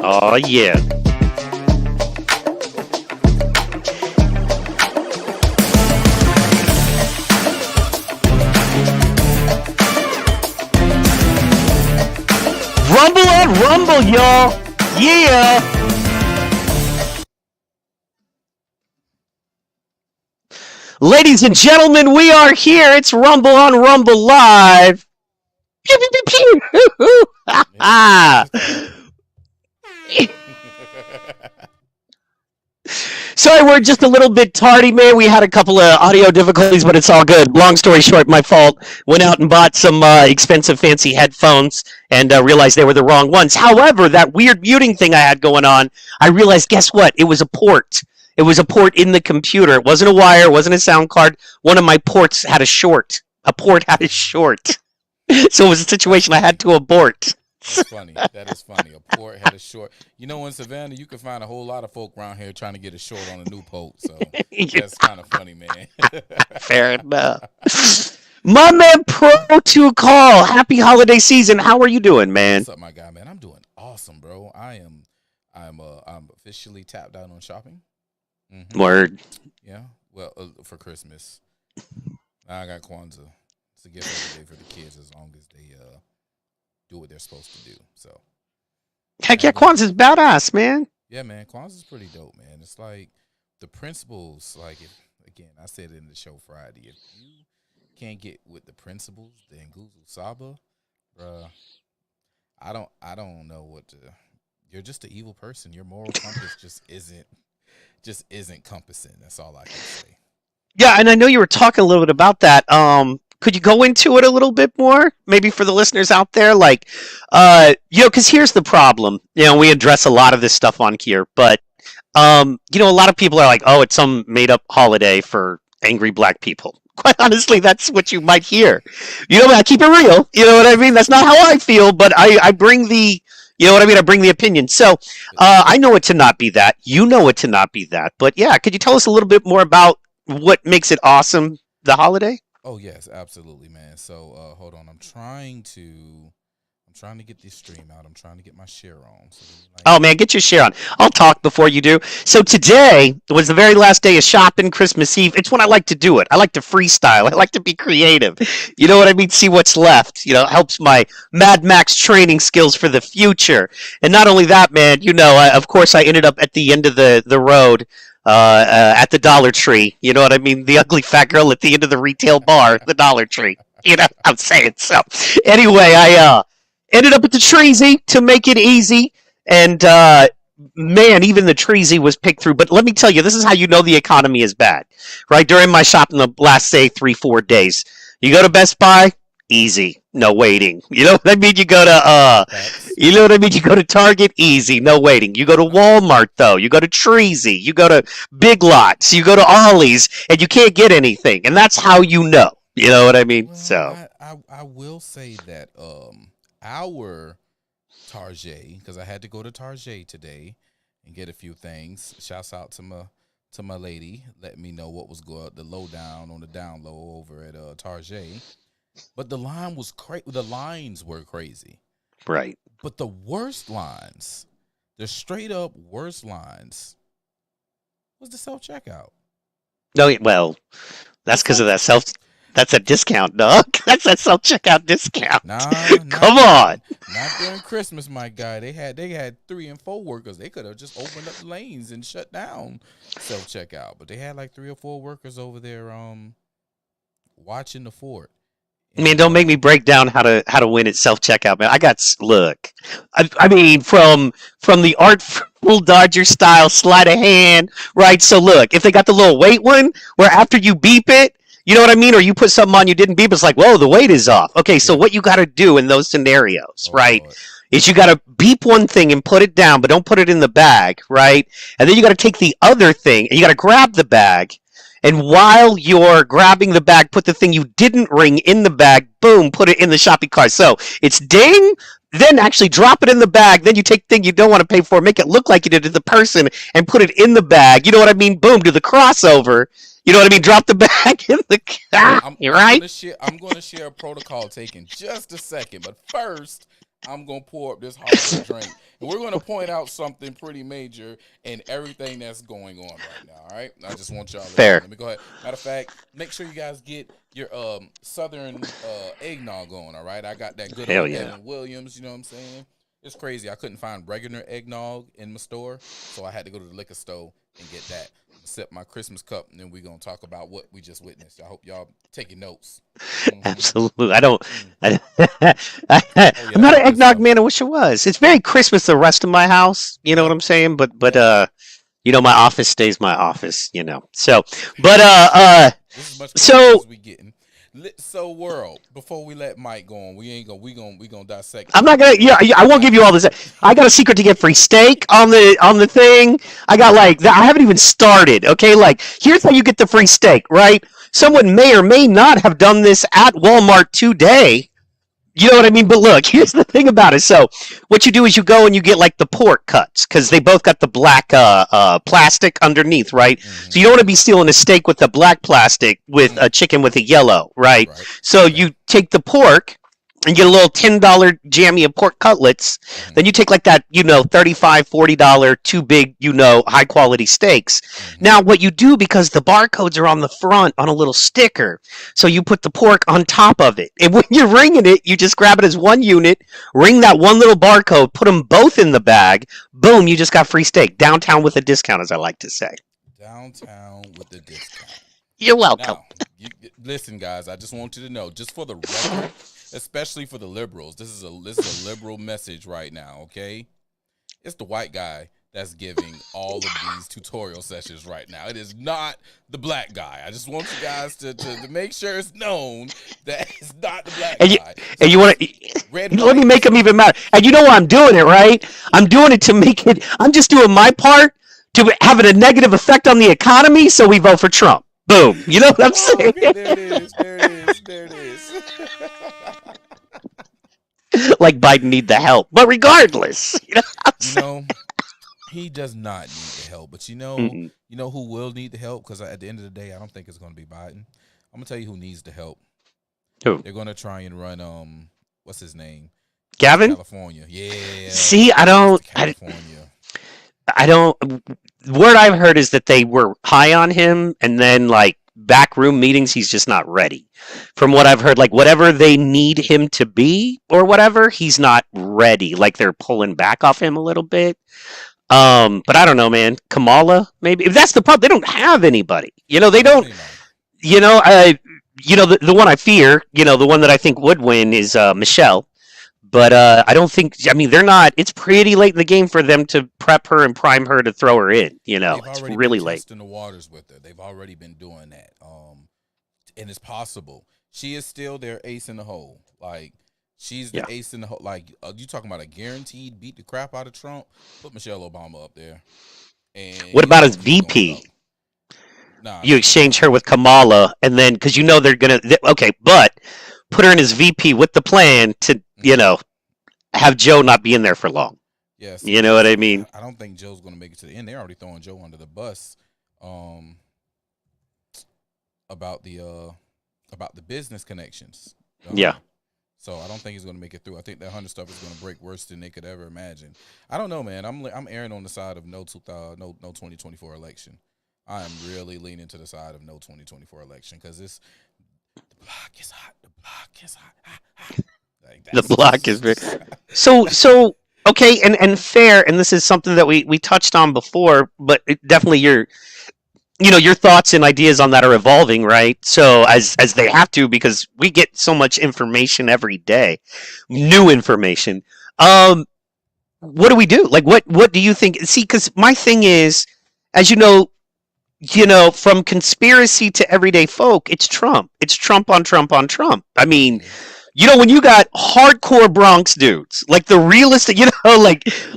Oh yeah. Rumble on Rumble, y'all. Yeah. Ladies and gentlemen, we are here. It's Rumble on Rumble Live. Pew, pew, pew, pew. Sorry, we're just a little bit tardy, man. We had a couple of audio difficulties, but it's all good. Long story short, my fault. Went out and bought some expensive, fancy headphones and realized they were the wrong ones. However, that weird muting thing I had going on, I realized, guess what? It was a port. It was a port in the computer. It wasn't a wire. It wasn't a sound card. One of my ports had a short. A port had a short. So it was a situation I had to abort. That's funny. That is funny. A port had a short. You know, in Savannah, you can find a whole lot of folk around here trying to get a short on a new port. So that's kind of funny, man. Fair enough. My man Pro to call. Happy holiday season. How are you doing, man? What's up, my guy, man? I'm doing awesome, bro. I'm officially tapped out on shopping. Mm-hmm. Word. Yeah. Well, for Christmas. Now I got Kwanzaa. It's a gift every day for the kids as long as they do what they're supposed to do. So Heck yeah, Kwanzaa's badass, man. yeah, man, Kwanzaa's pretty dope, man. It's like the principles, like again, I said it in the show Friday. If you can't get with the principles, then Nguzo Saba, bruh, I don't know what to. You're just an evil person. Your moral compass just isn't compassing. That's all I can say. Yeah, and I know you were talking a little bit about that. Could you go into it a little bit more, maybe for the listeners out there? Like, because here's the problem. We address a lot of this stuff on here, but, a lot of people are like, oh, it's some made-up holiday for angry black people. Quite honestly, that's what you might hear. I keep it real. You know what I mean? That's not how I feel, but I bring the... You know what I mean? I bring the opinion. So I know it to not be that. You know it to not be that. But yeah, could you tell us a little bit more about what makes it awesome, the holiday? Oh yes, absolutely, man. So hold on, I'm trying to get this stream out. I'm trying to get my share on. So man, get your share on. I'll talk before you do. So today was the very last day of shopping, Christmas Eve. It's when I like to do it. I like to freestyle. I like to be creative. You know what I mean? See what's left. Helps my Mad Max training skills for the future. And not only that, man, of course I ended up at the end of the road. At the Dollar Tree, you know what I mean? The ugly fat girl at the end of the retail bar, the Dollar Tree. I'm saying so. Anyway, I ended up at the Treasy to make it easy, and man, even the Treasy was picked through. But let me tell you, this is how you know the economy is bad, right? During my shopping the last, say, 3-4 days, you go to Best Buy, easy, no waiting. You know what I mean? You go to You go to Target, easy, no waiting. You go to Walmart, though. You go to Treasy. You go to Big Lots. You go to Ollie's, and you can't get anything. And that's how you know. You know what I mean? Well, so I will say that our Target, because I had to go to Target today and get a few things. Shouts out to my lady, let me know what was the lowdown on the down low over at Target. But the lines were crazy. Right. But the worst lines, the straight up worst lines, was the self-checkout. No, well, that's because of that that's a discount, dog. That's a self-checkout discount. Come on. Not during Christmas, my guy. They had 3 and 4 workers. They could have just opened up the lanes and shut down self-checkout. But they had like 3 or 4 workers over there watching the fort. I mean, don't make me break down how to win at self-checkout, man. Look. I mean, from the artful Dodger style sleight of hand, right? So look, if they got the little wait one where after you beep it, you know what I mean? Or you put something on you didn't beep, it's like, whoa, the weight is off. Okay, so what you got to do in those scenarios, right, is you got to beep one thing and put it down, but don't put it in the bag, right? And then you got to take the other thing, and you got to grab the bag, and while you're grabbing the bag, put the thing you didn't ring in the bag, boom, put it in the shopping cart. So it's ding, then actually drop it in the bag, then you take the thing you don't want to pay for, make it look like you did to the person, and put it in the bag. You know what I mean? Boom, do the crossover. You know what I mean? Drop the bag in the car. I'm, You're I'm right. gonna share. I'm gonna share a protocol take in just a second, but first, I'm gonna pour up this hard drink, and we're gonna point out something pretty major in everything that's going on right now. All right, I just want y'all to know. Fair. Let me go ahead. Matter of fact, make sure you guys get your southern eggnog on. All right, I got that good Hell old yeah. Evan Williams. You know what I'm saying? It's crazy. I couldn't find regular eggnog in my store, so I had to go to the liquor store and get that. Sip my Christmas cup, and then we're gonna talk about what we just witnessed. I hope y'all taking notes. Absolutely. I don't. I, Oh yeah, I'm that's not an good eggnog stuff. man. I wish I was. It's very Christmas. The rest of my house. You know what Yep, I'm saying? But yep. my office stays my office. So, but This is much Christmas so as we getting. So world, before we let Mike go on, we ain't gonna we gonna dissect I'm this not gonna. because Yeah, I won't I give you all this. I got a secret to get free steak on the thing. I got like I haven't even started. Okay, like here's how you get the free steak. Right? Someone may or may not have done this at Walmart today. You know what I mean? But look, here's the thing about it. So, what you do is you go and you get like the pork cuts because they both got the black plastic underneath, right? So mm-hmm, you don't want to be stealing a steak with the black plastic with mm, a chicken with a yellow, right? right, So okay, you take the pork and get a little $10 jammy of pork cutlets. mm-hmm, Then you take like that, $35, $40, two big, high quality steaks. mm-hmm, Now, what you do, because the barcodes are on the front on a little sticker, so you put the pork on top of it. And when you're ringing it, you just grab it as one unit, ring that one little barcode, put them both in the bag. Boom, you just got free steak. Downtown with a discount, as I like to say. downtown with the discount. You're welcome. Now, listen, guys. I just want you to know, just for the record, especially for the liberals, this is a liberal message right now. Okay, it's the white guy that's giving all of these tutorial sessions right now. It is not the black guy. I just want you guys to make sure it's known that it's not the black And you, guy. So and you want to. red Let me white. make them even matter. And you know why I'm doing it, right? I'm doing it to make it. I'm just doing my part to having a negative effect on the economy, so we vote for Trump. Boom. You know what I'm Oh, saying? okay, there it is. There it is. There it is. Like Biden need the help, but regardless, You know, he does not need the help, but Mm-mm. you know who will need the help? Because at the end of the day, I don't think it's going to be Biden. I'm gonna tell you who needs the help. Who? They're gonna try and run what's his name? Mr. Gavin? California. Yeah, See, Mr. California. I don't. Word I've heard is that they were high on him, and then like backroom meetings, he's just not ready. From what I've heard, like whatever they need him to be or whatever, he's not ready. Like they're pulling back off him a little bit. But I don't know, man. Kamala, maybe. If that's the problem, they don't have anybody. They They don't have don't. anybody. You know, I. The one I fear. The one that I think would win is Michelle. But I don't think. I mean, they're not. It's pretty late in the game for them to prep her and prime her to throw her in. They've It's already been really late. testing the waters with her. They've already been doing that. And it's possible she is still their ace in the hole. Like she's the Yeah. ace in the hole. Like you talking about a guaranteed beat the crap out of Trump? Put Michelle Obama up there, and What about his he's gonna go. VP? Nah, You she's exchange not. her with Kamala, and then because they're gonna. Okay, but put her in as VP with the plan to Mhm. have Joe not be in there for long. Yeah, You see, know what I mean? I don't think Joe's gonna make it to the end. They're already throwing Joe under the bus. Um, about the business connections. Yeah. So I don't think he's going to make it through. I think that Hunter stuff is going to break worse than they could ever imagine. I don't know, man. I'm erring on the side of no 2024 election. I am really leaning to the side of no 2024 election because the block is hot. The block is hot. hot, hot. Like The that's block is very. So okay, and fair, and this is something that we touched on before, but definitely your thoughts and ideas on that are evolving, right? So as they have to, because we get so much information every day, new information. What do we do? Like, what do you think? See, because my thing is, as from conspiracy to everyday folk, it's Trump. It's Trump on Trump on Trump. I mean, when you got hardcore Bronx dudes, like the realistic,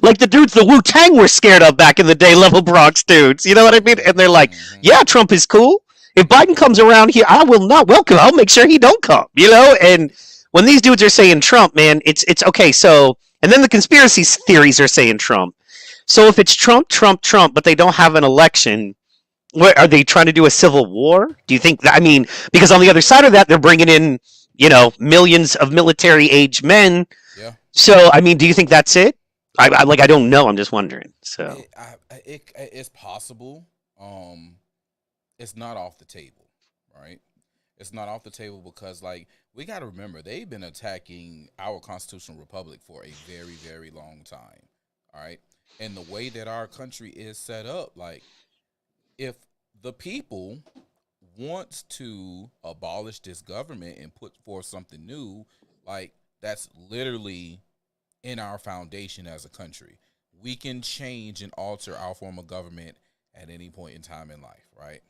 like the dudes the Wu Tang were scared of back in the day, level Bronx dudes, you know what I mean? And they're like, yeah, Trump is cool. If Biden comes around here, I will not welcome. I'll make sure he don't come, And when these dudes are saying Trump, man, it's okay. So, and then the conspiracy theories are saying Trump. So if it's Trump, Trump, Trump, but they don't have an election, What are they trying to do, a civil war? Do you think that, I mean, because on the other side of that, they're bringing in, millions of military age men. Yeah. So, I mean, do you think that's it? I don't know. I'm just wondering. So, It's possible. Um, it's not off the table, right? It's not off the table because, like, we got to remember they've been attacking our constitutional republic for a very, very long time. All right, and the way that our country is set up, like, if the people wants to abolish this government and put forth something new, like, that's literally in our foundation as a country. We can change and alter our form of government at any point in time in life, right?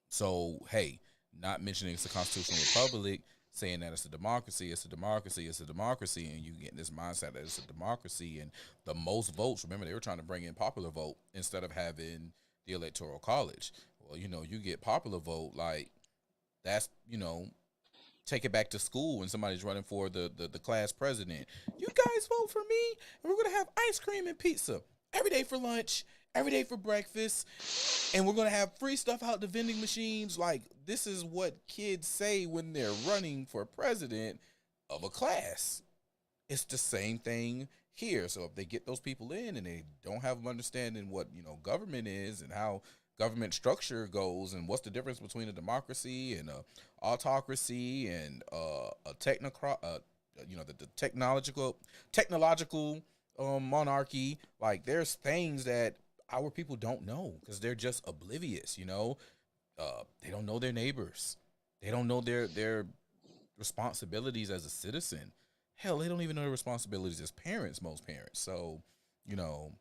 So, hey, not mentioning it's a constitutional republic, saying that it's a democracy, it's a democracy, it's a democracy, and you get this mindset that it's a democracy and the most votes. Remember, they were trying to bring in popular vote instead of having the electoral college. Well, you get popular vote, like, that's, take it back to school when somebody's running for the class president. You guys vote for me, and we're gonna have ice cream and pizza every day for lunch, every day for breakfast, and we're gonna have free stuff out the vending machines. Like, this is what kids say when they're running for president of a class. It's the same thing here. So if they get those people in and they don't have them understanding what government is and how government structure goes and what's the difference between a democracy and a autocracy and a the technological monarchy, like, there's things that our people don't know because they're just oblivious. They don't know their neighbors, they don't know their responsibilities as a citizen. Hell, they don't even know their responsibilities as parents, most parents. So, you know,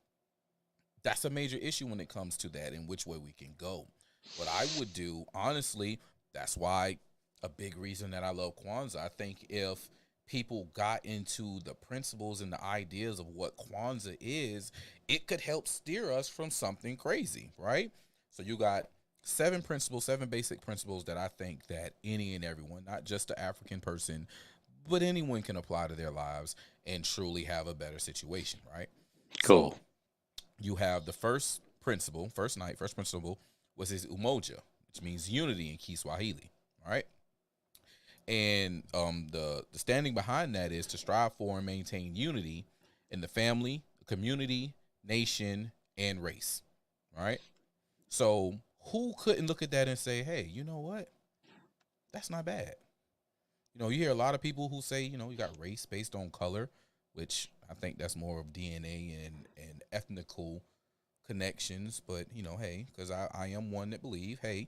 that's a major issue when it comes to that and which way we can go. What I would do, honestly, that's why a big reason that I love Kwanzaa. I think if people got into the principles and the ideas of what Kwanzaa is, it could help steer us from something crazy, right? So you got seven basic principles that I think that any and everyone, not just the African person, but anyone can apply to their lives and truly have a better situation, right? cool. So you have the first principle was his umoja, which means unity in Kiswahili, all right? And the standing behind that is to strive for and maintain unity in the family, community, nation, and race, all right? So who couldn't look at that and say, hey, you know what? That's not bad. You hear a lot of people who say, you got race based on color, which I think that's more of DNA and ethnical connections. But, hey, because I am one that believe, hey,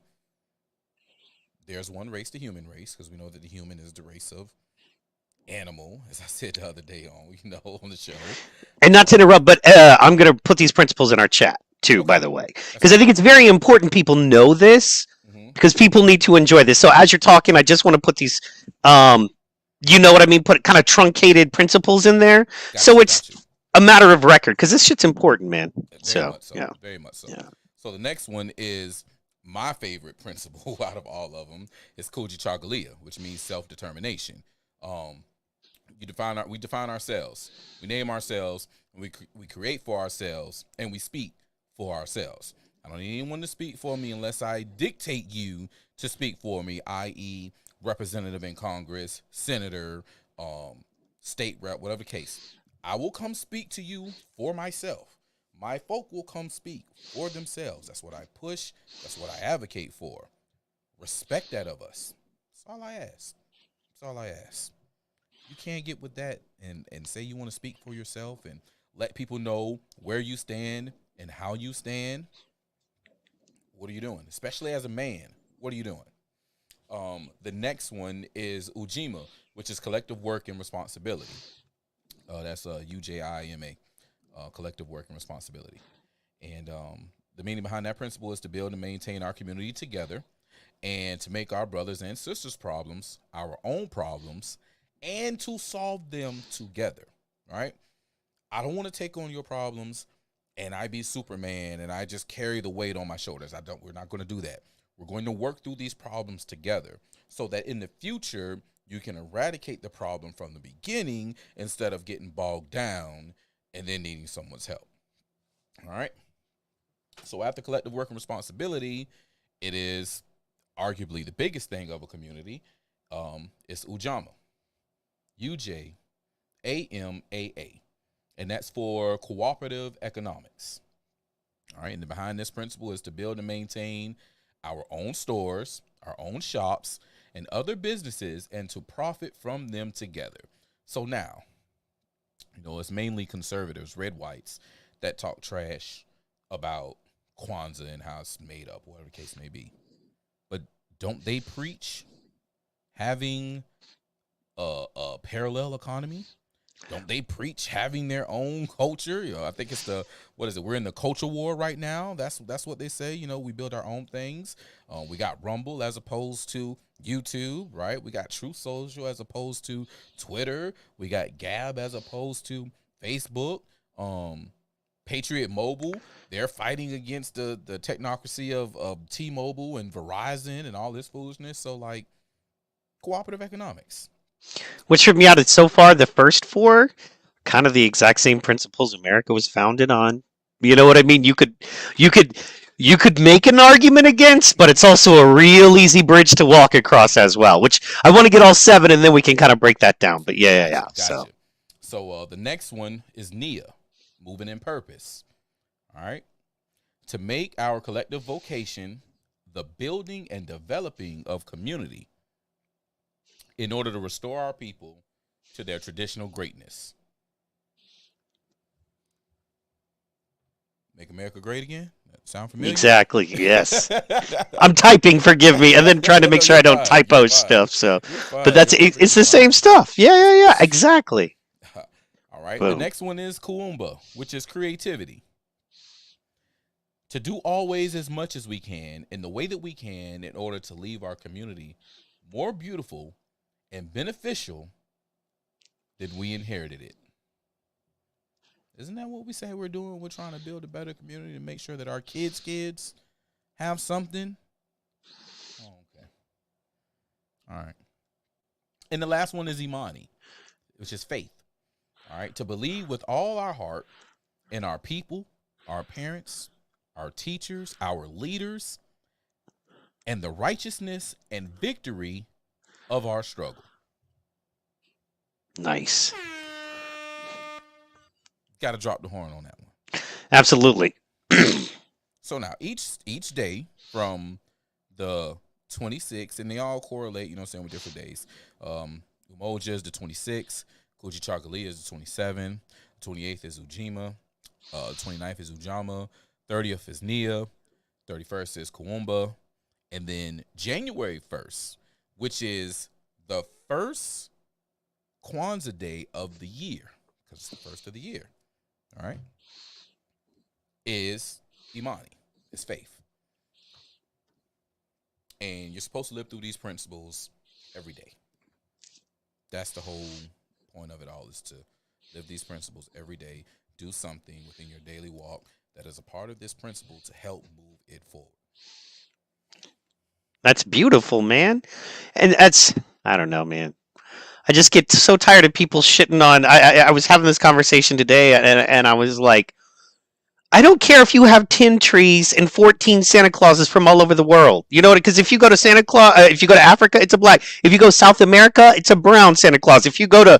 there's one race, the human race, because we know that the human is the race of animal, as I said the other day on the show. And not to interrupt, but I'm going to put these principles in our chat too, by Okay, the way, that's because I fine. think it's very important people know this Mm-hmm. because people need to enjoy this. So as you're talking, I just want to put these, um, you know what I mean, put kind of truncated principles in there. Got So you, it's got you. a matter of record because this shit's important, man. Very So much so. yeah, Very much so. yeah. So the next one is my favorite principle out of all of them is Kujichagulia, which means self-determination. Um, we define ourselves, we name ourselves, and we create for ourselves, and we speak for ourselves. I don't need anyone to speak for me unless I dictate you to speak for me, i.e., representative in Congress, senator, um, state rep, whatever case. I will come speak to you for myself. My folk will come speak for themselves. That's what I push. That's what I advocate for. Respect that of us. That's all I ask. That's all I ask. You can't get with that and say you want to speak for yourself and let people know where you stand and how you stand. What are you doing? Especially as a man, what are you doing? The next one is Ujima, which is collective work and responsibility. That's UJIMA, collective work and responsibility. And the meaning behind that principle is to build and maintain our community together and to make our brothers and sisters' problems our own problems and to solve them together. Right? I don't want to take on your problems and I be Superman and I just carry the weight on my shoulders. We're not going to do that. We're going to work through these problems together so that in the future you can eradicate the problem from the beginning instead of getting bogged down and then needing someone's help. All right? So after collective work and responsibility, it is arguably the biggest thing of a community. It's Ujamaa, UJAMAA, and that's for cooperative economics. All right, and behind this principle is to build and maintain our own stores, our own shops, and other businesses, and to profit from them together. So now, it's mainly conservatives, red whites, that talk trash about Kwanzaa and how it's made up, whatever the case may be. But don't they preach having a parallel economy? Don't they preach having their own culture? I think it's we're in the culture war right now. That's what they say. We build our own things. We got Rumble as opposed to YouTube, right? We got Truth Social as opposed to Twitter. We got Gab as opposed to Facebook. Patriot Mobile, they're fighting against the technocracy of T-Mobile and Verizon and all this foolishness. So, like, cooperative economics. Which tripped me out is so far the first four, kind of the exact same principles America was founded on. You know what I mean? You could make an argument against, but it's also a real easy bridge to walk across as well. Which I want to get all seven, and then we can kind of break that down. But yeah. Gotcha. So the next one is NIA, moving in purpose. All right, to make our collective vocation the building and developing of community, in order to restore our people to their traditional greatness. Make America great again? That sound familiar? Exactly, yes. I'm typing, forgive me, and then trying to make sure I don't typo stuff. So, but it's the same stuff. Yeah, exactly. All right, Boom. The next one is Kuumba, which is creativity. To do always as much as we can in the way that we can in order to leave our community more beautiful and beneficial than we inherited it. Isn't that what we say we're doing? We're trying to build a better community to make sure that our kids have something. Oh, okay. All right. And the last one is Imani, which is faith. All right. To believe with all our heart in our people, our parents, our teachers, our leaders, and the righteousness and victory of our struggle. Nice. Got to drop the horn on that one. Absolutely. So now each day from the 26th, and they all correlate, with different days. Umoja is the 26th, Kujichagulia is the 27th, 28th is Ujima, 29th is Ujamaa, 30th is Nia, 31st is Kuumba, and then January 1st, which is the first Kwanzaa day of the year, because it's the first of the year, all right, is Imani. It's faith. And you're supposed to live through these principles every day. That's the whole point of it all, is to live these principles every day. Do something within your daily walk that is a part of this principle to help move it forward. That's beautiful, man. And I don't know, man. I just get so tired of people shitting on. I was having this conversation today, and I was like, I don't care if you have 10 trees and 14 Santa Clauses from all over the world. You know what? Because if you go to Santa Claus, if you go to Africa, it's a black. If you go South America, it's a brown Santa Claus. If you go to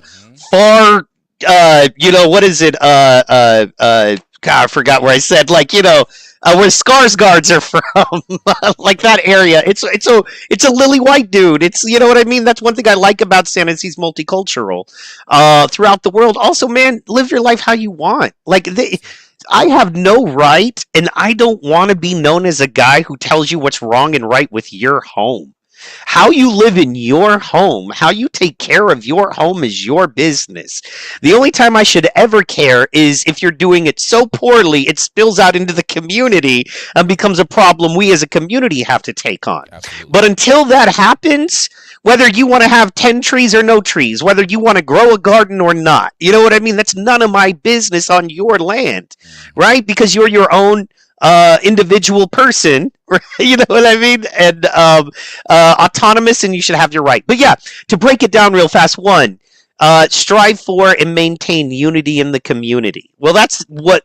far, what is it? God, I forgot where I said, where Skarsgårds are from, like that area. It's a lily white dude. It's, you know what I mean? That's one thing I like about Santa, is he's multicultural throughout the world. Also, man, live your life how you want. I have no right, and I don't want to be known as a guy who tells you what's wrong and right with your home. How you live in your home, how you take care of your home is your business. The only time I should ever care is if you're doing it so poorly it spills out into the community and becomes a problem we as a community have to take on. Absolutely. But until that happens, whether you want to have 10 trees or no trees, whether you want to grow a garden or not, you know what I mean? That's none of my business on your land, right? Because you're your own individual person, you know what I mean, and autonomous, and you should have your right. But yeah, to break it down real fast, one, strive for and maintain unity in the community. Well, that's what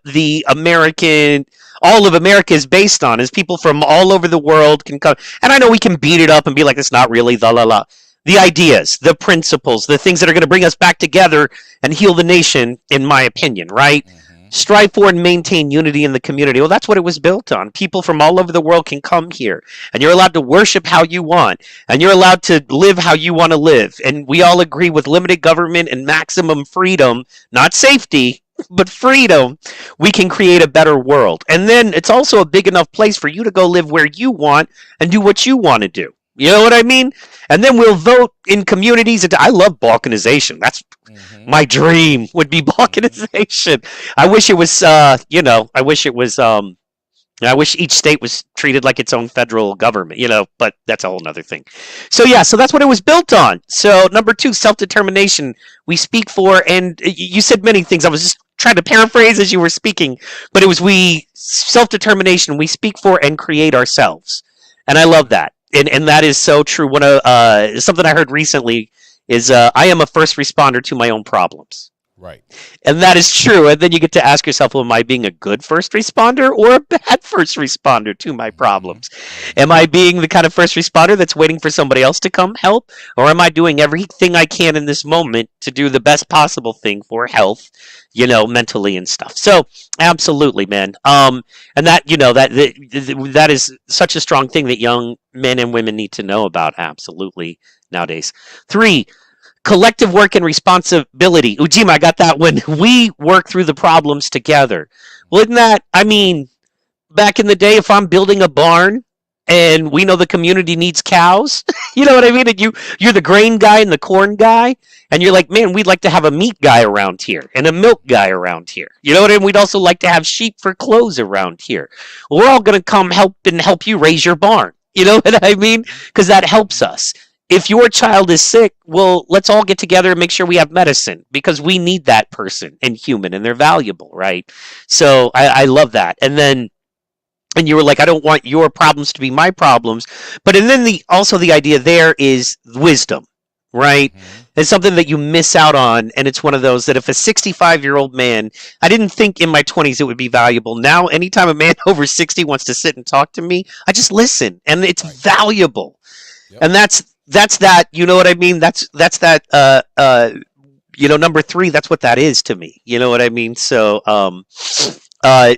all of America is based on. Is people from all over the world can come, and I know we can beat it up and be like, it's not really the la la. The ideas, the principles, the things that are going to bring us back together and heal the nation, in my opinion, right? Mm-hmm. Strive for and maintain unity in the community. Well, that's what it was built on. People from all over the world can come here, and you're allowed to worship how you want, and you're allowed to live how you want to live. And we all agree with limited government and maximum freedom, not safety, but freedom, we can create a better world. And then it's also a big enough place for you to go live where you want and do what you want to do. You know what I mean? And then we'll vote in communities. I love balkanization. That's Mm-hmm. my dream would be Mm-hmm. balkanization. I wish it was, I wish it was, I wish each state was treated like its own federal government, but that's a whole nother thing. So, yeah, so that's what it was built on. So, number 2, self determination. We speak for, and you said many things. I was just trying to paraphrase as you were speaking, but it was self determination. We speak for and create ourselves. And I love that. And that is so true. Something I heard recently is I am a first responder to my own problems. Right. And that is true. And then you get to ask yourself, well, am I being a good first responder or a bad first responder to my Mm-hmm. problems? Am Mm-hmm. I being the kind of first responder that's waiting for somebody else to come help? Or am I doing everything I can in this moment to do the best possible thing for health, mentally and stuff? So, absolutely, man. And that is such a strong thing that young men and women need to know about, absolutely, nowadays. 3, collective work and responsibility. Ujima, I got that one. We work through the problems together. Well, isn't that, back in the day, if I'm building a barn and we know the community needs cows, you know what I mean? And you're the grain guy and the corn guy, and you're like, man, we'd like to have a meat guy around here and a milk guy around here. You know what I mean? We'd also like to have sheep for clothes around here. Well, we're all going to come help you raise your barn. You know what I mean? Because that helps us. If your child is sick, well, let's all get together and make sure we have medicine because we need that person and human and they're valuable, right? So I love that. And you were like, I don't want your problems to be my problems. But and then also the idea there is wisdom, right? Mm-hmm. It's something that you miss out on. And it's one of those that if a 65-year-old man, I didn't think in my 20s it would be valuable. Now, anytime a man over 60 wants to sit and talk to me, I just listen and it's Right. valuable. Yep. And that's that, you know what I mean? That's that number 3, that's what that is to me. You know what I mean? So uh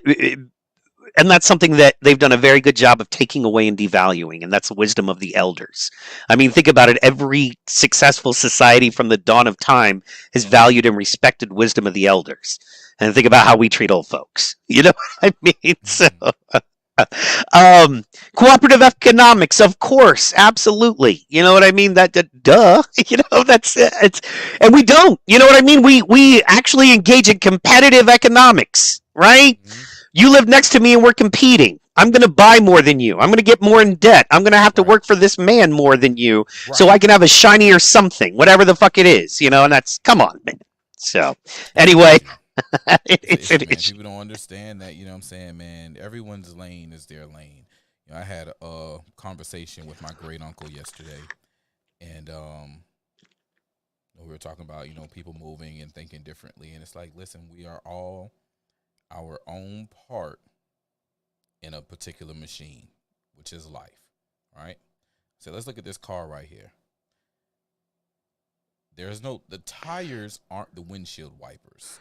and that's something that they've done a very good job of taking away and devaluing, and that's the wisdom of the elders. I mean, think about it. Every successful society from the dawn of time has valued and respected wisdom of the elders. And think about how we treat old folks. You know what I mean? So Mm-hmm. um, cooperative economics, of course, absolutely. You know what I mean? Duh. That's it's, and we don't. You know what I mean? We actually engage in competitive economics, right? Mm-hmm. You live next to me and we're competing. I'm going to buy more than you. I'm going to get more in debt. I'm going to have to Right. work for this man more than you so Right. I can have a shinier something, whatever the fuck it is, and that's, come on, man. So, It's an anyway, issue. It's an it's issue, an man. issue. People don't understand that. You know what I'm saying, man? Everyone's lane is their lane. I had a conversation with my great uncle yesterday, and we were talking about people moving and thinking differently, and it's like, listen, we are all our own part in a particular machine, which is life, right? So let's look at this car right here. The tires aren't the windshield wipers.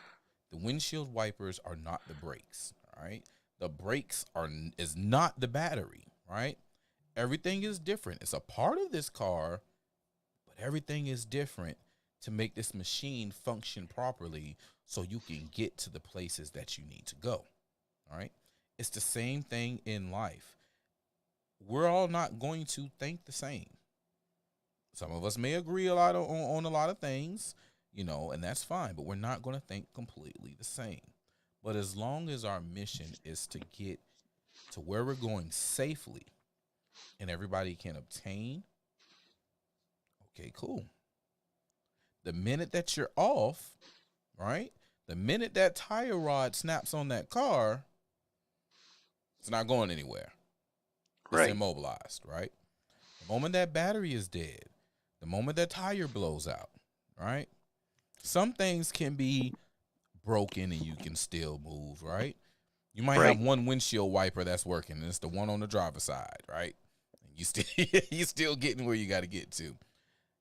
The windshield wipers are not the brakes, all right? The brakes is not the battery, right? Everything is different. It's a part of this car, but everything is different to make this machine function properly so you can get to the places that you need to go, all right? It's the same thing in life. We're all not going to think the same. Some of us may agree on a lot of things, and that's fine, but we're not going to think completely the same. But as long as our mission is to get to where we're going safely and everybody can obtain, okay, cool. The minute that you're off, right? The minute that tire rod snaps on that car, it's not going anywhere. It's Right. immobilized, right? The moment that battery is dead, the moment that tire blows out, right? some things can be broken and you can still move, right? You might have Right. one windshield wiper that's working, and it's the one on the driver's side, right? And you still you still getting where you got to get to.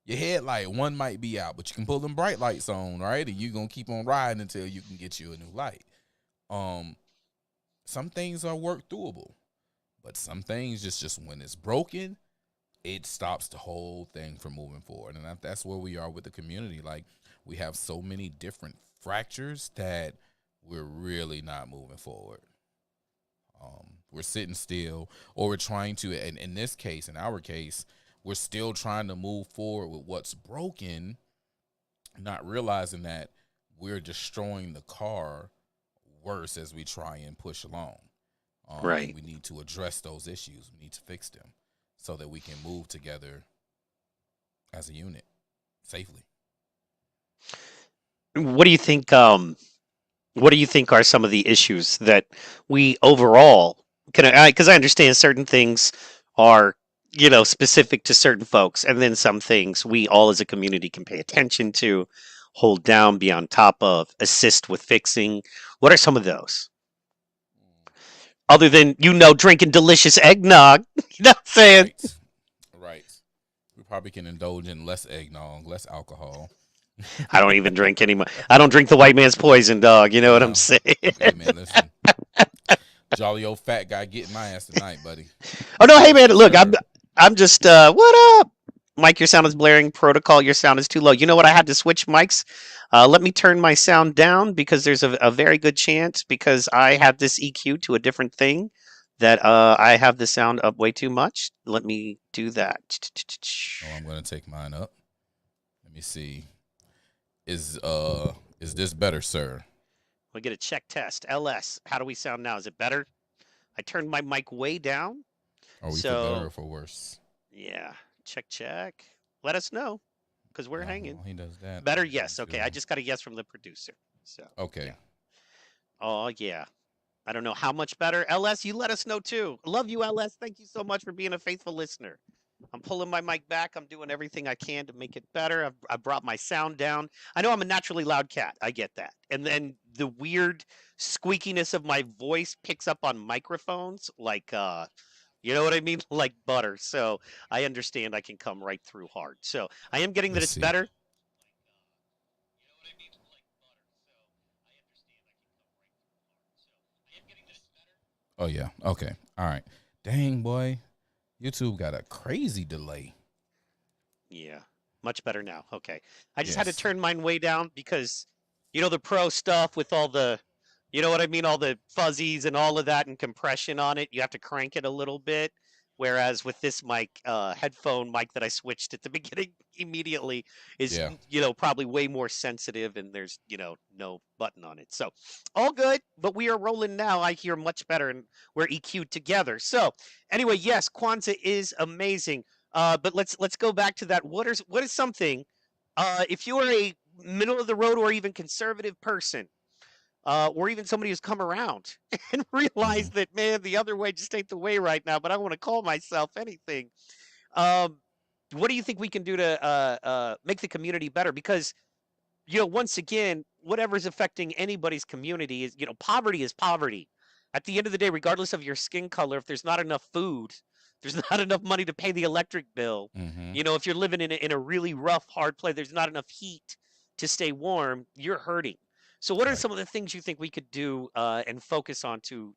Your headlight, one might be out, but you can pull them bright lights on, right? And you're gonna keep on riding until you can get you a new light. Um, some things are work doable, but some things just when it's broken, it stops the whole thing from moving forward. And that's where we are with the community. Like, we have so many different fractures that we're really not moving forward. We're sitting still, or we're trying to, and in this case, in our case, we're still trying to move forward with what's broken, not realizing that we're destroying the car worse as we try and push along. And Right. we need to address those issues. We need to fix them so that we can move together as a unit safely. What do you think? What do you think are some of the issues that we overall can? Because I understand certain things are, specific to certain folks, and then some things we all as a community can pay attention to, hold down, be on top of, assist with fixing. What are some of those? Other than drinking delicious eggnog, you know what I'm saying? Right. Right. We probably can indulge in less eggnog, less alcohol. I don't even drink anymore. I don't drink the white man's poison, dog. You know what I'm No. saying? Hey, man, listen. Jolly old fat guy getting my ass tonight, buddy. Oh no, hey Yes, man, look, I'm sir. I'm just what up? Mike, your sound is blaring. Protocol, your sound is too low. You know what? I had to switch mics. Let me turn my sound down because there's a very good chance because I have this EQ to a different thing that I have the sound up way too much. Let me do that. Oh, I'm gonna take mine up. Let me see. Is this better, sir? We'll get a check test. LS, how do we sound now? Is it better? I turned my mic way down. Are we for better or So for worse? yeah, check check. Let us know because we're hanging. Well, he does that. Better, Let me yes. do. Okay, I just got a yes from the producer. So, Okay. yeah. Oh, yeah. I don't know how much better. LS, you let us know too. Love you, LS. Thank you so much for being a faithful listener. I'm pulling my mic back. I'm doing everything I can to make it better. I brought my sound down. I know I'm a naturally loud cat. I get that. And then the weird squeakiness of my voice picks up on microphones like you know what I mean? Like butter. So I understand I can come right through hard. So I am getting that Let's it's see. better. Oh yeah. Okay. All right. Dang boy, YouTube got a crazy delay. Yeah, much better now. Okay. I just had to Yes. turn mine way down because, the pro stuff with all the, you know what I mean? All the fuzzies and all of that and compression on it, you have to crank it a little bit. Whereas with this mic, headphone mic that I switched at the beginning immediately is, Yeah. probably way more sensitive and there's, no button on it. So all good, but we are rolling now. I hear much better and we're EQ'd together. So anyway, yes, Kwanzaa is amazing. But let's go back to that. What is something? If you are a middle of the road or even conservative person, or even somebody who's come around and Hmm. realized that man, the other way just ain't the way right now. But I want to call myself anything. Um, what do you think we can do to make the community better? Because once again, whatever's affecting anybody's community is, poverty is poverty. At the end of the day, regardless of your skin color, if there's not enough food, there's not enough money to pay the electric bill. Hmm. If you're living in a really rough, hard place, there's not enough heat to stay warm. You're hurting. So, what are Right. some of the things you think we could do and focus on to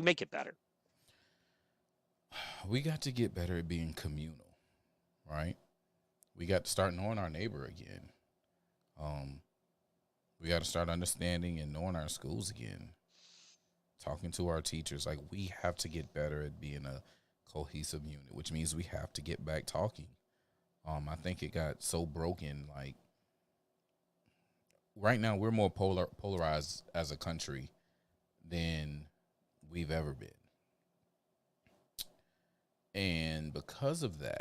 make it better? We got to get better at being communal, right? We got to start knowing our neighbor again. Um, we got to start understanding and knowing our schools again. Talking to our teachers, like, we have to get better at being a cohesive unit, which means we have to get back talking. I think it got so broken. Like, right now, we're more polarized as a country than we've ever been, and because of the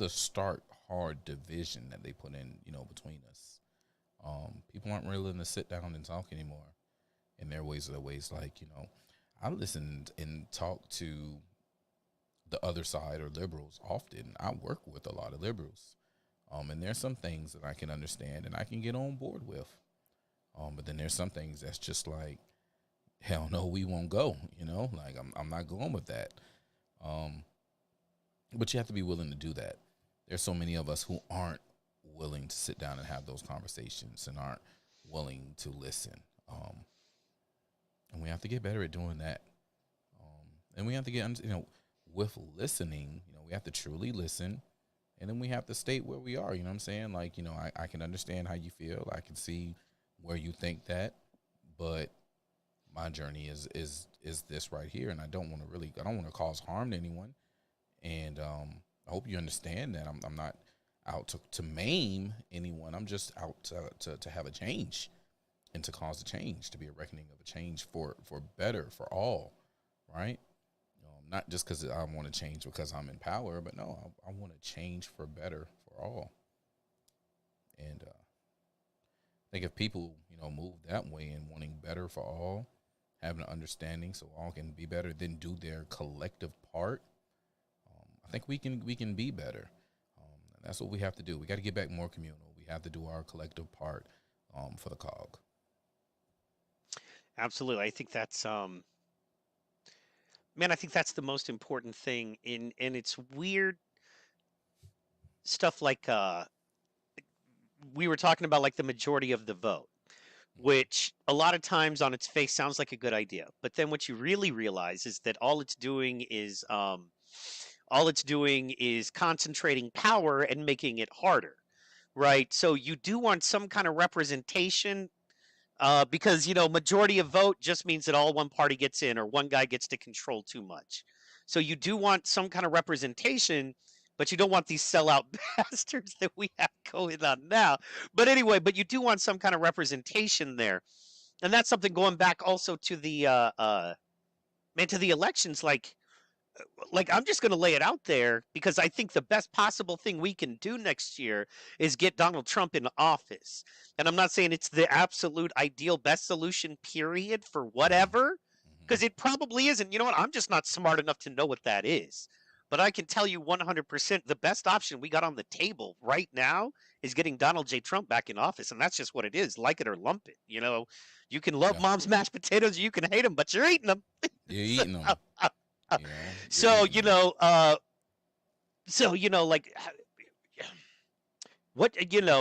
stark hard division that they put in, between us, people aren't really willing to sit down and talk anymore. And their ways are the ways, like, I listened and talk to the other side or liberals often. I work with a lot of liberals. And there's some things that I can understand and I can get on board with. But then there's some things that's just like, hell no, we won't go. Like I'm not going with that. Um, but you have to be willing to do that. There's so many of us who aren't willing to sit down and have those conversations and aren't willing to listen. And we have to get better at doing that. And we have to get, with listening, we have to truly listen. And then we have to state where we are. You know what I'm saying? Like, I can understand how you feel. I can see where you think that, but my journey is this right here, and I don't want to cause harm to anyone. And I hope you understand that I'm not out to maim anyone. I'm just out to have a change and to cause a change, to be a reckoning of a change for better for all, right? Not just because I want to change because I'm in power, but no, I want to change for better for all. And I think if people, move that way and wanting better for all, having an understanding so all can be better, then do their collective part, I think we can be better. And that's what we have to do. We got to get back more communal. We have to do our collective part for the cog. Absolutely. I think that's man, I think that's the most important thing in and it's weird stuff like we were talking about like the majority of the vote, which a lot of times on its face sounds like a good idea. But then what you really realize is that all it's doing is concentrating power and making it harder, right? So you do want some kind of representation, because majority of vote just means that all one party gets in or one guy gets to control too much. So you do want some kind of representation, but you don't want these sellout bastards that we have going on now. But anyway, but you do want some kind of representation there, and that's something going back also to the man, to the elections. Like I'm just going to lay it out there because I think the best possible thing we can do next year is get Donald Trump in office. And I'm not saying it's the absolute ideal best solution period for Mm-hmm. whatever, Mm-hmm. because it probably isn't. You know what? I'm just not smart enough to know what that is. But I can tell you 100% the best option we got on the table right now is getting Donald J. Trump back in office. And that's just what it is, like it or lump it. You can love Yeah, mom's mashed potatoes, you can hate them, but you're eating them. you're so, eating them. You're so eating you them. know, uh, like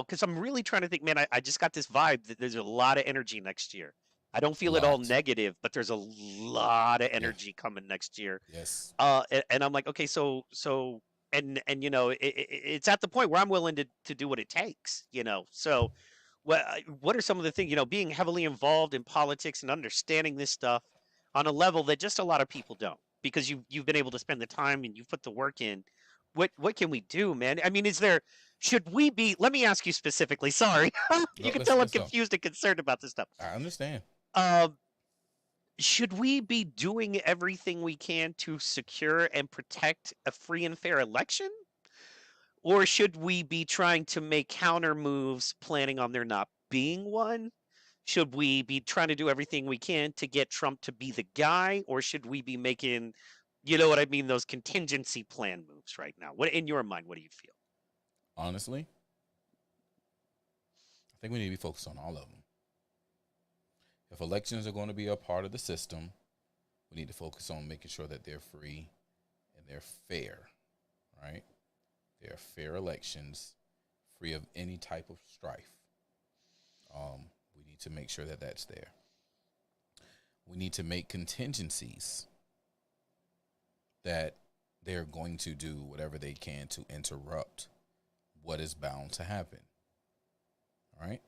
because I'm really trying to think, man. I just got this vibe that there's a lot of energy next year. I don't A feel it all lot. negative, but there's a lot of Yeah. energy coming next year. Yes. And I'm like, okay, so and it's at the point where I'm willing to do what it takes. So what are some of the things, being heavily involved in politics and understanding this stuff on a level that just a lot of people don't, because you've been able to spend the time and you've put the work in. What can we do, man? I mean, should we be, let me ask you specifically, sorry. You No, can let's tell I'm let's go. confused and concerned about this stuff. I understand. Um, should we be doing everything we can to secure and protect a free and fair election? Or should we be trying to make counter moves, planning on there not being one? Should we be trying to do everything we can to get Trump to be the guy? Or should we be making, you know what I mean, those contingency plan moves right now? What, in your mind, what do you feel? Honestly, I think we need to be focused on all of them. If elections are going to be a part of the system, we need to focus on making sure that they're free and they're fair, right? They're fair elections, free of any type of strife. We need to make sure that that's there. We need to make contingencies that they're going to do whatever they can to interrupt what is bound to happen, right?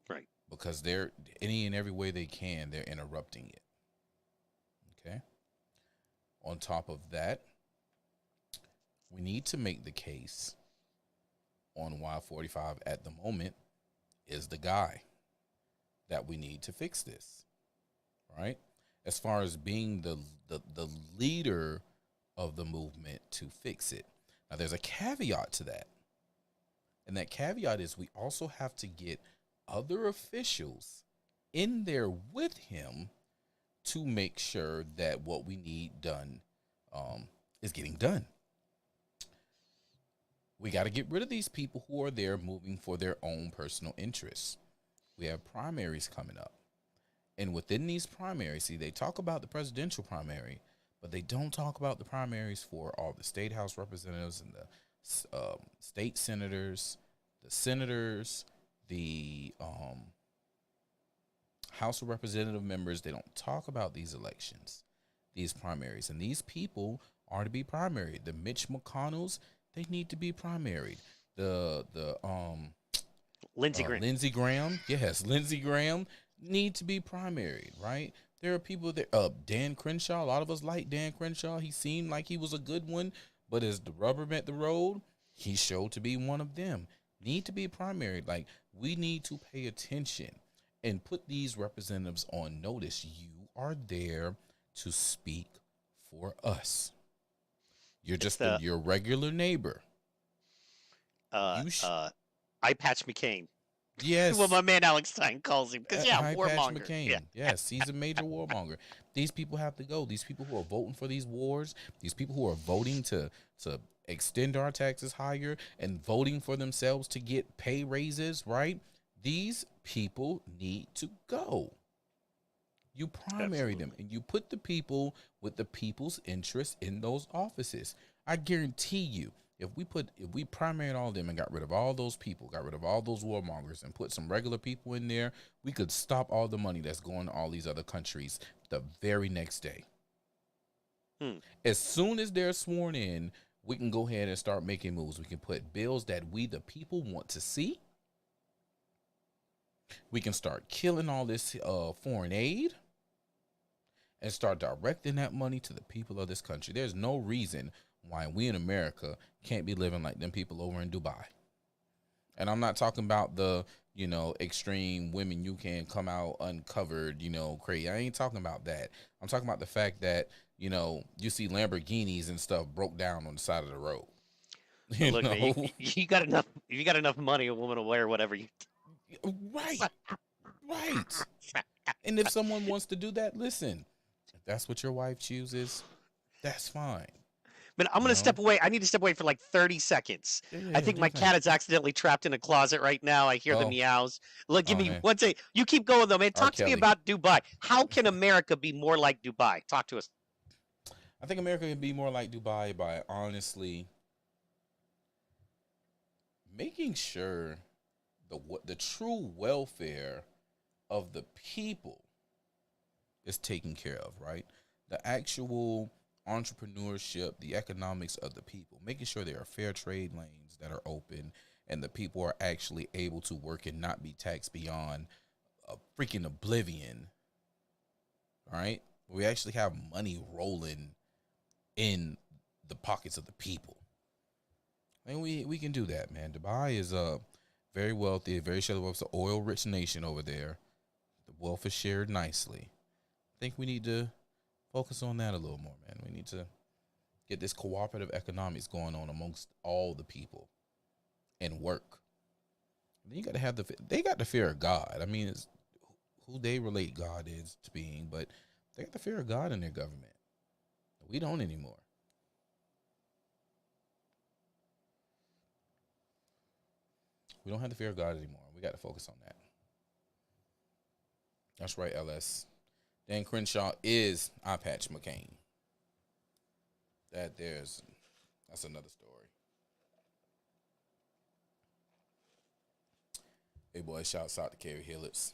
Right. Because they're any and every way they can, they're interrupting it. Okay. On top of that, we need to make the case on why 45 at the moment is the guy that we need to fix this, right? As far as being the leader of the movement to fix it. Now, there's a caveat to that. And that caveat is we also have to get other officials in there with him to make sure that what we need done is getting done. We got to get rid of these people who are there moving for their own personal interests. We have primaries coming up. And within these primaries, see, they talk about the presidential primary, but they don't talk about the primaries for all the state house representatives and the state senators, the House of Representative members. They don't talk about these elections, these primaries. And these people are to be primaried. The Mitch McConnells, they need to be primaried. The Lindsey Graham. Lindsey Graham, yes, Lindsey Graham need to be primaried, right? There are people that Dan Crenshaw. A lot of us like Dan Crenshaw. He seemed like he was a good one, but as the rubber met the road, he showed to be one of them. Need to be primaried. Like, we need to pay attention and put these representatives on notice. You are there to speak for us. You're just your regular neighbor. Eye Patch McCain. Yes. Well, my man Alex Stein calls him. Because, Eye Patch warmonger. McCain. Yeah. Yes, he's a major warmonger. These people have to go. These people who are voting for these wars, these people who are voting to extend our taxes higher and voting for themselves to get pay raises, right? These people need to go. You primary them and you put the people with the people's interest in those offices. I guarantee you, if we primaried all of them and got rid of all those people, got rid of all those warmongers and put some regular people in there, we could stop all the money that's going to all these other countries the very next day. As soon as they're sworn in, we can go ahead and start making moves. We can put bills that we, the people, want to see. We can start killing all this foreign aid and start directing that money to the people of this country. There's no reason why we in America can't be living like them people over in Dubai. And I'm not talking about the, extreme women you can come out uncovered, crazy. I ain't talking about that. I'm talking about the fact that, you see Lamborghinis and stuff broke down on the side of the road. Look, man, you got enough. If you got enough money, a woman will wear whatever you. Right. And if someone wants to do that, listen. If that's what your wife chooses, that's fine. But I'm going to step away. I need to step away for like 30 seconds. I think my cat is accidentally trapped in a closet right now. I hear the meows. Look, give me one second. You keep going, though, man. Talk to me about Dubai. How can America be more like Dubai? Talk to us. I think America can be more like Dubai by honestly making sure the true welfare of the people is taken care of, right? The actual entrepreneurship, the economics of the people, making sure there are fair trade lanes that are open and the people are actually able to work and not be taxed beyond a freaking oblivion, right? We actually have money rolling in the pockets of the people. And we can do that, man. Dubai is very wealthy, very shallow. It's an oil-rich nation over there. The wealth is shared nicely. I think we need to focus on that a little more, man. We need to get this cooperative economics going on amongst all the people and work. Then you got to have they got the fear of God. I mean, it's who they relate God is to being, but they got the fear of God in their government. We don't anymore. We don't have the fear of God anymore. We got to focus on that. That's right, LS. Dan Crenshaw is Eye Patch McCain. That's another story. Hey, boy, shouts out to Carrie Hillets.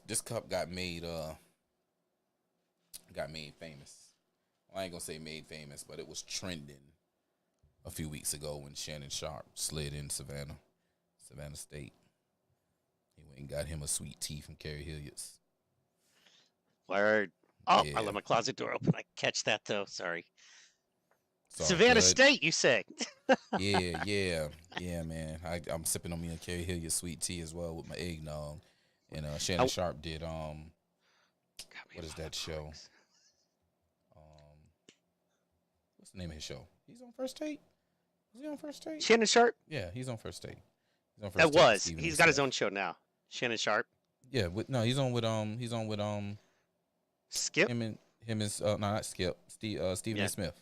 This cup got made famous. Well, I ain't gonna say made famous, but it was trending a few weeks ago when Shannon Sharp slid in Savannah State. He went and got him a sweet tea from Carrie Hillets. Word. Oh, yeah. I left my closet door open. I catch that though. Sorry. Savannah State, you say? Yeah, man. I'm sipping on me a Carrie Hillets sweet tea as well with my eggnog. And Shannon Sharp did what is that show? What's the name of his show? He's on First Take. Was he on First Take? Shannon Sharp? Yeah, he's on First Take. He's got his own show now. Shannon Sharp. Yeah, he's on with Skip. Him is not Skip. Stephen A. Smith.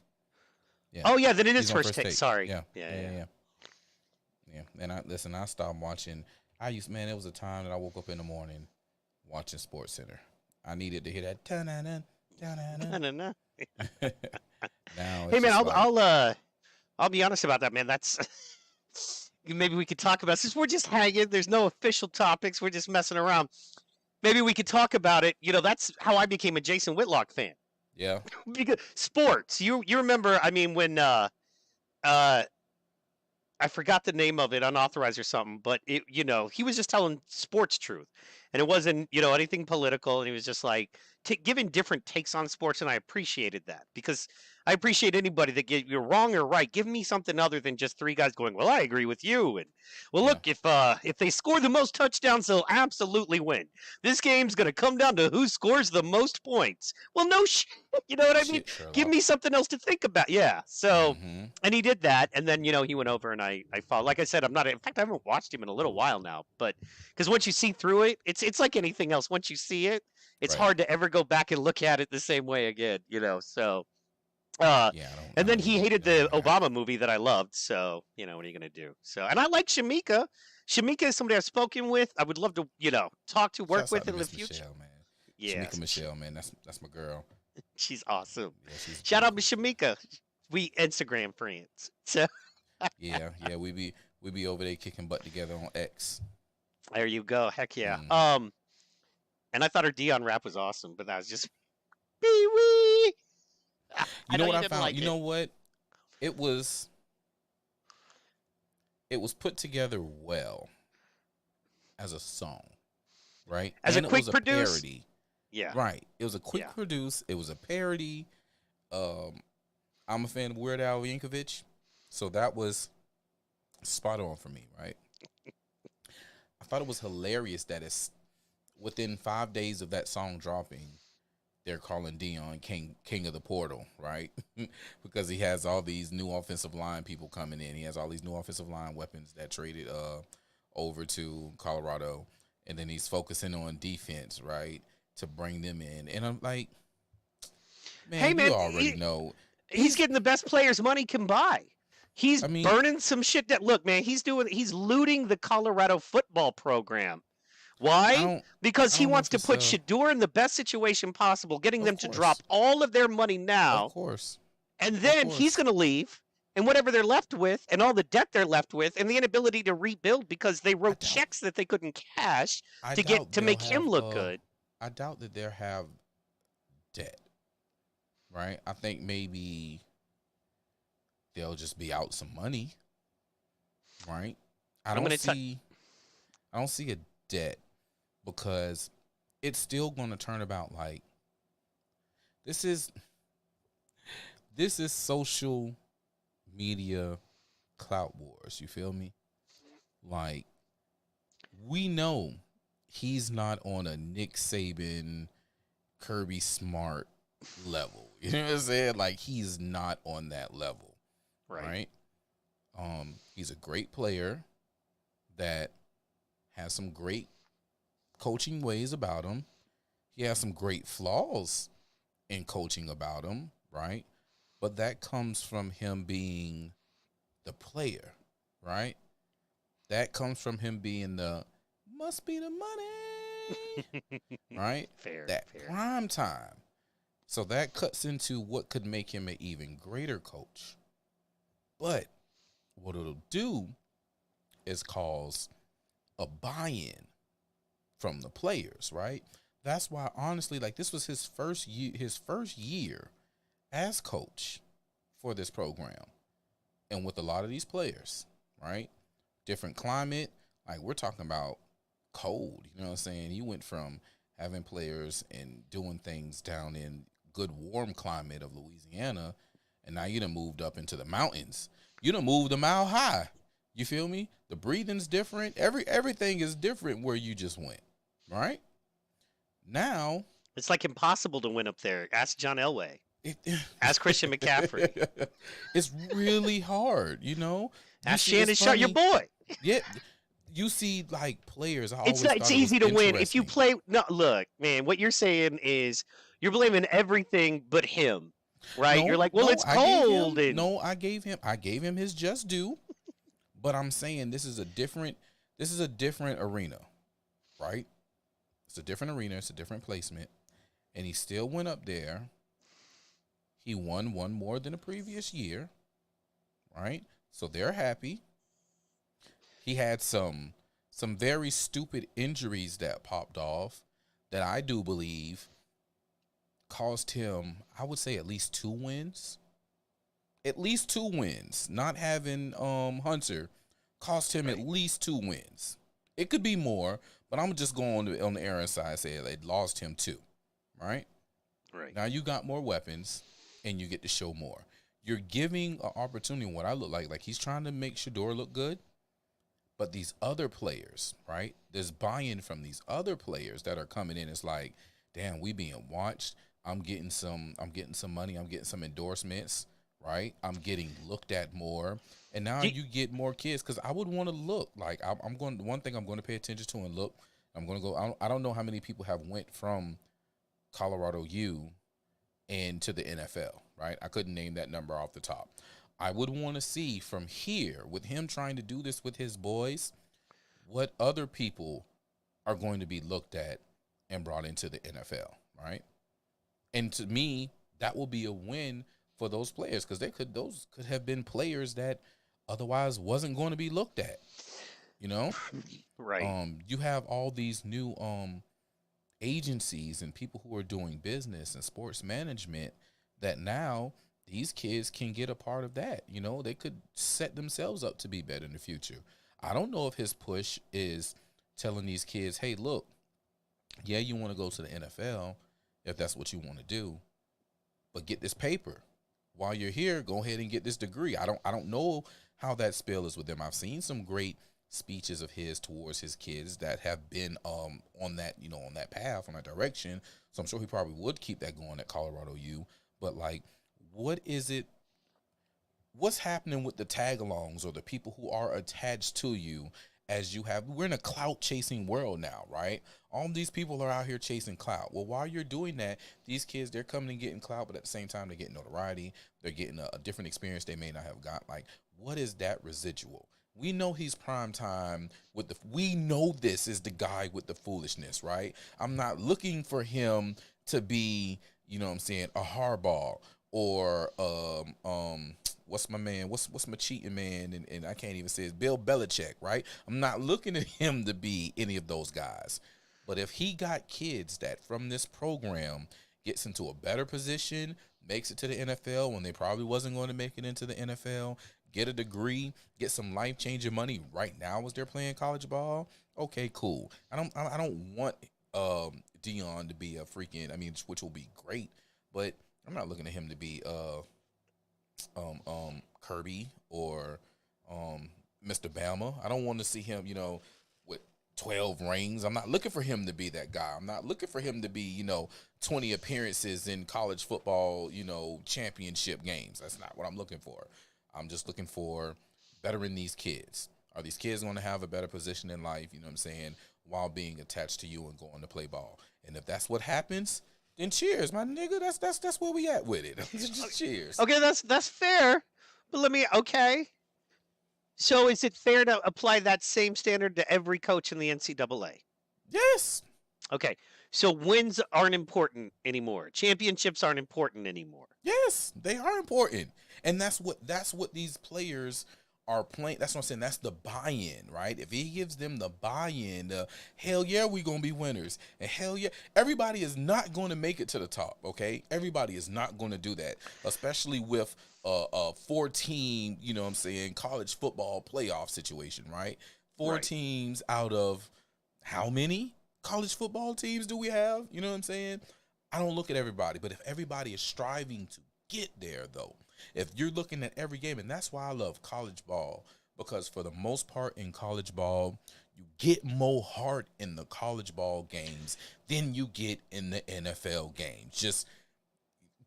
Yeah, Oh yeah, then it is he's on First First Take. Take. Sorry. Yeah, Yeah, yeah, yeah. yeah, yeah. And I listen. I stopped watching. Man, it was a time that I woke up in the morning watching Sports Center. I needed to hear that ta-na-na, I ta-na-na. don't know. Now Hey it's man, just like, I'll be honest about that, man. That's maybe we could talk about since we're just hanging. There's no official topics. We're just messing around. Maybe we could talk about it. You know, that's how I became a Jason Whitlock fan. yeah, Because sports, you remember? I mean, when uh I forgot the name of it, unauthorized or something, but it, you know, he was just telling sports truth, and it wasn't, you know, anything political, and he was just like giving different takes on sports, and I appreciated that because I appreciate anybody that you're wrong or right. Give me something other than just three guys going, "Well, I agree with you," and well, yeah. look, if they score the most touchdowns, they'll absolutely win. This game's gonna come down to who scores the most points. Well, no shit, you know what I mean? Shit, Give Sherlock. me something else to think about. Yeah, so Mm-hmm. and he did that, and then you know he went over and I followed. Like I said, I'm not. In fact, I haven't watched him in a little while now. But because once you see through it, it's like anything else. Once you see it, it's Right. hard to ever go back and look at it the same way again. You know. So, Yeah, I don't. and I then don't he know. hated Never the gonna happen. Obama movie that I loved. So you know what are you gonna do? So, and I like Shamika. Shamika is somebody I've spoken with. I would love to, you know, talk to, work Shouts out with to in the Miss future. Michelle, man. Yeah, Shamika Michelle, man. That's my girl. she's awesome. Yeah, she's Shout pretty out to cool too. Shamika. We Instagram friends. So Yeah, yeah. We be over there kicking butt together on X. there you go. Heck yeah. Hmm. And I thought her Dion rap was awesome, but that was just Pee wee. I You know know what you I didn't found? like You it. know what? It was it was put together well as a song, right? As a And it was quick a produce, parody, yeah, right? It was a quick yeah. produce. It was a parody. Um, I'm a fan of Weird Al Yankovic, so that was spot on for me, right? I thought it was hilarious that it's within 5 days of that song dropping, they're calling Dion King of the Portal, right? Because he has all these new offensive line people coming in. He has all these new offensive line weapons that traded over to Colorado, and then he's focusing on defense, right, to bring them in. And I'm like, Hey man, you man, already know he's he's. getting the best players money can buy. He's I mean, burning some shit. That look, man, he's looting the Colorado football program. I Why? don't Because I he don't know wants if to it's put Shador in the best situation possible, getting of them to drop course, all of their money of now, course, and of then he's course. going to leave, and whatever they're left with, and all the debt they're left with, and the inability to rebuild because they I wrote doubt checks that they couldn't cash I to get doubt to they'll make him have look good. I doubt that they'll have debt, right? I think maybe they'll just be out some money, right? I I'm don't going to tell. see I don't see a debt because it's still going to turn about like this is this is social media clout wars, you feel me? Like we know he's not on a Nick Saban, Kirby Smart level. You know what I'm saying? Like he's not on that level, Right. right? He's a great player that has some great coaching ways about him. He has some great flaws in coaching about him, right? But that comes from him being the player, right? That comes from him being the must be the money, right? Fair, That fair. prime time. So that cuts into what could make him an even greater coach. But what it'll do is cause a buy-in from the players, right? That's why honestly, like this was his first year as coach for this program. And with a lot of these players, right? Different climate, like we're talking about cold, you know what I'm saying? You went from having players and doing things down in good warm climate of Louisiana, and now you done moved up into the mountains. You done moved a mile high. You feel me? The breathing's different. Everything is different where you just went. Right? Now It's like impossible to win up there. Ask John Elway. it, Ask Christian McCaffrey. it's really hard, you know? You Ask see it's Shannon Sharp, your funny. boy. Yeah. You see like players, I It's always not, it's thought it was easy to win if you interesting. play. No, look, man. What you're saying is you're blaming everything but him. right? You're No, like, well, no, it's cold, and I gave him his just due. But I'm saying this is a different arena, right? It's a different arena, it's a different placement, and he still went up there. He won one more than the previous year, right? So they're happy. He had some very stupid injuries that popped off that I do believe cost him, I would say, at least 2 wins. At least 2 wins. Not having Hunter cost him at right, least 2 wins. It could be more, but I'm just going on the Aaron side and say it lost him 2. Right? right. Now you got more weapons and you get to show more. You're giving an opportunity what I look like he's trying to make Shador look good. But these other players, right? There's buy-in from these other players that are coming in. It's like, damn, we being watched. I'm getting some money. I'm getting some endorsements, right? I'm getting looked at more. And now Do, you get more kids because I would want to look like I'm going. One thing I'm going to pay attention to and look. I'm going to go. I don't know how many people have went from Colorado U into the NFL, right? I couldn't name that number off the top. I would want to see from here, with him trying to do this with his boys, what other people are going to be looked at and brought into the NFL, right? And to me, that will be a win for those players because those could have been players that otherwise wasn't going to be looked at. You know, right. you have all these new agencies and people who are doing business and sports management that now these kids can get a part of that. You know, they could set themselves up to be better in the future. I don't know if his push is telling these kids, hey, look, yeah, you want to go to the NFL if that's what you want to do, but get this paper. While you're here, go ahead and get this degree. I don't know how that spell is with them. I've seen some great speeches of his towards his kids that have been on that, on that path, on that direction. So I'm sure he probably would keep that going at Colorado U. But like, what is it? What's happening with the tag-alongs or the people who are attached to you as you have? We're in a clout chasing world now, right? All these people are out here chasing clout. Well, while you're doing that, these kids, they're coming and getting clout, but at the same time, they're getting notoriety. They're getting a different experience they may not have got. Like, what is that residual? We know he's prime time with we know this is the guy with the foolishness, right? I'm not looking for him to be, you know what I'm saying, a Harbaugh or what's my man? What's my cheating man? And I can't even say it's Bill Belichick, right? I'm not looking at him to be any of those guys. But if he got kids that from this program gets into a better position, makes it to the NFL when they probably wasn't going to make it into the NFL, get a degree, get some life-changing money right now as they're playing college ball, okay, cool. I don't want Dion to be a freaking, I mean, which will be great, but I'm not looking at him to be Kirby or Mr. Bama. I don't want to see him, with 12 rings. I'm not looking for him to be that guy. I'm not looking for him to be, 20 appearances in college football, championship games. That's not what I'm looking for. I'm just looking for bettering these kids. Are these kids going to have a better position in life, you know what I'm saying, while being attached to you and going to play ball? And if that's what happens, then cheers, my nigga. That's where we at with it. Just cheers. Okay, that's fair. But okay. So is it fair to apply that same standard to every coach in the NCAA? Yes. Okay. So wins aren't important anymore. Championships aren't important anymore. Yes, they are important. And that's what these players are playing. That's what I'm saying. That's the buy-in, right? If he gives them the buy-in, hell yeah, we're going to be winners. And hell yeah, everybody is not going to make it to the top, okay? Everybody is not going to do that, especially with a 4-team, you know what I'm saying, college football playoff situation, right? Four Right. teams out of how many college football teams do we have? You know what I'm saying? I don't look at everybody, but if everybody is striving to get there, though, if you're looking at every game, and that's why I love college ball, because for the most part in college ball, you get more heart in the college ball games than you get in the NFL games. Just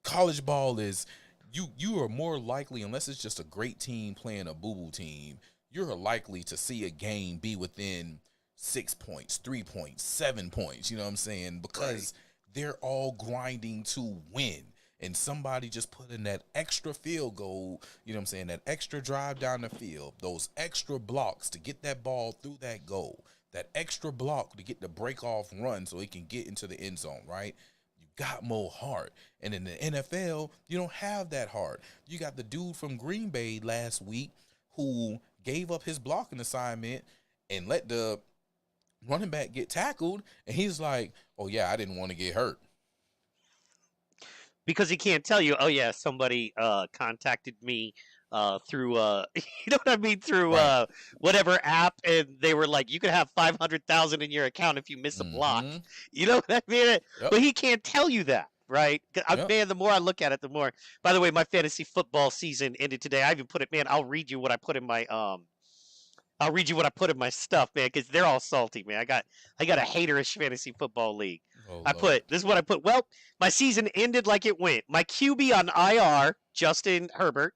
college ball is you are more likely, unless it's just a great team playing a boo-boo team, you're likely to see a game be within 6 points, 3 points, 7 points, you know what I'm saying? Because they're all grinding to win. and somebody just put in that extra field goal, you know what I'm saying, that extra drive down the field, those extra blocks to get that ball through that goal, that extra block to get the break off run so he can get into the end zone, right? You got more heart. And in the NFL, you don't have that heart. You got the dude from Green Bay last week who gave up his blocking assignment and let the running back get tackled, and he's like, "Oh yeah, I didn't want to get hurt." Because he can't tell you, oh yeah, somebody contacted me through you know what I mean, through Right. whatever app, and they were like, you could have 500,000 in your account if you miss a block. Mm-hmm. You know what I mean? Yep. But he can't tell you that, right? Yep. Man, the more I look at it, the more. By the way, my fantasy football season ended today. I even put it, man. I'll read you what I put in my I'll read you what I put in my stuff, man, because they're all salty, man. I got a haterish fantasy football league. Oh I Lord. put this is what I put. Well, my season ended like it went. My QB on IR, Justin Herbert.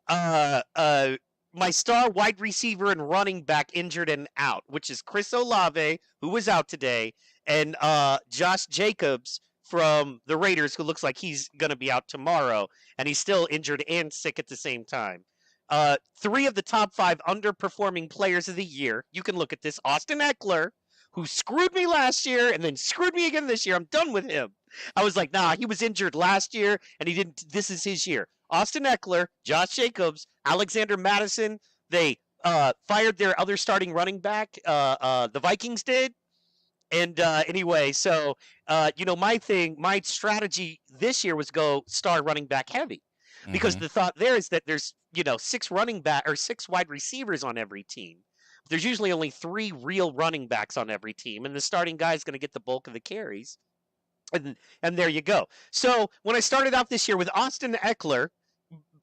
Uh, uh, my star wide receiver and running back injured and out, which is Chris Olave, who was out today, and Josh Jacobs from the Raiders, who looks like he's going to be out tomorrow, and he's still injured and sick at the same time. Three of the top five underperforming players of the year. You can look at this. Austin Eckler, who screwed me last year and then screwed me again this year. I'm done with him. I was like, nah, he was injured last year and he didn't. This is his year. Austin Eckler, Josh Jacobs, Alexander Madison. They fired their other starting running back. The Vikings did. And anyway, so my strategy this year was go star running back heavy, because Mm-hmm. the thought there is that there's six running back or six wide receivers on every team. There's usually only three real running backs on every team, and the starting guy is going to get the bulk of the carries. And there you go. So when I started out this year with Austin Eckler,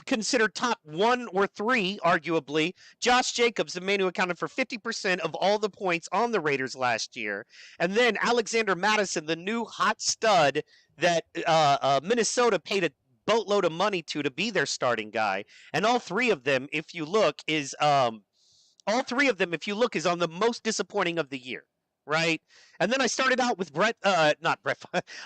considered top one or three, arguably. Josh Jacobs, the man who accounted for 50% of all the points on the Raiders last year. And then Alexander Madison, the new hot stud that Minnesota paid a boatload of money to be their starting guy. And all three of them, if you look, is on the most disappointing of the year, right? And then I started out with not Brett.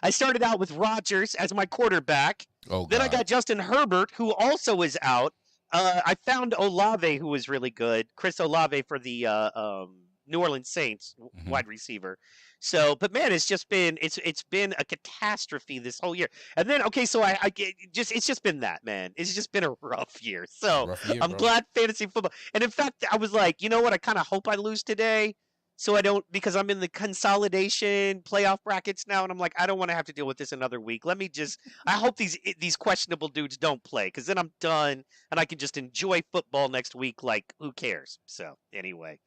I started out with Rodgers as my quarterback. Oh Then I God. got Justin Herbert, who also is out. I found Olave, who was really good. Chris Olave for the New Orleans Saints, Mm-hmm. wide receiver. So, but man, it's been a catastrophe this whole year. And then okay, so it's just been that, man. It's just been a rough year. So Rough year, I'm bro. glad fantasy football. And in fact, I was like, you know what? I kind of hope I lose today, so I don't, because I'm in the consolidation playoff brackets now, and I'm like, I don't want to have to deal with this another week. Let me just. I hope these questionable dudes don't play, because then I'm done and I can just enjoy football next week. Like, who cares? So anyway,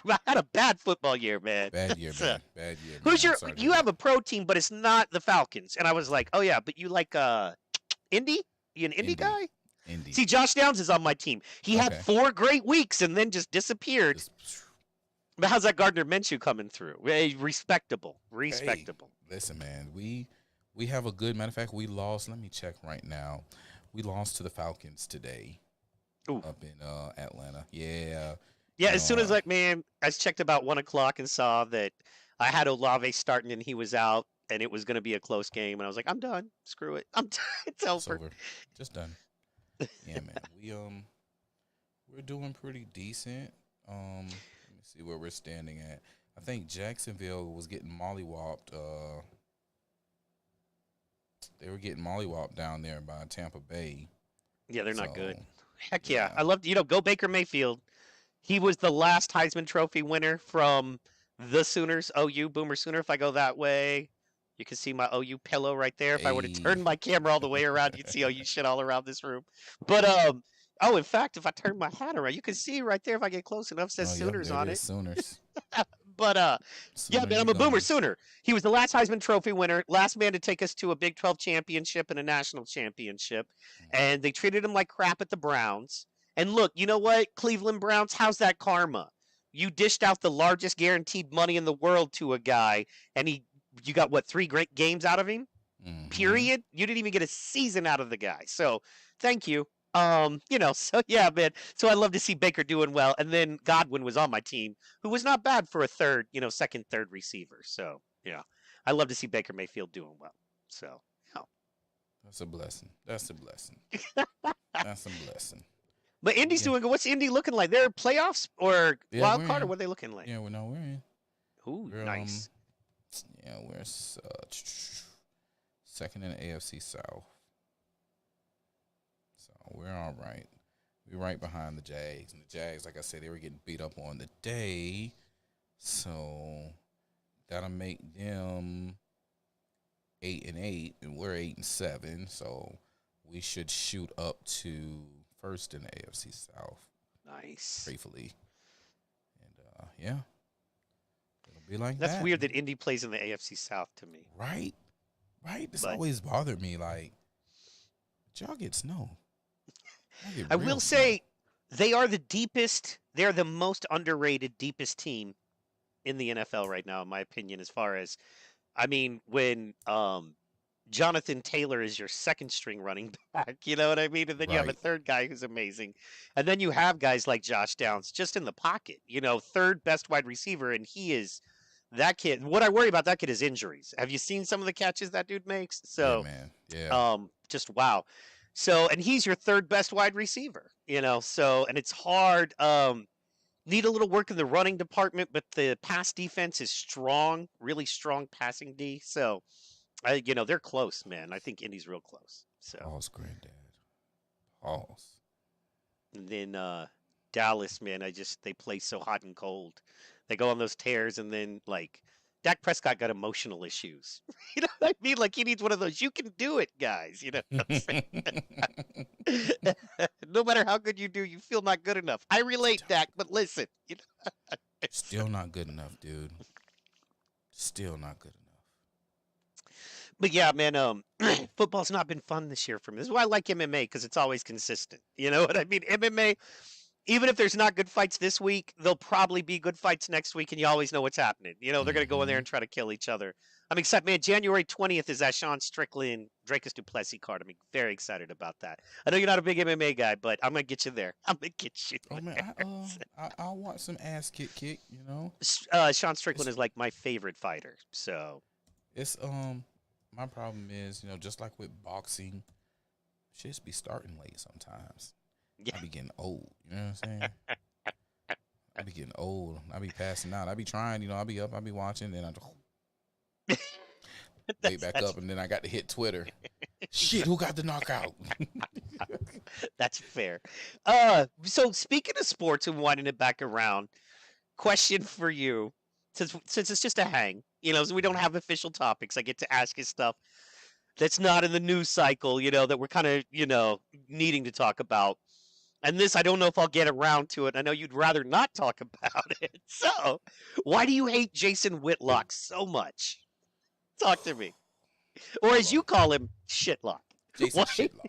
I had a bad football year, man. Bad year, So, man. Bad year, man. who's I'm your? sorry to You hear have that. a pro team, but it's not the Falcons. And I was like, oh yeah, but you like Indy? You an Indy Indy. guy? Indy. See, Josh Downs is on my team. He had Okay. 4 great weeks and then just disappeared. Just, But how's that Gardner Minshew coming through? Respectable. Respectable. listen, man. We have a good. Matter of fact, we lost. Let me check right now. We lost to the Falcons today Ooh. up in Atlanta. Yeah. Yeah, You as know, soon as I checked about 1 o'clock and saw that I had Olave starting and he was out and it was going to be a close game, and I was like, I'm done. Screw it. I'm done. It's it's over. over. Just done. Yeah, man. We're doing pretty decent. Let me see where we're standing at. I think Jacksonville was getting mollywopped. They were getting mollywopped down there by Tampa Bay. Yeah, they're not So, good. Heck yeah. yeah. I loved, go Baker Mayfield. He was the last Heisman Trophy winner from the Sooners, OU, Boomer Sooner. If I go that way, you can see my OU pillow right there. If I were to turn Hey. my camera all the way around, you'd see OU shit all around this room. But in fact, if I turn my hat around, you can see right there if I get close enough, says Oh, yep, Sooners there on it it. is, Sooners. But yeah, Sooner man, I'm you a Boomer gone. Sooner. He was the last Heisman Trophy winner, last man to take us to a Big 12 championship and a national championship, and they treated him like crap at the Browns. And look, you know what, Cleveland Browns, how's that karma? You dished out the largest guaranteed money in the world to a guy, and you got what, 3 great games out of him? Mhm. Period. You didn't even get a season out of the guy. So thank you. So yeah, man. So I love to see Baker doing well. And then Godwin was on my team, who was not bad for a third, second, third receiver. So yeah, I love to see Baker Mayfield doing well. So yeah. That's a blessing. That's a blessing. That's a blessing. But Indy's Yeah. doing good. What's Indy looking like? They're playoffs or Yeah, wild we're card, or in. what are they looking like? Yeah, we're in. Ooh, We're nice. yeah, we're second in the AFC South. So we're all right. We're right behind the Jags. And the Jags, like I said, they were getting beat up on the day. So that'll make them 8-8, and we're 8-7. So we should shoot up to first in the AFC South, Nice. gratefully. And yeah, it'll be like That's that. weird that Indy plays in the AFC South to me. Right? Right? This But always bothered me. Like, y'all get snow. Y'all get I real will snow. say they are the deepest, they're the most underrated, deepest team in the NFL right now, in my opinion, as far as, I mean, when Jonathan Taylor is your second string running back, you know what I mean? And then you have a Right. third guy who's amazing. And then you have guys like Josh Downs just in the pocket, third best wide receiver. And he is that kid. What I worry about that kid is injuries. Have you seen some of the catches that dude makes? Yeah, So, man. Yeah. just wow. So, and he's your third best wide receiver, so, and it's hard. Need a little work in the running department, but the pass defense is strong, really strong passing D. So, they're close, man. I think Indy's real close. So, Pause, granddad. Pause. and then Dallas, man, they play so hot and cold. They go on those tears, and then like Dak Prescott got emotional issues. You know what I mean? Like he needs one of those. You can do it, guys. You know what I'm saying? No matter how good you do, you feel not good enough. I relate, Dak, but listen, Still not good enough, dude. Still not good enough. But yeah, man, football's not been fun this year for me. This is why I like MMA because it's always consistent. You know what I mean? MMA, even if there's not good fights this week, there'll probably be good fights next week, and you always know what's happening. They're gonna go in there Mhm. and try to kill each other. I'm excited, man. January 20th is that Sean Strickland Dracus Duplessis card. I'm very excited about that. I know you're not a big MMA guy, but I'm gonna get you there. I'm gonna get you. Oh man, I want some ass kick. You know, Sean Strickland it's is like my favorite fighter. So it's my problem is, just like with boxing, shits be starting late sometimes. yeah, I be getting old. You know what I'm saying? I be getting old. I be passing out. I be trying. I be up. I be watching. Then I wake back that's up, and then I got to hit Twitter. Shit, who got the knockout? That's fair. So speaking of sports and winding it back around, question for you, since it's just a hang, so we don't have official topics, I get to ask you stuff that's not in the news cycle, that we're kind of, needing to talk about. And this, I don't know if I'll get around to it. I know you'd rather not talk about it. So, why do you hate Jason Whitlock so much? Talk to me. Or as you Well, call him, Shitlock. Jason Why? Shitlock.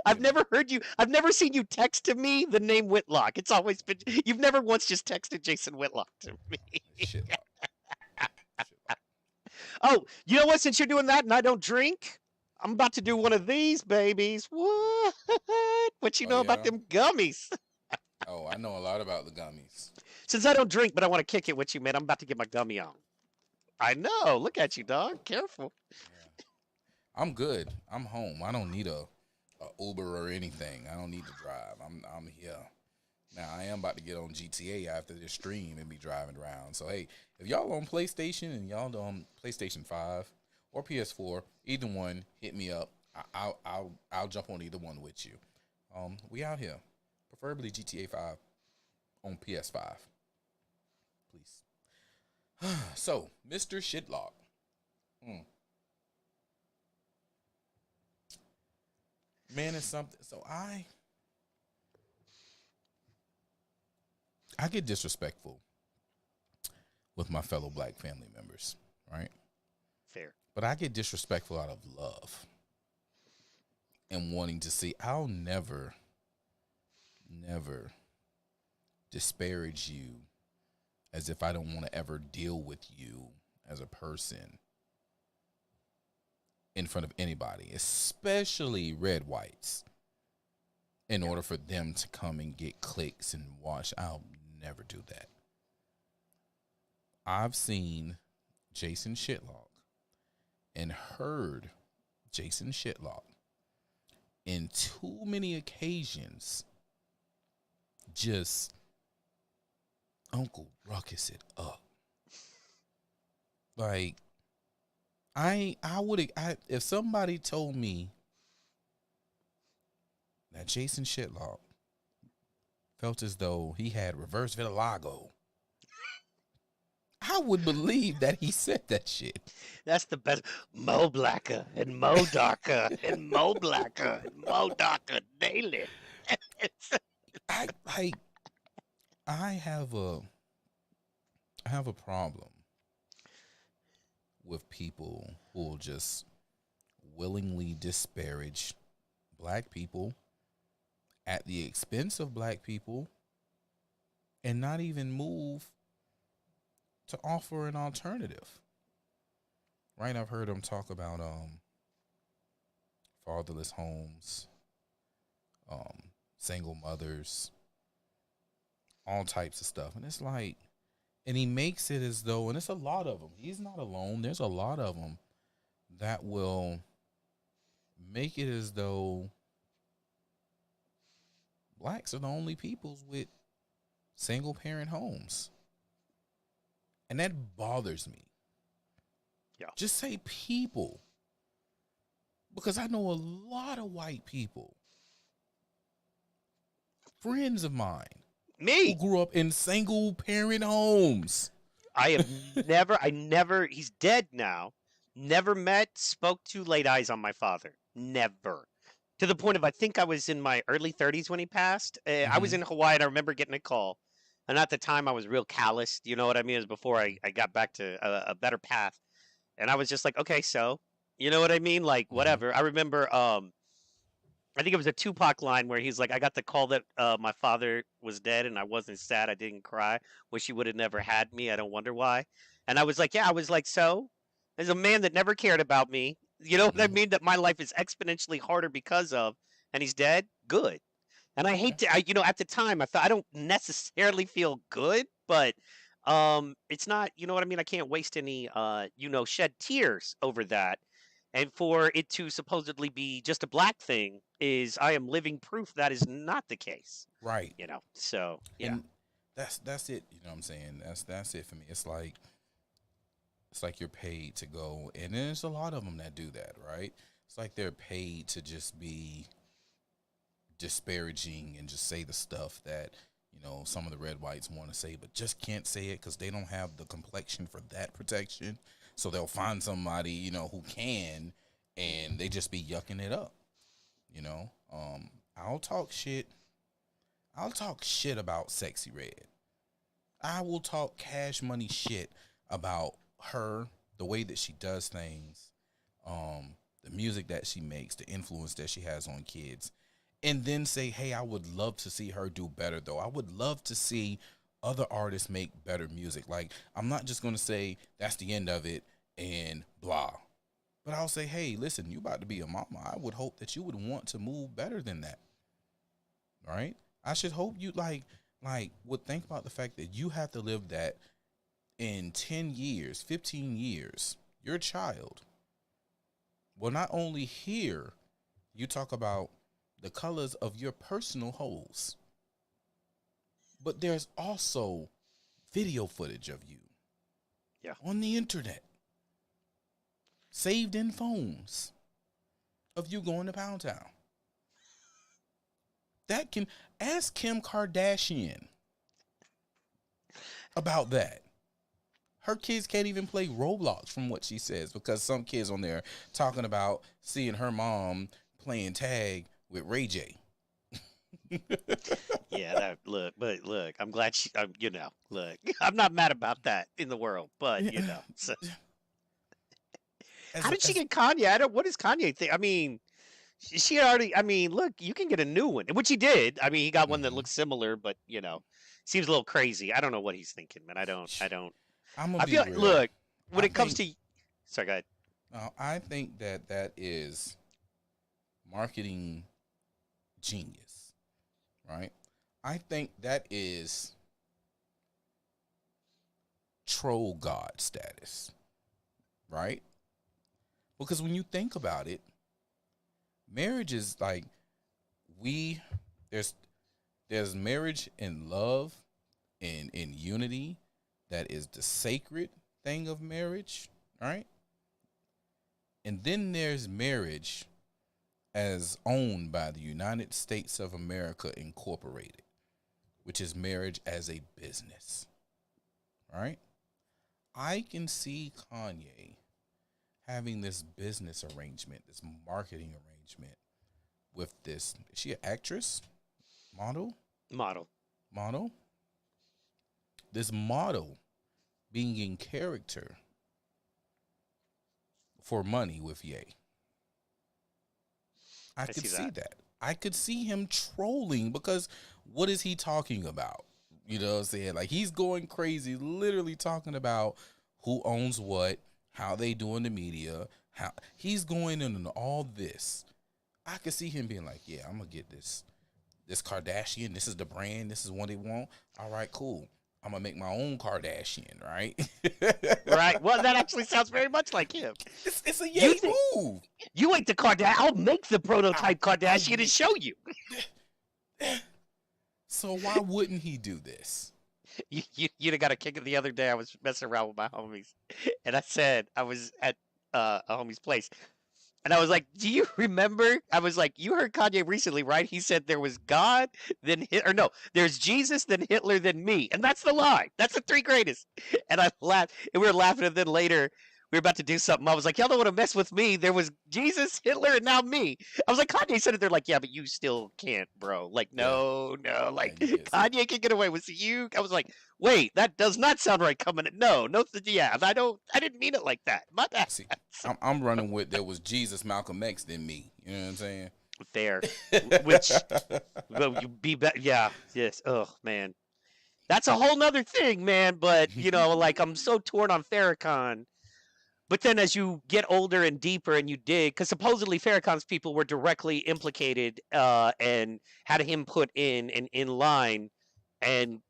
I've never heard you. I've never seen you text to me the name Whitlock. It's always been. You've never once just texted Jason Whitlock to me. Shitlock. Shitlock. Oh, you know what? Since you're doing that and I don't drink, I'm about to do one of these babies. What? What you Oh know about yeah. them gummies? Oh, I know a lot about the gummies. Since I don't drink, but I want to kick it with you, man, I'm about to get my gummy on. I know. Look at you, dog. Careful. Yeah. I'm good. I'm home. I don't need a Uber or anything. I don't need to drive. I'm here. Now I am about to get on GTA after this stream and be driving around. So hey, if y'all on PlayStation and y'all on PlayStation 5 or PS4, either one, hit me up. I'll jump on either one with you. We out here. Preferably GTA 5 on PS5. Please. So, Mr. Shitlock. Mm. Man, it's something. So I get disrespectful with my fellow black family members, right? Fair. But I get disrespectful out of love and wanting to see. I'll never disparage you as if I don't want to ever deal with you as a person in front of anybody, especially red whites, in order for them to come and get clicks and watch. I'll never do that. I've seen Jason Shitlock and heard Jason Shitlock in too many occasions just Uncle Ruckus it up. Like I would if somebody told me that Jason Shitlock felt as though he had reverse vitiligo, I would believe that he said that shit. That's the best. Mo blacker and mo darker and mo blacker and mo darker daily. I like I have a I have a problem with people who will just willingly disparage black people at the expense of black people and not even move to offer an alternative. Right? I've heard them talk about fatherless homes, um, single mothers, all types of stuff. And it's like, and he makes it as though, and it's a lot of them. He's not alone. There's a lot of them that will make it as though blacks are the only peoples with single parent homes. And that bothers me. Yeah. Just say people. Because I know a lot of white people, friends of mine, who Me. grew up in single parent homes. I never, he's dead now. Never met, spoke to, laid eyes on my father. Never. To the point of, I think I was in my early 30s when he passed. I was Mhm. in Hawaii and I remember getting a call. And at the time I was real calloused. You know what I mean? It was before I got back to a better path. And I was just like, okay, so, you know what I mean? Like, Mhm. whatever. I remember, I think it was a Tupac line where he's like, I got the call that my father was dead and I wasn't sad. I didn't cry. Wish he would have never had me. I don't wonder why. And I was like, yeah, I was like, so? There's a man that never cared about me. You know what I Mhm. mean? That my life is exponentially harder because of, and he's dead? Good. And I Yeah. hate to, at the time, I thought I don't necessarily feel good, but it's not, you know what I mean? I can't waste any, shed tears over that. And for it to supposedly be just a black thing is, I am living proof that is not the case. Right. So yeah. And that's it. You know what I'm saying? That's it for me. It's like you're paid to go, and there's a lot of them that do that, right? It's like they're paid to just be disparaging and just say the stuff that some of the red whites want to say, but just can't say it because they don't have the complexion for that protection. So they'll find somebody who can, and they just be yucking it up. You know, I'll talk shit. I'll talk shit about Sexy Red. I will talk Cash Money shit about her, the way that she does things, the music that she makes, the influence that she has on kids, and then say, hey, I would love to see her do better, though. I would love to see other artists make better music. Like, I'm not just going to say that's the end of it and blah. But I'll say, hey, listen, you about to be a mama. I would hope that you would want to move better than that. Right? I should hope you would think about the fact that you have to live that in 10 years, 15 years, your child will not only hear you talk about the colors of your personal holes, but there's also video footage of you Yeah. on the internet, saved in phones of you going to Pound Town. That can ask Kim Kardashian about that. Her kids can't even play Roblox from what she says because some kids on there talking about seeing her mom playing tag with Ray J. Yeah, look, I'm glad look, I'm not mad about that in the world, but so how as did she as get Kanye? What does Kanye think? I mean, she already, I mean, look, you can get a new one, which he did. I mean, he got one that mhm. looks similar, but seems a little crazy. I don't know what he's thinking, man. I don't, I'm gonna I be feel, real. look, when I it comes think to, sorry, go ahead. I think that is marketing genius, right? I think that is troll god status, right? Because when you think about it, marriage is like we there's there's marriage in love and in unity that is the sacred thing of marriage, right? And then there's marriage as owned by the United States of America Incorporated, which is marriage as a business, right? I can see Kanye having this business arrangement, this marketing arrangement with this. Is she an actress? Model? Model. Model? This model being in character for money with Ye. I could see that. I could see him trolling because what is he talking about? You know what I'm saying? Like he's going crazy, literally talking about who owns what, how they do in the media, how he's going into all this. I could see him being like, yeah, I'm gonna get this Kardashian. This is the brand. This is what they want. All right, cool. I'm gonna make my own Kardashian, right? Right. Well, that actually sounds very much like him. It's a Ye move. You ain't the Kardashian. I'll make the prototype Kardashian and show you. So why wouldn't he do this? You'd have got a kick it the other day. I was messing around with my homies, and I said I was at a homie's place, and I was like, "Do you remember?" I was like, "You heard Kanye recently, right? He said there was God, then or no, there's Jesus, then Hitler, then me, and that's the lie. That's the three greatest." And I laughed, and we were laughing, and then later we were about to do something. I was like, "Y'all don't want to mess with me. There was Jesus, Hitler, and now me." I was like, Kanye said it. They're like, "Yeah, but you still can't, bro. Like, no, like Kanye can get away with you." I was like, "Wait, that does not sound right." Coming, no, yeah, I didn't mean it like that. My bad. See, I'm running with there was Jesus, Malcolm X, then me. You know what I'm saying? Fair, which will you be better? Yeah, yes. Oh man, that's a whole nother thing, man. But like I'm so torn on Farrakhan. But then as you get older and deeper and you dig, because supposedly Farrakhan's people were directly implicated and had him put in line and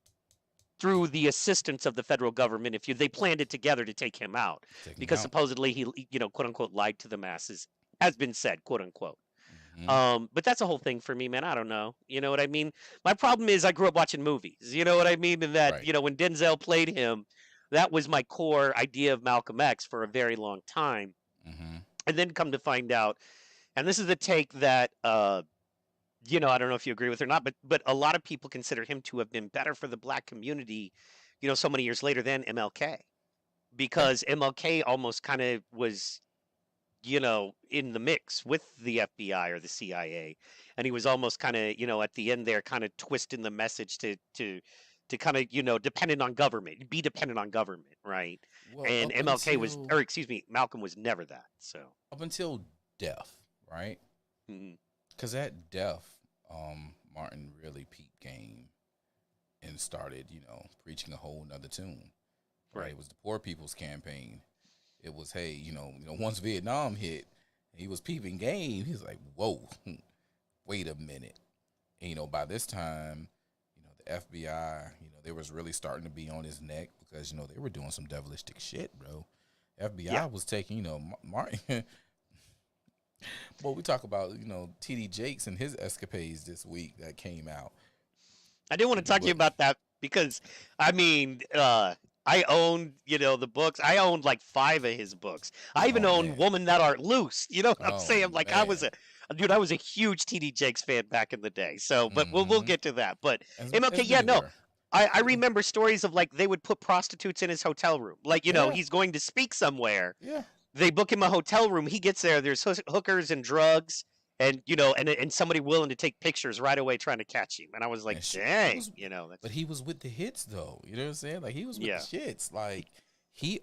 through the assistance of the federal government, they planned it together to take him out. Because supposedly he, quote unquote, lied to the masses, has been said, quote unquote. But that's a whole thing for me, man. I don't know. You know what I mean? My problem is I grew up watching movies. You know what I mean? And that, Right. When Denzel played him, that was my core idea of Malcolm X for a very long time. And then come to find out, and this is the take that, I don't know if you agree with it or not, but a lot of people consider him to have been better for the black community, so many years later than MLK. Because MLK almost kind of was, in the mix with the FBI or the CIA, and he was almost kind of, at the end there, kind of twisting the message to kind of, dependent on government, be dependent on government, right? Well, And MLK was, or excuse me, Malcolm was never that. So up until death, right? mhm. Because at death, Martin really peeped game and started, preaching a whole nother tune. Right? It was the Poor People's Campaign. It was, hey, once Vietnam hit, he was peeping game. He was like, whoa, wait a minute. And, by this time, the FBI, they was really starting to be on his neck because, they were doing some devilistic shit, bro. FBI was taking, Martin. Well, we talk about, TD Jakes and his escapades this week that came out. I didn't want to talk to you about that because, I mean, I owned, the books. I owned like 5 of his books. I even owned Women That Aren't Loose. You know what I'm saying? Like, man. I was a huge TD Jakes fan back in the day. So, but we'll get to that. But MLK, I remember stories of like they would put prostitutes in his hotel room. Like, he's going to speak somewhere. Yeah. They book him a hotel room. He gets there. There's hookers and drugs, and and somebody willing to take pictures right away trying to catch him. And I was like, dang, But he was with the hits though. You know what I'm saying? Like he was with the hits. Like he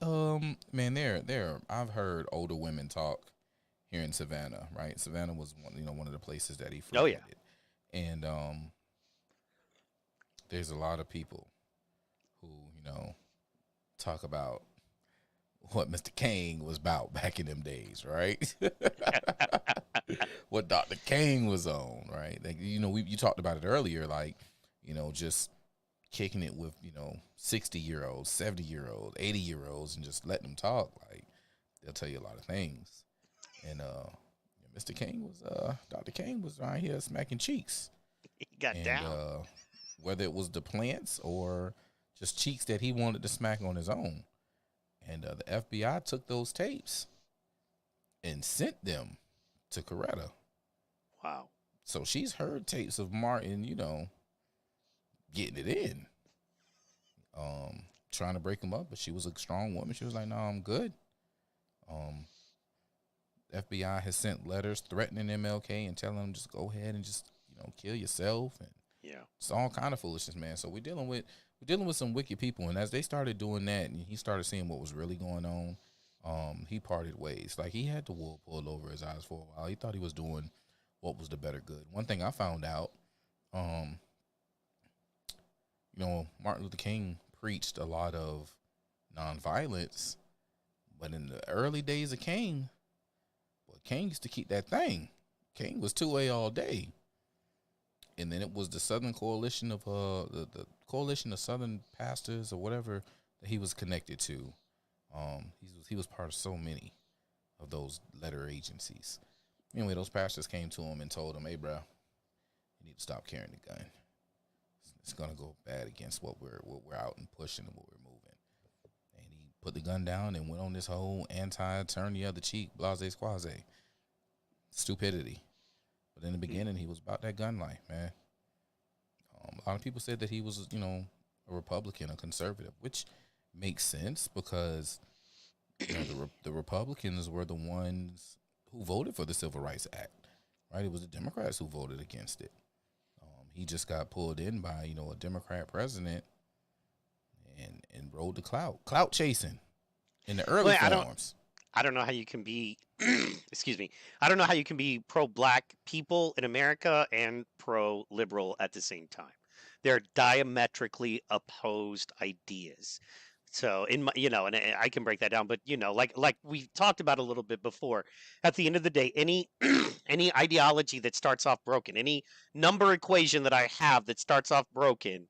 man, there. I've heard older women talk here in Savannah. Right, Savannah was one of the places that he frequented. Oh yeah. And there's a lot of people who talk about what Mr. King was about back in them days, right? What Dr. King was on, right? Like, you talked about it earlier, like, just kicking it with, 60-year-olds, 70-year-olds, 80-year-olds, and just letting them talk. Like, they'll tell you a lot of things. And Mr. King was Dr. King was around here smacking cheeks. He got And down. whether it was the plants or just cheeks that he wanted to smack on his own. And the FBI took those tapes and sent them to Coretta. Wow. So she's heard tapes of Martin, getting it in, trying to break him up. But she was a strong woman. She was like, "No, I'm good." FBI has sent letters threatening MLK and telling him just go ahead and just kill yourself, and Yeah. it's all kind of foolishness, man. So we're dealing with some wicked people, and as they started doing that, and he started seeing what was really going on, he parted ways. Like, he had the wool pulled over his eyes for a while. He thought he was doing what was the better good. One thing I found out, Martin Luther King preached a lot of nonviolence, but in the early days of King, well, King used to keep that thing. King was 2A all day. And then it was the Southern Coalition of the Coalition of Southern Pastors or whatever that he was connected to. He was part of so many of those letter agencies. Anyway, those pastors came to him and told him, "Hey, bro, you need to stop carrying the gun. It's gonna go bad against what we're out and pushing and what we're moving." And he put the gun down and went on this whole turn the other cheek, blase squaze, stupidity. But in the beginning, he was about that gun life, man. A lot of people said that he was, a Republican, a conservative, which makes sense because the Republicans were the ones who voted for the Civil Rights Act, right? It was the Democrats who voted against it. He just got pulled in by, a Democrat president and rode the clout chasing in the early forms. I don't know how you can be excuse me. I don't know how you can be pro black people in America and pro liberal at the same time. They're diametrically opposed ideas. So in my, and I can break that down, but like we talked about a little bit before, at the end of the day, any any ideology that starts off broken, any number equation that I have that starts off broken,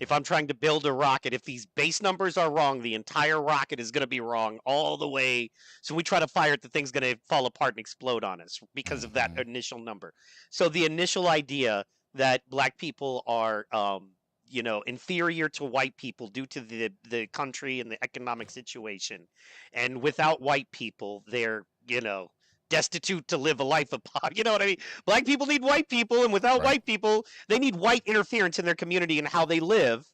if I'm trying to build a rocket, if these base numbers are wrong, the entire rocket is going to be wrong all the way. So we try to fire it, the thing's going to fall apart and explode on us because of that Mm-hmm. initial number. So the initial idea that black people are, inferior to white people due to the country and the economic situation, and without white people, they're destitute to live a life of poverty. You know what I mean? Black people need white people, and without Right. white people, they need white interference in their community and how they live.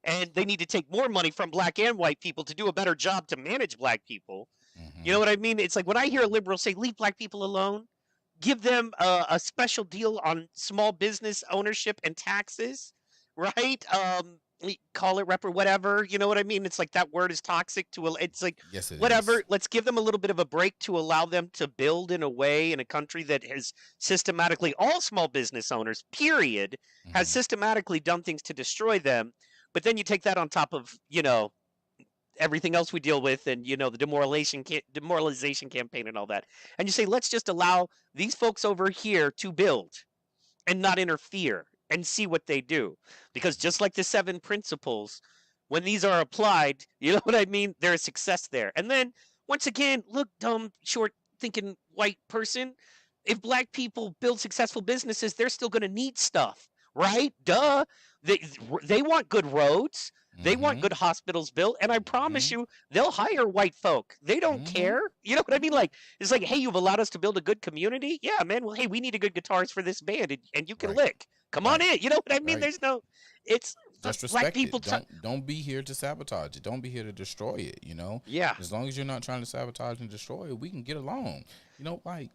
And they need to take more money from black and white people to do a better job to manage black people. You know Mm-hmm. what I mean? It's like when I hear a liberal say, leave black people alone, give them a special deal on small business ownership and taxes, right? Call it rep or whatever. You know what I mean? It's like that word is toxic to. It's like Yes, it whatever. is. Let's give them a little bit of a break to allow them to build in a way in a country that has systematically all small business owners, period, has Mm-hmm. systematically done things to destroy them. But then you take that on top of everything else we deal with, and the demoralization campaign and all that, and you say let's just allow these folks over here to build and not interfere and see what they do, because just like the seven principles, when these are applied, you know what I mean, there's success there. And then once again, look, dumb short thinking white person, if black people build successful businesses, they're still going to need stuff, right? Duh. They want good roads, they want Mm-hmm. good hospitals built, and I promise Mm-hmm. you, they'll hire white folk. They don't Mm-hmm. care. You know what I mean? Like, it's like, hey, you've allowed us to build a good community. Yeah, man. Well, hey, we need a good guitarist for this band, and you can Right. lick. Come on Right. in. You know what I mean? Right. There's no. It's Just black respect people. it. Don't be here to sabotage it. Don't be here to destroy it. Yeah, As long as you're not trying to sabotage and destroy it, we can get along. Like,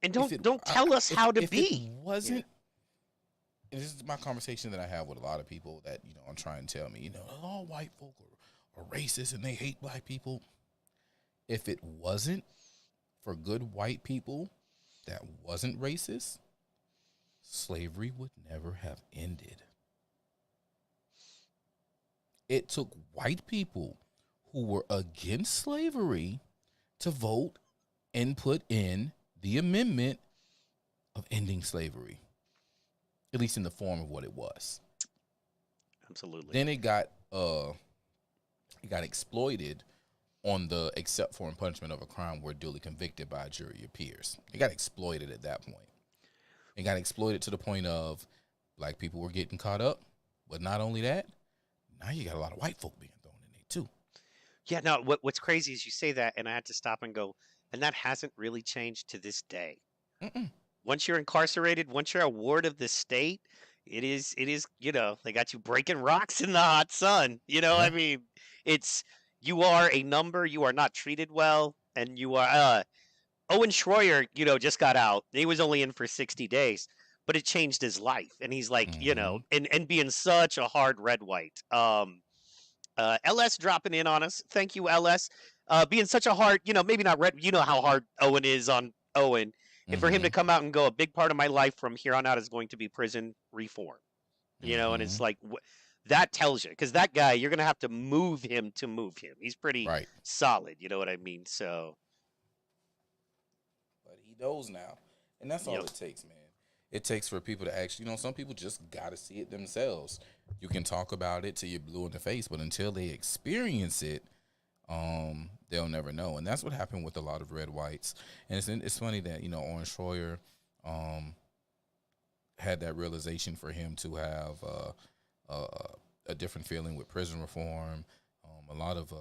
and if it don't tell us how to if it be. Yeah. wasn't, and this is my conversation that I have with a lot of people that are trying to tell me, all white folk are racist and they hate black people. If it wasn't for good white people that wasn't racist, slavery would never have ended. It took white people who were against slavery to vote and put in the amendment of ending slavery, at least in the form of what it was. Absolutely. Then it got exploited on the except for and punishment of a crime were duly convicted by a jury of peers. It got exploited at that point. It got exploited to the point of black people were getting caught up. But not only that, now you got a lot of white folk being thrown in there too. Yeah, no, what's crazy is you say that, and I had to stop and go, and that hasn't really changed to this day. Mm-mm. Once you're incarcerated, once you're a ward of the state, it is, they got you breaking rocks in the hot sun. I Yeah. mean, it's you are a number, you are not treated well, and you are Owen Schroyer, just got out. He was only in for 60 days, but it changed his life. And he's like, Mm-hmm. and being such a hard red white. LS dropping in on us. Thank you, LS. Being such a hard, maybe not red. You know how hard Owen is on Owen. And for him to Mm-hmm. come out and go, a big part of my life from here on out is going to be prison reform. And Mm-hmm. it's like, that tells you. Because that guy, you're going to have to move him to move him. He's pretty Right. solid. You know what I mean? So, But he knows now. And that's all yep. it takes, man. It takes for people to actually, some people just got to see it themselves. You can talk about it till you're blue in the face, but until they experience it, they'll never know. And that's what happened with a lot of red whites. And it's funny that, Orange Schroyer um, had that realization for him to have a, a different feeling with prison reform. A lot of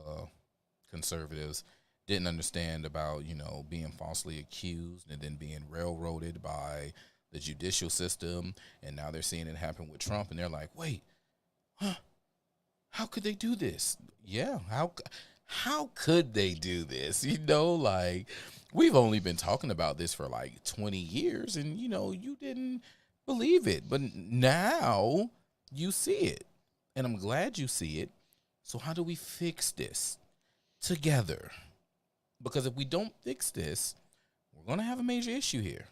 conservatives didn't understand about, being falsely accused and then being railroaded by the judicial system. And now they're seeing it happen with Trump, and they're like, wait, huh? How could they do this? Yeah, how could they do this? Like, we've only been talking about this for like 20 years, and you didn't believe it, but now you see it, and I'm glad you see it. So how do we fix this together? Because if we don't fix this, we're gonna have a major issue here.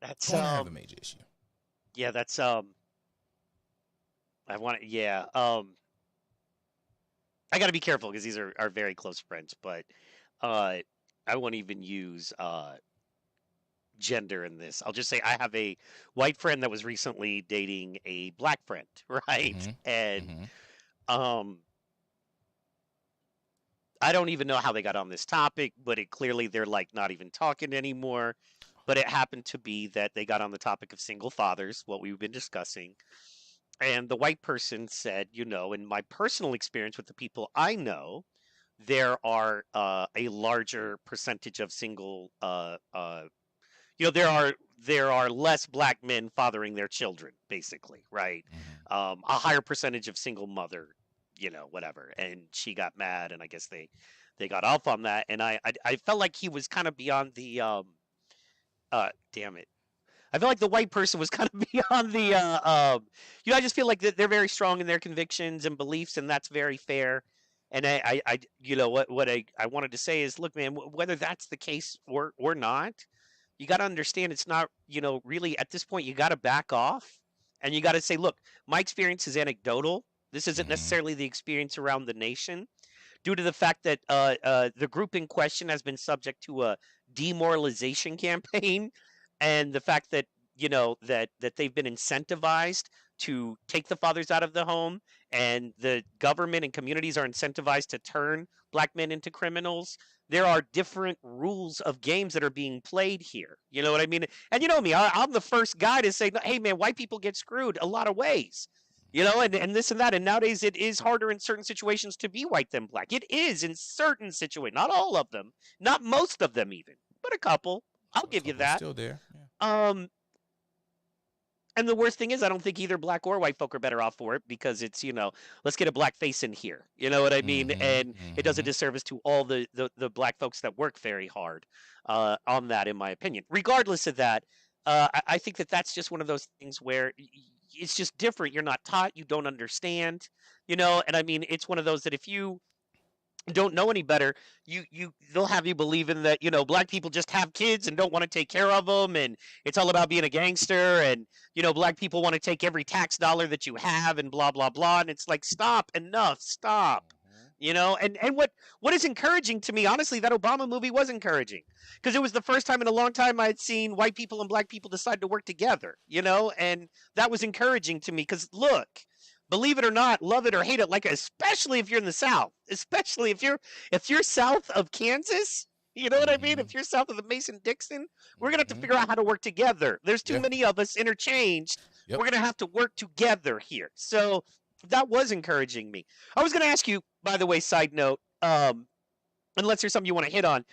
That's, Going to have a major issue. yeah, that's, I want to, yeah, I got to be careful because these are very close friends, but uh, I won't even use gender in this. I'll just say I have a white friend that was recently dating a black friend, right? Mm-hmm. And Mm-hmm. um, I don't even know how they got on this topic, but clearly they're like not even talking anymore. But it happened to be that they got on the topic of single fathers, what we've been discussing. And the white person said, in my personal experience with the people I know, there are a larger percentage of single there are less black men fathering their children, basically, right? Mm-hmm. A higher percentage of single mother, whatever. And she got mad, and I guess they got off on that. And I felt like he was kind of beyond the damn it. I feel like the white person was kind of beyond the I just feel like that they're very strong in their convictions and beliefs, and that's very fair. And what I wanted to say is, look, man, whether that's the case or not, you got to understand it's not, really at this point, you got to back off and you got to say, look, my experience is anecdotal. This isn't Mm-hmm. necessarily the experience around the nation due to the fact that the group in question has been subject to a demoralization campaign and the fact that that they've been incentivized to take the fathers out of the home and the government and communities are incentivized to turn black men into criminals. There are different rules of games that are being played here. You know what I mean? And you know me, I'm the first guy to say, hey man, white people get screwed a lot of ways. And this and that. And nowadays it is harder in certain situations to be white than black. It is in certain situations, not all of them, not most of them even, but a couple. I'll A give you couple that. still there. Yeah. Um, and the worst thing is, I don't think either black or white folk are better off for it because it's, let's get a black face in here. You know what I mean? Mm-hmm. And it does a Mm-hmm. disservice to all the black folks that work very hard on that, in my opinion. Regardless of that, I think that that's just one of those things where it's just different. You're not taught, you don't understand, and I mean, it's one of those that if you don't know any better, they'll have you believing that black people just have kids and don't want to take care of them, and it's all about being a gangster, and black people want to take every tax dollar that you have, and blah blah blah, and it's like stop, enough, stop. Mm-hmm. And what is encouraging to me, honestly, that Obama movie was encouraging because it was the first time in a long time I'd seen white people and black people decide to work together, and that was encouraging to me because look. believe it or not, love it or hate it, like especially if you're in the South, especially if you're south of Kansas, you know what I mean? Mm-hmm. If you're south of the Mason Dixon, we're gonna have to Mm-hmm. figure out how to work together. There's too Yeah. many of us interchanged. Yep. We're gonna have to work together here. So that was encouraging me. I was gonna ask you, by the way, side note, unless there's something you want to hit on,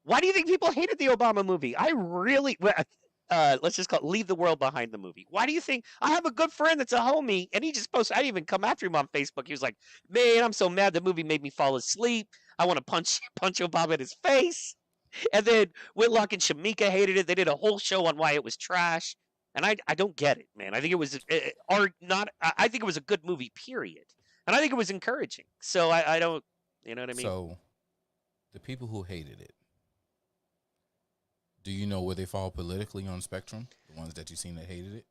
why do you think people hated the Obama movie? I really, let's just call it Leave the World Behind the movie. Why do you think? I have a good friend that's a homie, and he just posted, I didn't even come after him on Facebook. He was like, man, I'm so mad the movie made me fall asleep. I want to punch Obama in his face. And then Whitlock and Shamika hated it. They did a whole show on why it was trash. And I don't get it, man. I think it was or not. I think it was a good movie, period. And I think it was encouraging. So I don't, you know what I mean? So the people who hated it, do you know where they fall politically on the spectrum? The ones that you've seen that hated it?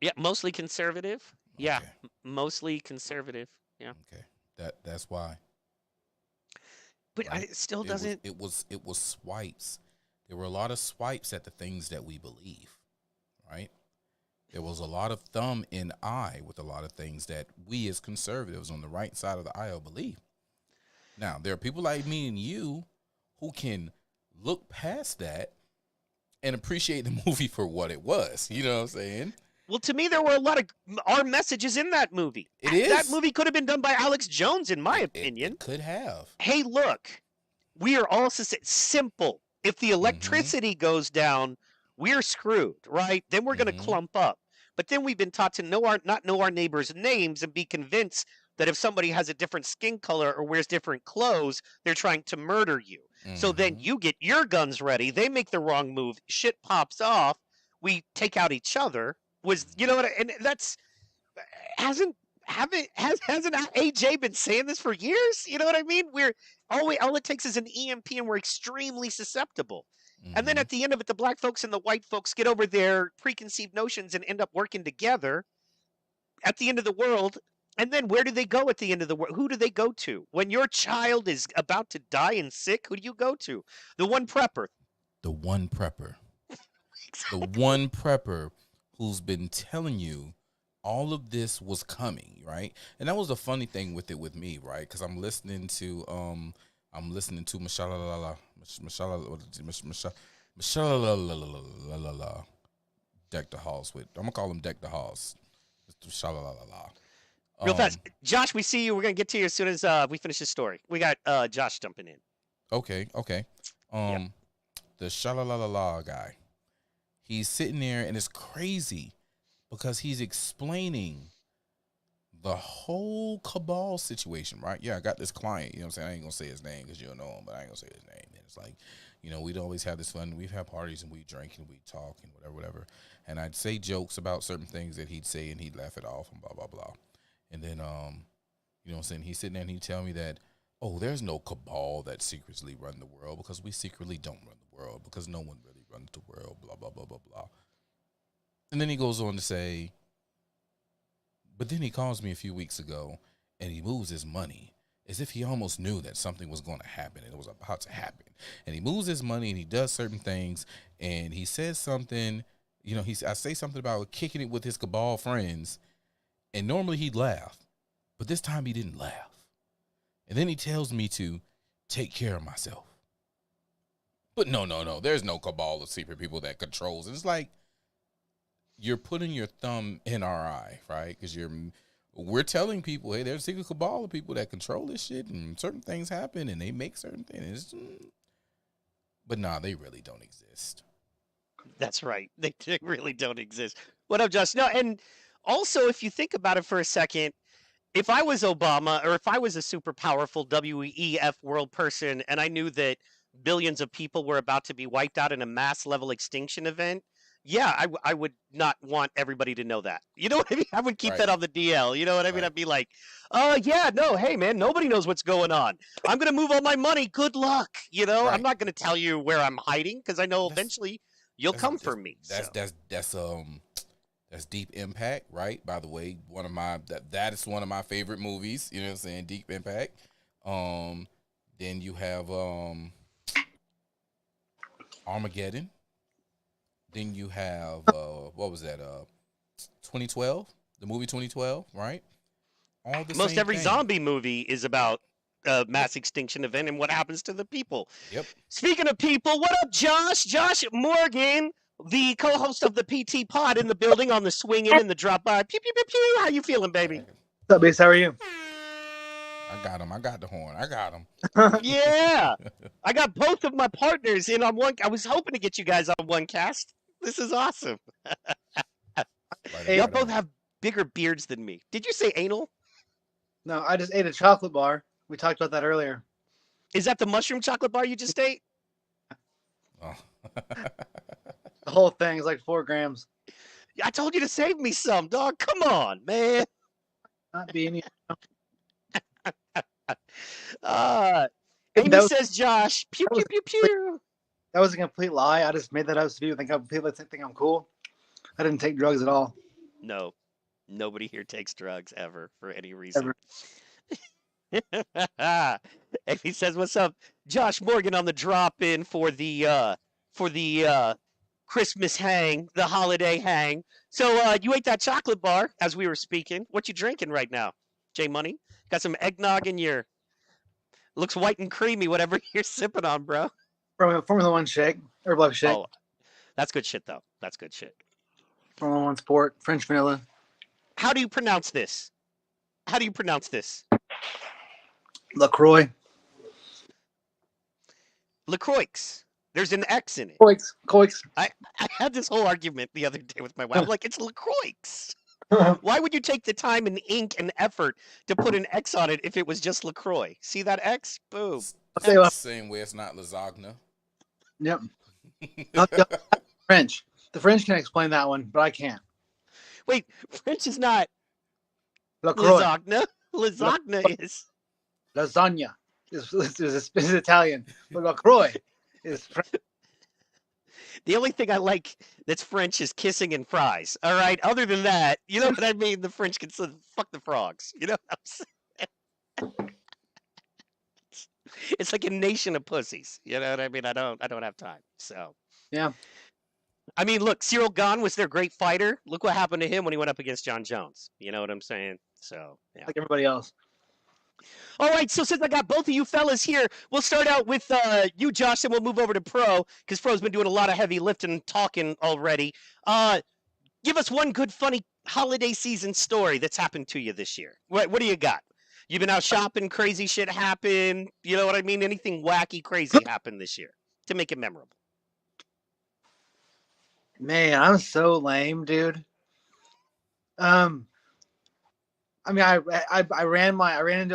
Yeah, mostly conservative. Yeah, Okay. mostly conservative. Yeah, Okay. That's why, but right? it still It was doesn't. it was swipes. There were a lot of swipes at the things that we believe, right? There was a lot of thumb in eye with a lot of things that we as conservatives on the right side of the aisle believe. Now, there are people like me and you who can look past that and appreciate the movie for what it was. You know what I'm saying? Well, to me, there were a lot of our messages in that movie. It That is. movie could have been done by Alex Jones, in my opinion. It could have. Hey, look, we are all simple. If the Mm-hmm. electricity goes down, we're screwed, right? Then we're going to Mm-hmm. clump up. But then we've been taught to not know our neighbors' names and be convinced that if somebody has a different skin color or wears different clothes, they're trying to murder you. So then Mm-hmm. you get your guns ready. They make the wrong move. Shit pops off. We take out each other. Was you know what? And that's hasn't haven't hasn't AJ been saying this for years? You know what I mean? We're all it takes is an EMP and we're extremely susceptible. And then Mm-hmm. at the end of it, the black folks and the white folks get over their preconceived notions and end up working together at the end of the world. And then where do they go at the end of the world? Who do they go to? When your child is about to die and sick, who do you go to? The one prepper. The one prepper. The Exactly. one prepper who's been telling you all of this was coming, right? And that was the funny thing with it with me, right? Because I'm listening to Mashallah Mashallah Deck the Halls with I'm gonna call him Deck the Halls. Mashallah. Real fast. Um Josh, we see you. We're going to get to you as soon as we finish this story. We got Josh jumping in. okay. Yep. The Shalalala guy. He's sitting there and it's crazy because he's explaining the whole cabal situation, right? Yeah, I got this client, you know what I'm saying? I ain't gonna say his name because you don't know him, but I ain't gonna say his name. And it's like, we'd always have this fun. We've had parties and we drink and we talk and whatever. And I'd say jokes about certain things that he'd say and he'd laugh it off and blah, blah, blah. And then, you know what I'm saying? He's sitting there and he'd tell me that, oh, there's no cabal that secretly run the world because we secretly don't run the world because no one really runs the world, blah, blah, blah, blah, blah. And then he goes on to say, but then he calls me a few weeks ago and he moves his money as if he almost knew that something was going to happen and it was about to happen. And he moves his money and he does certain things and he says something, I say something about kicking it with his cabal friends and normally he'd laugh, but this time he didn't laugh. And then he tells me to take care of myself. But no, there's no cabal of secret people that controls. It's like, you're putting your thumb in our eye, right? Because we're telling people, hey, there's a secret cabal of people that control this shit, and certain things happen, and they make certain things. But nah, they really don't exist. That's right. They really don't exist. What up, Josh? No, and also, if you think about it for a second, if I was Obama or if I was a super powerful WEF world person and I knew that billions of people were about to be wiped out in a mass level extinction event, yeah, I would not want everybody to know that. You know what I mean? I would keep Right, that on the DL. You know what I mean? right, I'd be like, yeah, no, hey, man, nobody knows what's going on. I'm going to move all my money. Good luck. I'm right. not going to tell you where I'm hiding because I know That's eventually you'll that's come for that's me. So, that's that's that's that's Deep Impact, right? By the way, one of my that is one of my favorite movies. You know what I'm saying? Deep Impact. Um, then you have Armageddon. Then you have what was that? 2012, the movie 2012, right? All the Most same every thing. zombie movie is about a Yep. mass extinction event and what happens to the people. Yep. Speaking of people, what up, Josh? Josh Morgan, the co-host of the PT Pod, in the building on the swing in and the drop by. Pew pew pew pew. How you feeling, baby? What's up, Beast? How are you? I got him. I got the horn. I got him. Yeah, I got both of my partners in on one. I was hoping to get you guys on one cast. This is awesome. Right Hey, Y'all about both that. have bigger beards than me. Did you say anal? No, I just ate a chocolate bar. We talked about that earlier. Is that the mushroom chocolate bar you just ate? Oh. The whole thing is like 4 grams. I told you to save me some, dog. Come on, man. Not being Uh, that Amy was says, Josh, pew that pew was pew pew. that was a complete lie. I just made that up so people think I'm cool. I didn't take drugs at all. No, nobody here takes drugs ever for any reason. Ever. Amy says, "What's up, Josh Morgan on the drop in for the Christmas hang, the holiday hang." So you ate that chocolate bar as we were speaking. What you drinking right now, J Money? Got some eggnog in your looks white and creamy, whatever you're sipping on, bro. From Formula One shake, Herbalife shake, Oh, that's good shit though. That's good shit. Formula One Sport, French vanilla. How do you pronounce this? How do you pronounce this? LaCroix. LaCroix. There's an X in it. Coix. I had this whole argument the other day with my wife. I'm like, it's LaCroix. Why would you take the time and ink and effort to put an X on it if it was just LaCroix? See that X? Boom. I'll tell you what. Same way it's not lasagna. Yep. French. The French can explain that one, but I can't. Wait, French is not LaCroix. lasagna. Lasagna is. Lasagna is Italian, but LaCroix is French. The only thing I like that's French is kissing and fries. All right. Other than that, you know what I mean? The French can say, fuck the frogs. You know what I'm saying? It's like a nation of pussies. You know what I mean? I don't have time. So Yeah. I mean, look, Cyril Gahn was their great fighter. Look what happened to him when he went up against John Jones. You know what I'm saying? So yeah. Like everybody else. All right, so since I got both of you fellas here, we'll start out with you, Josh, and we'll move over to Pro, because Pro's been doing a lot of heavy lifting and talking already. Give us one good, funny holiday season story that's happened to you this year. What do you got? You've been out shopping, crazy shit happened. You know what I mean? Anything wacky, crazy happened this year to make it memorable. Man, I'm so lame, dude. I mean, I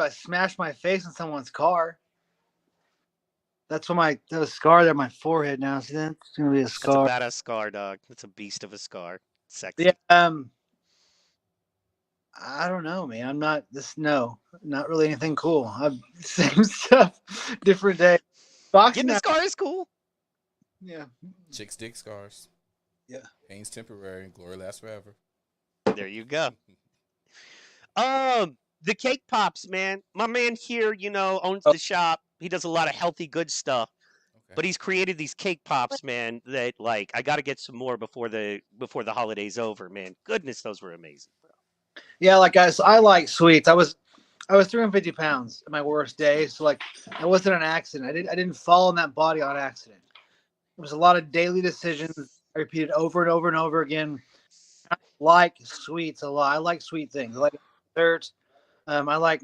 smashed my face in someone's car. That's what the scar there on my forehead now. See, that's gonna be a scar. That's a badass scar, dog. That's a beast of a scar. Sexy. Yeah. I don't know, man. I'm not no, not really anything cool. I'm same stuff, different day. Boxing. Getting a scar is cool. Yeah. Chick stick scars. Yeah. Pain's temporary. Glory lasts forever. There you go. The cake pops, man. My man here, owns the shop. He does a lot of healthy, good stuff. Okay. But he's created these cake pops, man, that like I gotta get some more before the holiday's over, man. Goodness, those were amazing, bro. Yeah, like guys, I like sweets. I was 350 pounds at my worst day, so like it wasn't an accident. I didn't fall in that body on accident. It was a lot of daily decisions I repeated over and over and over again. I like sweets a lot. I like sweet things. I like desserts. I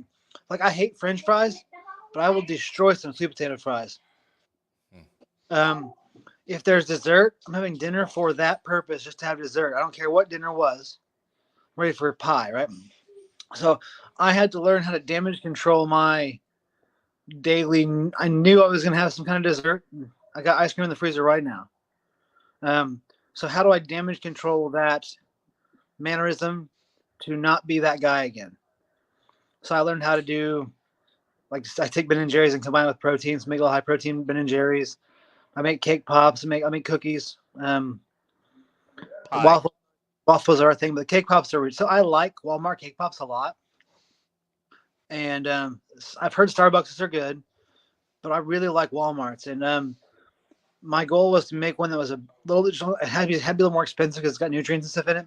hate French fries, but I will destroy some sweet potato fries. If there's dessert, I'm having dinner for that purpose, just to have dessert. I don't care what dinner was. I'm ready for a pie, right? So I had to learn how to damage control my daily. I knew I was going to have some kind of dessert. I got ice cream in the freezer right now. So how do I damage control that mannerism to not be that guy again? So I learned how to do, like, I take Ben and Jerry's and combine it with proteins, make a high protein Ben and Jerry's. I make cake pops. I make cookies. Waffles are a thing, but the cake pops are. So I like Walmart cake pops a lot, and I've heard Starbucks are good, but I really like Walmart's. And my goal was to make one that was a little bit. It had to be a little more expensive because it's got nutrients and stuff in it.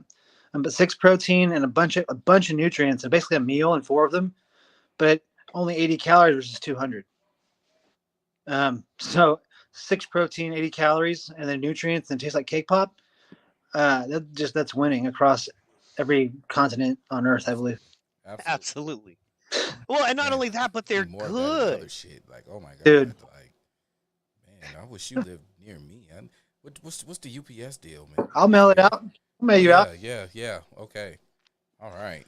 but 6 protein and a bunch of nutrients, and basically a meal and 4 of them, but only 80 calories versus 200. So 6 protein, 80 calories, and then nutrients, and it tastes like cake pop. That's winning across every continent on Earth, I believe. Absolutely. Absolutely. Well, and not Man, only that, but they're need more of that and other good. shit. Like, oh my god, Dude. like, man, I wish you lived near me. What's the UPS deal, man? I'll mail it out. I'll mail you out. Yeah. Okay, all right.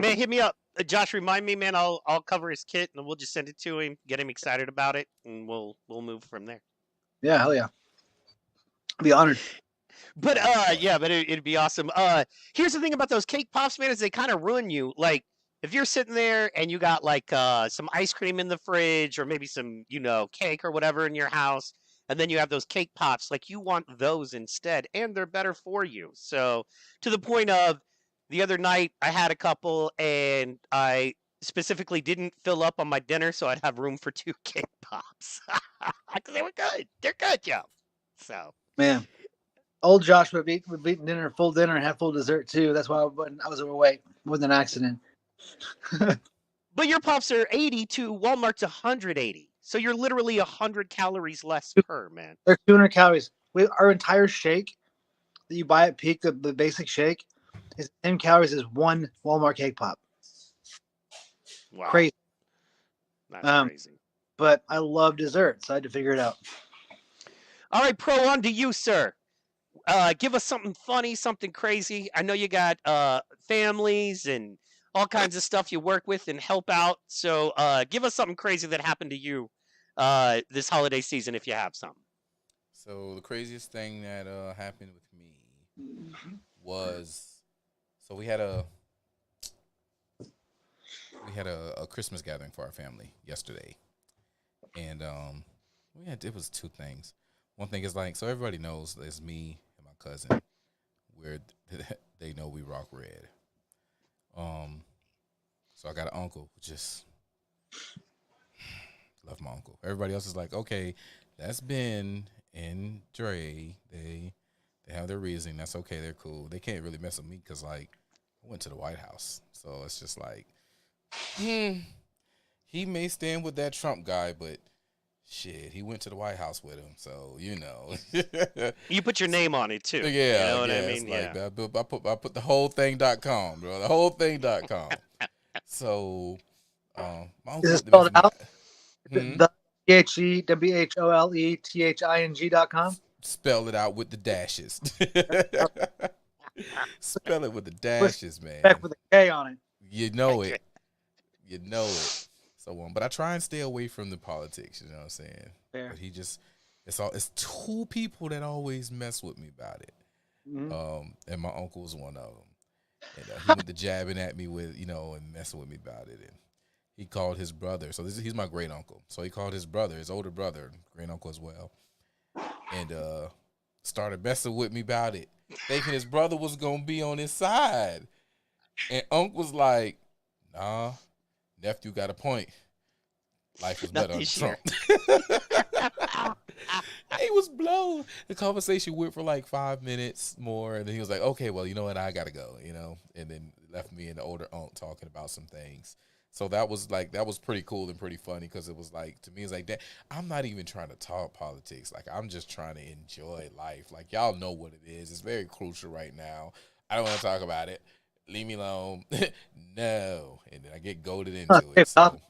Man, hit me up. Josh, remind me, man. I'll cover his kit and we'll just send it to him, get him excited about it, and we'll move from there. Yeah, hell yeah. I'll be honored. But but it'd be awesome. Here's the thing about those cake pops, man, is they kind of ruin you. Like if you're sitting there and you got like some ice cream in the fridge or maybe some, cake or whatever in your house, and then you have those cake pops, like you want those instead, and they're better for you. So to the point of the other night, I had a couple and I specifically didn't fill up on my dinner so I'd have room for 2 cake pops. Because they were good. They're good, yo. So Man. Old Josh would eat dinner, full dinner, and have full dessert too. That's why I was overweight. It wasn't an accident. But your pops are 80 to Walmart's 180. So you're literally 100 calories less per, man. They're 200 calories. Our entire shake that you buy at Peak, the basic shake, is 10 calories as one Walmart cake pop. Wow. Crazy. That's crazy. But I love dessert, so I had to figure it out. All right, Pro, on to you, sir. Give us something funny, something crazy. I know you got families and all kinds of stuff you work with and help out. So give us something crazy that happened to you this holiday season, if you have something. So the craziest thing that happened with me was, so we had a Christmas gathering for our family yesterday, and it was 2 things. One thing is like, so everybody knows it's me and my cousin. They know we rock red. So I got an uncle who just love my uncle. Everybody else is like, okay, that's Ben and Dre. They have their reasoning. That's okay. They're cool. They can't really mess with me because like I went to the White House, so it's just like, he may stand with that Trump guy, but shit, he went to the White House with him, so You put your name on it too. Yeah, you know what I it's mean. like, Yeah. I put the whole thing.com, bro. The whole thing.com. So, my uncle Is it spelled out? Hmm? The THEWHOLETHING.com. Spell it out with the dashes. Spell it with the dashes, man. Back with a K on it. You know it. You know it. So, but I try and stay away from the politics. You know what I'm saying? Fair. But it's 2 people that always mess with me about it. Mm-hmm. And my uncle was one of them. And he went to jabbing at me with, and messing with me about it. And he called his brother. So he's my great uncle. So he called his brother, his older brother, great uncle as well, and started messing with me about it, thinking his brother was gonna be on his side. And Unc was like, "Nah, nephew got a point. Life was better under Trump." He was blown. The conversation went for like 5 minutes more, and then he was like, "Okay, well, you know what? I gotta go." And then left me and the older aunt talking about some things. So that was pretty cool and pretty funny because it was like, to me, it's like that. I'm not even trying to talk politics. Like, I'm just trying to enjoy life. Like, y'all know what it is. It's very crucial right now. I don't want to talk about it. Leave me alone. No. And then I get goaded into it. So.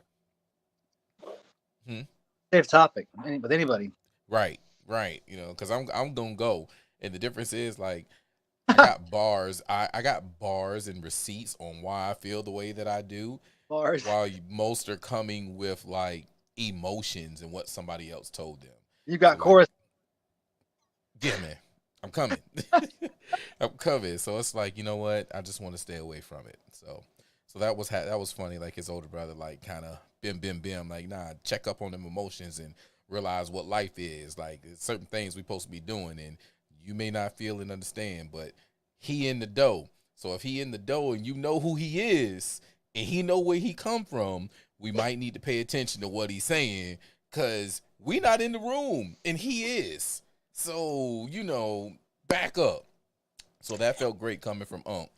Safe topic with anybody. Right. Because I'm gonna go, and the difference is like I got bars. I got bars and receipts on why I feel the way that I do. Bars. While most are coming with like emotions and what somebody else told them. You got So, chorus. Yeah, man, I'm coming. I'm coming. So it's like, you know what? I just want to stay away from it. So that was funny. Like his older brother, like kind of bim, like, nah, check up on them emotions and realize what life is. Like there's certain things we're supposed to be doing, and you may not feel and understand, but he in the dough. So if he in the dough and you know who he is and he know where he come from, we might need to pay attention to what he's saying, because we not in the room and he is. So, back up. So that felt great coming from Unk.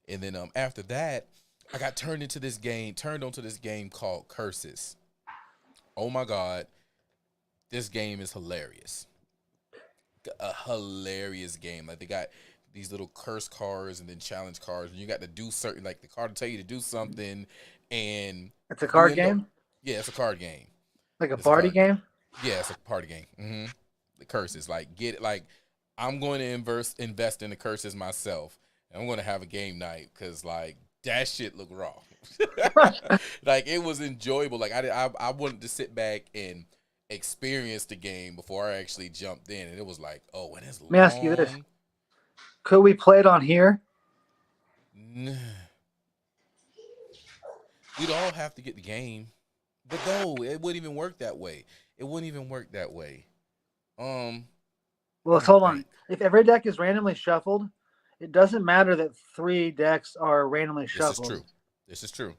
And then after that, I got turned onto this game called Curses. Oh my God, this game is hilarious. A hilarious game. Like they got these little curse cards and then challenge cards, and you got to do certain, like the card will tell you to do something, and It's a you card end up. game, Yeah, it's a card game. like a It's a party card game. game. Yeah, it's a party game. The curses, like get it, like I'm going to invest in the curses myself. And I'm going to have a game night because like that shit looked raw. Like it was enjoyable. Like I wanted to sit back and experience the game before I actually jumped in, and it was like, oh, and it's Let me ask you this: long. could we play it on here? We'd all have to get the game, but no, it wouldn't even work that way. It wouldn't even work that way. Well, Let me hold on. think. If every deck is randomly shuffled, it doesn't matter that 3 decks are randomly This is shuffled. true. This is true.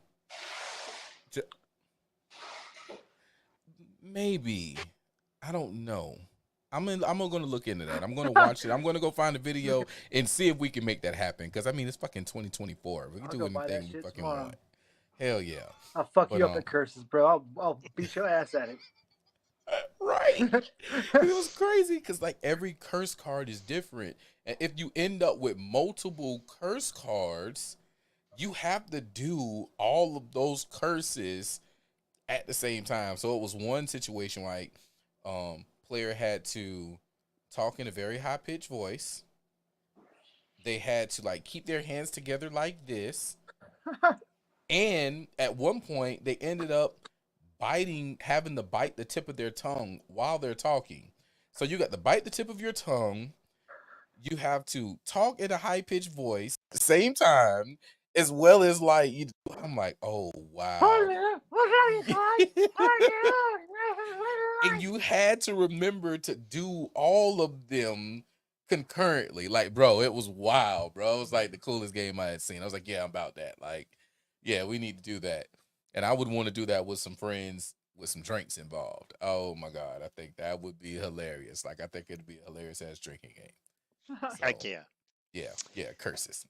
Maybe. I don't know. I'm going to look into that. I'm going to watch it. I'm going to go find a video and see if we can make that happen. Because, I mean, it's fucking 2024. We can I'll do go buy that anything we shit fucking tomorrow. want. Hell yeah. I'll fuck But, you up at Curses, bro. I'll beat your ass at it. Right. It was crazy because, like, every curse card is different. And if you end up with multiple curse cards, you have to do all of those curses at the same time. So it was one situation like player had to talk in a very high pitched voice. They had to like keep their hands together like this. And at one point they ended up having to bite the tip of their tongue while they're talking. So you got to bite the tip of your tongue. You have to talk in a high pitched voice at the same time, as well as like I'm like, oh wow. And you had to remember to do all of them concurrently. Like, bro, it was wild, bro. It was like the coolest game I had seen. I was like, yeah, I'm about that. Like, yeah, we need to do that. And I would want to do that with some friends with some drinks involved. Oh my God. I think that would be hilarious. Like, I think it'd be a hilarious ass drinking game. Heck yeah. Yeah, curses.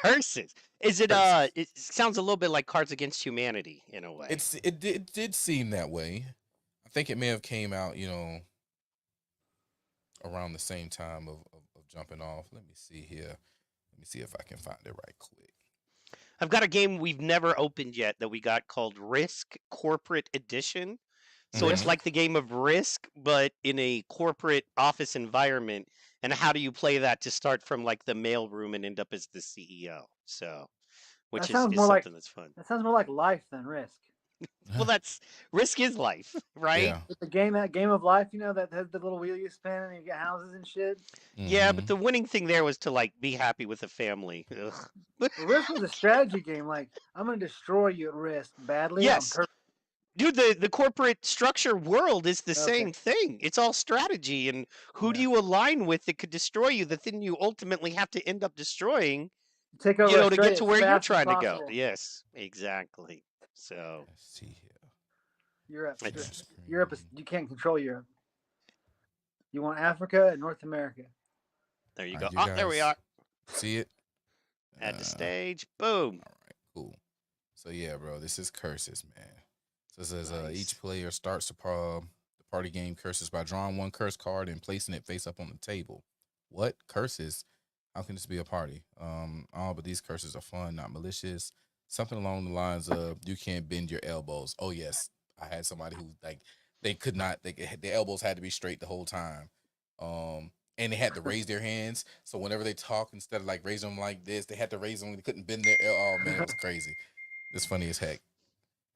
Curses. Is it Curses. it sounds a little bit like Cards Against Humanity in a way. It did seem that way. I think it may have came out, around the same time of jumping off. Let me see here. Let me see if I can find it right quick. I've got a game we've never opened yet that we got called Risk Corporate Edition. So it's like the game of Risk, but in a corporate office environment. And how do you play that to start from like the mailroom and end up as the CEO? So, which is something that's fun. That sounds more like Life than Risk. Well, that's Risk is life, right? Yeah. It's a game of Life, that has the little wheel you spin and you get houses and shit. Yeah, but the winning thing there was to like be happy with a family. Risk was a strategy game. Like, I'm gonna destroy you at Risk badly. Yes. Dude, the corporate structure world is the same thing. It's all strategy, and who do you align with that could destroy you? The thing you ultimately have to end up destroying, take over to get to where you're trying to go. Yes, exactly. So let's see here. Europe is, you can't control Europe. You want Africa and North America. There you go. Oh, there we are. See it? At the stage. Boom. All right, cool. So yeah, bro, this is Curses, man. So it says each player starts the party game Curses by drawing one curse card and placing it face up on the table. What? Curses? How can this be a party? But these curses are fun, not malicious. Something along the lines of you can't bend your elbows. Oh yes, I had somebody who like they could not. Their elbows had to be straight the whole time. And they had to raise their hands. So whenever they talk, instead of like raising them like this, they had to raise them. They couldn't bend their. Oh man, it was crazy. It's funny as heck.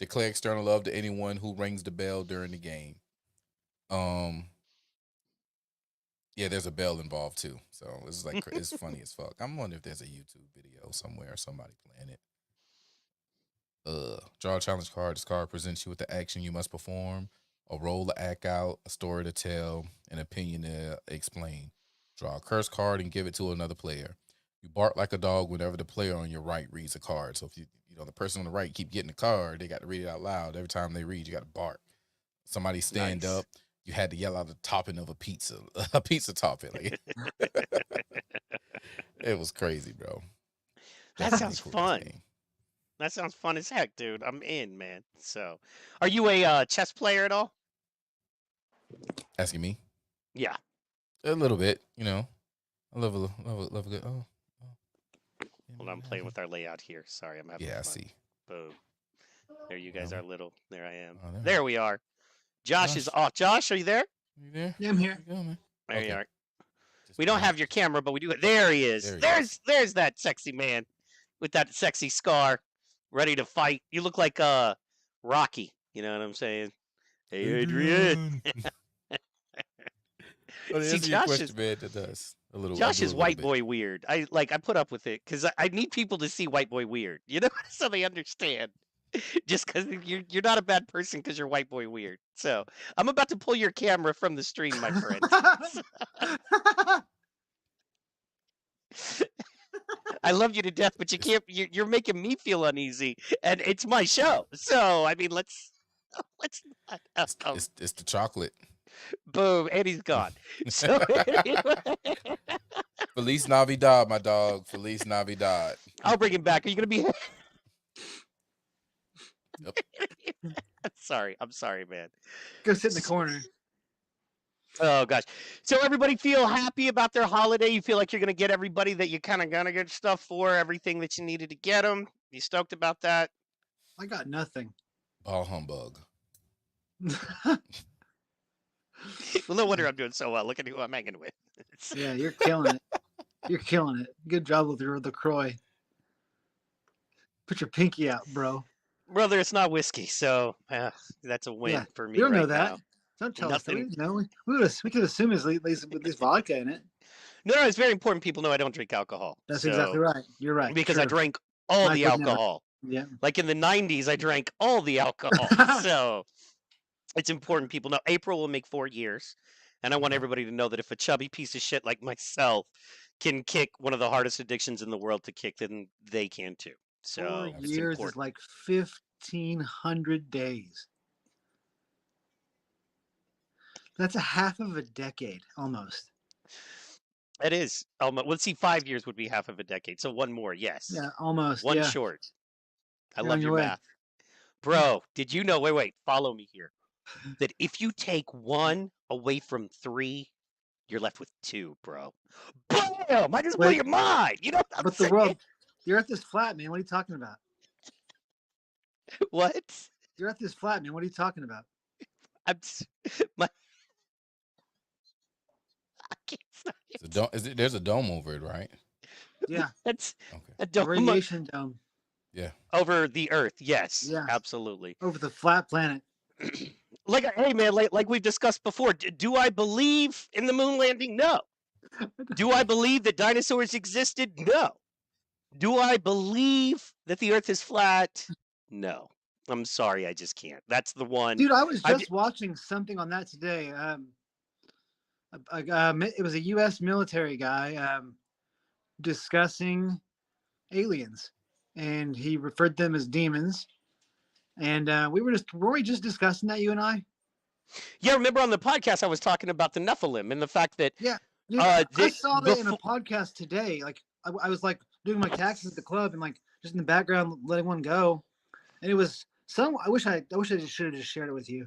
Declare external love to anyone who rings the bell during the game. Yeah, there's a bell involved too. So it's like it's funny as fuck. I'm wondering if there's a YouTube video somewhere, somebody playing it. Draw a challenge card. This card presents you with the action you must perform, a role to act out, a story to tell, an opinion to explain. Draw a curse card and give it to another player. You bark like a dog whenever the player on your right reads a card. So if the person on the right keep getting the card, they got to read it out loud. Every time they read, you got to bark. Somebody stand up. you had to yell out the topping of a pizza topping. Like, it was crazy, bro. That Definitely sounds the coolest fun. thing. That sounds fun as heck, dude. I'm in, man. So, are you a chess player at all? Asking me Yeah. a little bit, you know. I love a good. Hold on, I'm playing with our layout here. Sorry, I'm having Yeah, I fun. see. Boom. There you guys Well, are little. There I am. oh, there. There we are. Josh is Josh. off. Josh, are you there? You there? Yeah, I'm here. Where you go, man? There you Okay. are. Just We don't wanted have to- your camera, but we do. There he is. There he is. There's that sexy man with that sexy scar, ready to fight. You look like Rocky. You know what I'm saying? Hey, Adrian. Oh, to See, answer your Josh question, is man, that does a little. I Josh do a is little white bit. boy weird. I put up with it because I need people to see white boy weird. You know, so they understand. Just because you're not a bad person because you're white boy weird. So I'm about to pull your camera from the stream, my friend. I love you to death, but you It's, can't. You're making me feel uneasy, and it's my show. So I mean, let's not. it's the chocolate. Boom, and he's gone. So anyway, Feliz Navidad, my dog. Feliz Navidad. I'll bring him back. Are you gonna be? Yep. I'm sorry, man. Go sit in the corner. Oh gosh. So everybody feel happy about their holiday? You feel like you're gonna get everybody that you kind of gonna get stuff for, everything that you needed to get them. You stoked about that? I got nothing. Ball humbug. Well, no wonder I'm doing so well. Look at who I'm hanging with. Yeah, you're killing it. You're killing it. Good job with your LaCroix. Put your pinky out, bro. Brother, it's not whiskey, so that's a win Yeah, for me you don't right know that. now. Don't tell us that. We Nothing. didn't know. We could assume it's at least with this vodka in it. No, it's very important. People know I don't drink alcohol. That's so, exactly right. You're right. Because I True. drank all Mike the would never. alcohol. Yeah. Like in the 90s, I drank all the alcohol. So it's important people know. April will make 4 years. And I want everybody to know that if a chubby piece of shit like myself can kick one of the hardest addictions in the world to kick, then they can too. 4 So it's years important. is like 1,500 days. That's a half of a decade, almost. It is. Let's see, 5 years would be half of a decade. So one more, yes. Yeah, almost. One yeah. short. I You're love on your your way. math. Bro, did you know? Wait, follow me here. That if you take 1 away from 3, you're left with 2, bro. Bam! I just blew Wait. your mind. You know what I'm But the saying? world, the Earth is flat, man. What are you talking about? What? The Earth is flat, man. What are you talking about? My. I can't stop it. There's a dome over it, right? Yeah, That's Okay. a a dome radiation dome Yeah. over the Earth. Yes, Yeah. absolutely. over the flat planet. Hey man, like we've discussed before, do I believe in the moon landing? No. Do I believe that dinosaurs existed? No. Do I believe that the Earth is flat? No. I'm sorry, I just can't. That's the one. Dude, I was I just watching something on that today. It was a U.S. military guy discussing aliens, and he referred them as demons. And were we just discussing that, you and I? Yeah, remember on the podcast I was talking about the Nephilim and the fact that Yeah. Dude, Uh, I saw that in a befo- podcast today. Like I was like doing my taxes at the club and like just in the background letting one go, and it was some. I wish I should have just shared it with you,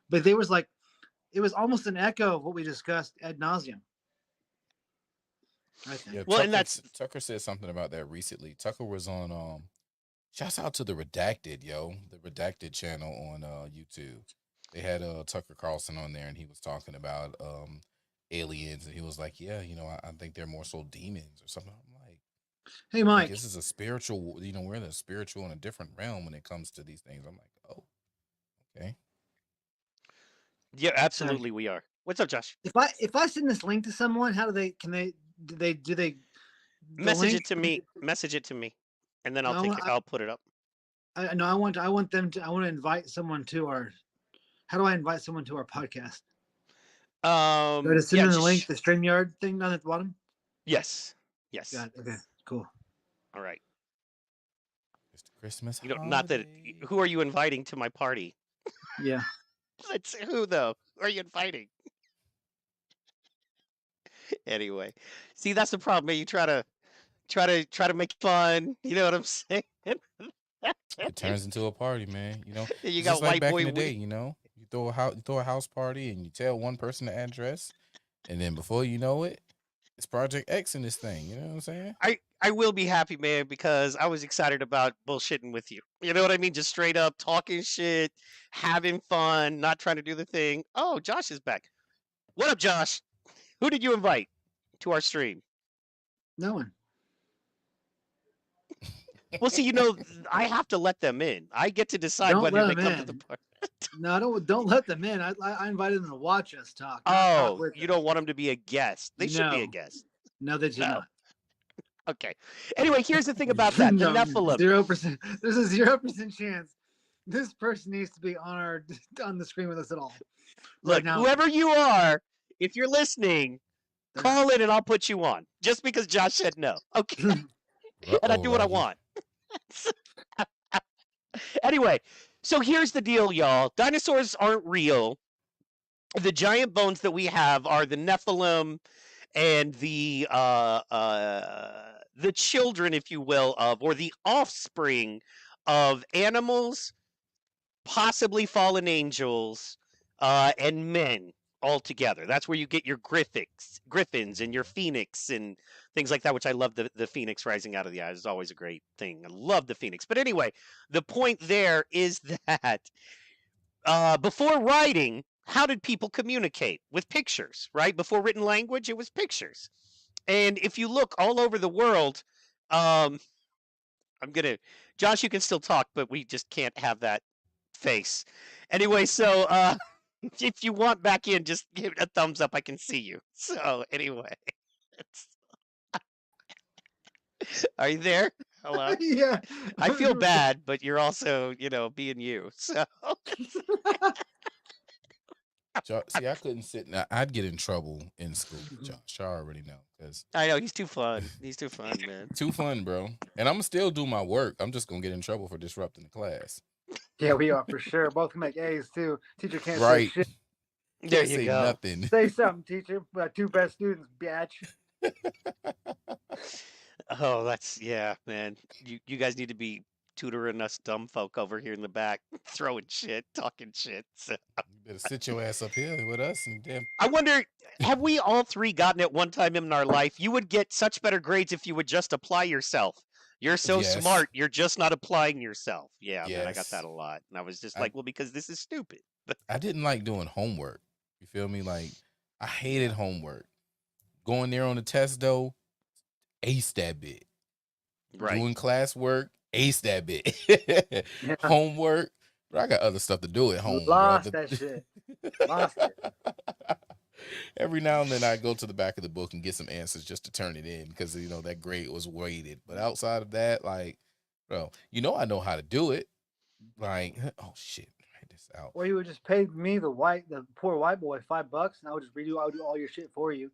but there was like it was almost an echo of what we discussed ad nauseum. I think. Yeah. Well, and Tucker said something about that recently. Tucker was on shouts out to the Redacted, the Redacted channel on YouTube. They had Tucker Carlson on there, and he was talking about aliens, and he was like, "Yeah, I think they're more so demons or something." I'm like, Hey, Mike. this is a spiritual. We're in a spiritual in a different realm when it comes to these things. I'm like, oh, okay. Yeah, absolutely, we are. What's up, Josh? If I send this link to someone, how do they? Can they? Do they? The Message link- it to me. Message it to me, and then I'll No, I'll put it up. I want them to. I want to invite someone to our. How do I invite someone to our podcast? Do I just send them the link, the StreamYard thing down at the bottom? Yes. Got it. Okay, cool. All right. It's the Christmas. Not that. Who are you inviting to my party? Yeah. That's who though? Who are you inviting? Anyway, see that's the problem. Man. You try to make fun. You know what I'm saying? It turns into a party, man. You It's just got like white back in boy the day. Woody. You throw a house party, and you tell one person the address, and then before you know it, it's Project X in this thing. You know what I'm saying? I will be happy, man, because I was excited about bullshitting with you. You know what I mean? Just straight up talking shit, having fun, not trying to do the thing. Oh, Josh is back. What up, Josh? Who did you invite to our stream? No one. Well, see, I have to let them in. I get to decide Don't whether let they them come to the in. party. No, don't let them in. I invited them to watch us talk, not talk Oh, with you us. don't want them to be a guest. They should be a No, guest. no, they should No. not. Okay. Anyway, here's the thing about that. The No, Nephilim. 0%. There's a 0% chance this person needs to be on the screen with us at all. Look, Right now, whoever you are, if you're listening, they're call in and I'll put you on. Just because Josh said no. Okay. And I do what I want. Anyway, so here's the deal, y'all. Dinosaurs aren't real. The giant bones that we have are the Nephilim and the children, if you will, of or the offspring of animals, possibly fallen angels, and men all together. That's where you get your griffins and your phoenix and things like that, which I love the phoenix rising out of the eyes. It's always a great thing. I love the phoenix. But anyway, the point there is that before writing, how did people communicate? With pictures, right? Before written language, it was pictures. And if you look all over the world, um, Josh, you can still talk, but we just can't have that face. Anyway, so if you want back in, just give it a thumbs up. I can see you. So anyway, are you there? Hello. yeah. I feel bad, but you're also, being you. So See, I couldn't sit. Now, I'd get in trouble in school, Josh. I already know because I know he's too fun. He's too fun, man. too fun, bro. And I'm gonna still do my work. I'm just gonna get in trouble for disrupting the class. Yeah, we are for sure. Both can make A's too. Teacher can't Right. say shit. There Can't you say go. nothing. Say something, teacher. We got two best students, bitch. Oh, yeah, man. You guys need to be tutoring us dumb folk over here in the back, throwing shit, talking shit. So You better sit your ass up here with us and damn. I wonder, have we all three gotten at one time in our life? You would get such better grades if you would just apply yourself. You're so Yes. smart, you're just not applying yourself. Yeah, man, I got Yes. that a lot. And I was just I- like, well, because this is stupid. I didn't like doing homework. You feel me? Like I hated homework. Going there on the test though, ace that bit. Right. Doing classwork, ace that bit. Yeah. Homework, but I got other stuff to do at home. Lost bro. that shit. Lost it. Every now and then I go to the back of the book and get some answers just to turn it in because that grade was weighted. But outside of that, like, bro, I know how to do it. Like, oh shit, write this out. Or you would just pay me, the poor white boy, $5, and I would just I would do all your shit for you.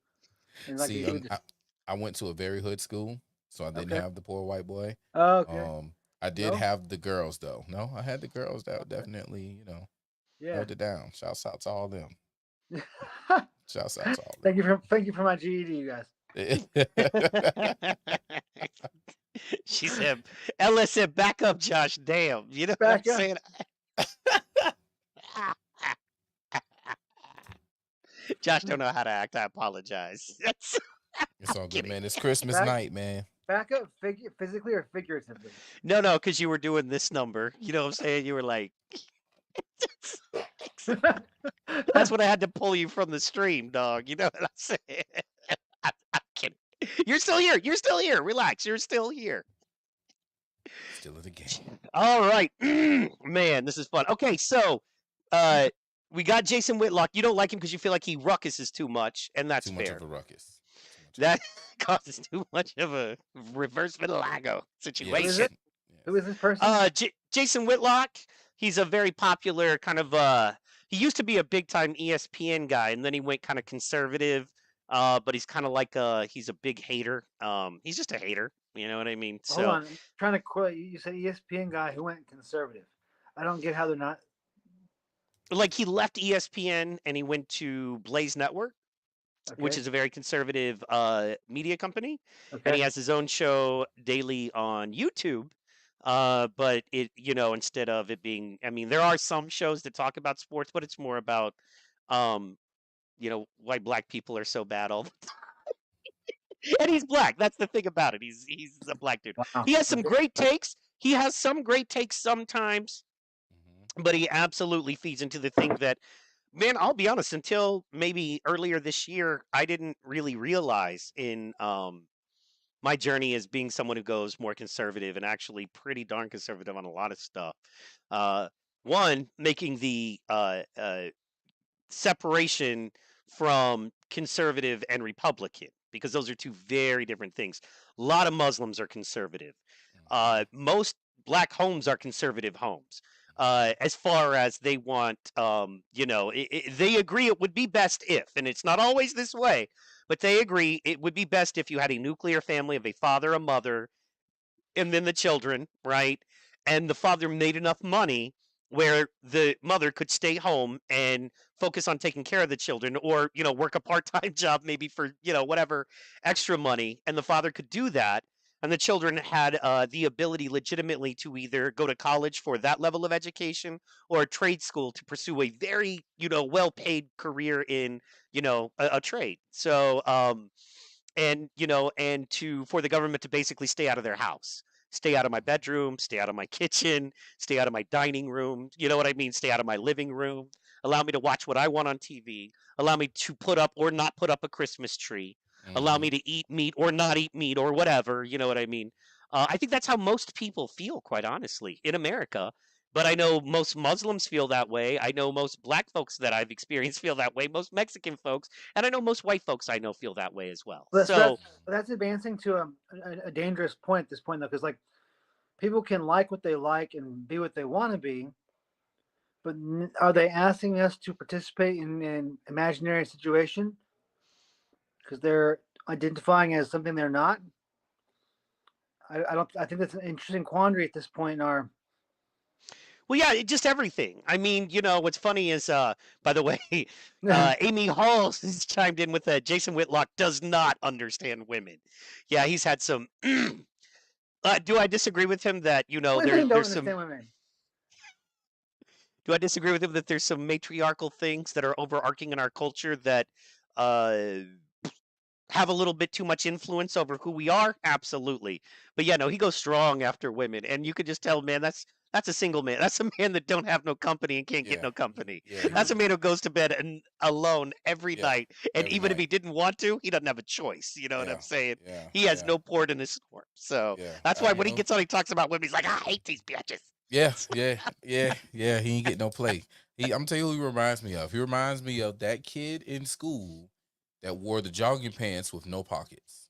And like See, you would just, I went to a very hood school, so I didn't Okay. have the poor white boy. okay. I did No? have the girls though. No, I had the girls that Okay. definitely, Yeah. held it down. Shouts out to all them. Shouts out to all thank you for my GED, you guys. them. She said, Ella said, back up, Josh. Damn. You know Back what up. I'm saying? Josh don't know how to act. I apologize. It's all good, kidding. man. It's Christmas Back- night, man. Back up physically or figuratively? No, because you were doing this number. You know what I'm saying? You were like, that's when I had to pull you from the stream, dog. You know what I'm saying? I'm kidding. You're still here. You're still here. Relax. You're still here. Still in the game. All right. Man, this is fun. Okay, so we got Jason Whitlock. You don't like him because you feel like he ruckuses too much, and that's Too much fair. of a ruckus. That causes too much of a reverse vitiligo situation. it? Who is this person? Jason Whitlock. He's a very popular kind of. He used to be a big time ESPN guy, and then he went kind of conservative. But he's kind of like he's a big hater. He's just a hater. You know what I mean? Hold on. I'm trying to quote you. You said ESPN guy who went conservative. I don't get how they're not. like he left ESPN and he went to Blaze Network, which Okay. is a very conservative media company, and he Okay. has his own show daily on YouTube. But it, instead of it being, I mean, there are some shows that talk about sports, but it's more about, um, why black people are so bad all the time. And he's black. That's the thing about it. He's a black dude. Wow. He has some Okay. great takes. He has some great takes sometimes, Hmm. but he absolutely feeds into the thing that, man, I'll be honest, until maybe earlier this year, I didn't really realize in my journey as being someone who goes more conservative and actually pretty darn conservative on a lot of stuff. Uh, one, making the separation from conservative and Republican, because those are two very different things. A lot of Muslims are conservative. Most black homes are conservative homes. As far as they want, they agree it would be best if, and it's not always this way, but they agree it would be best if you had a nuclear family of a father, a mother, and then the children, right? And the father made enough money where the mother could stay home and focus on taking care of the children, or, work a part-time job maybe for, whatever extra money, and the father could do that, and the children had the ability legitimately to either go to college for that level of education or a trade school to pursue a very, well-paid career in, a trade. So and to for the government to basically stay out of their house, stay out of my bedroom, stay out of my kitchen, stay out of my dining room, you know what I mean, stay out of my living room, allow me to watch what I want on TV, allow me to put up or not put up a Christmas tree, allow Hmm. me to eat meat or not eat meat or whatever, you know what I mean. I think that's how most people feel, quite honestly, in America. But I know most Muslims feel that way. I know most black folks that I've experienced feel that way. Most Mexican folks, and I know most white folks I know feel that way as well. But so So that's advancing to a dangerous point at this point, though, because like people can like what they like and be what they want to be, but are they asking us to participate in an imaginary situation because they're identifying as something they're not? I don't. I think that's an interesting quandary at this point in our. well, yeah, just everything. I mean, what's funny is, by the way, Amy Hall has chimed in with that. Jason Whitlock does not understand women. Yeah, he's had some. Do I disagree with him that What do you mean don't there's some? understand women? Do I disagree with him that there's some matriarchal things that are overarching in our culture that uh, have a little bit too much influence over who we are? Absolutely. But yeah, no, he goes strong after women, and you could just tell, man, that's a single man. That's a man that don't have no company and can't get Yeah. no company. Yeah. That's a man who goes to bed and alone every Yeah. night, and Every even if night. he didn't want to, he doesn't have a choice. You know what Yeah. I'm saying? Yeah. He has Yeah. no port in his storm. So Yeah. that's why You when he know. gets on, he talks about women. He's like, I hate these bitches. Yeah. Yeah. Yeah. Yeah. He ain't get no play. I'm telling you who he reminds me of. He reminds me of that kid in school that wore the jogging pants with no pockets.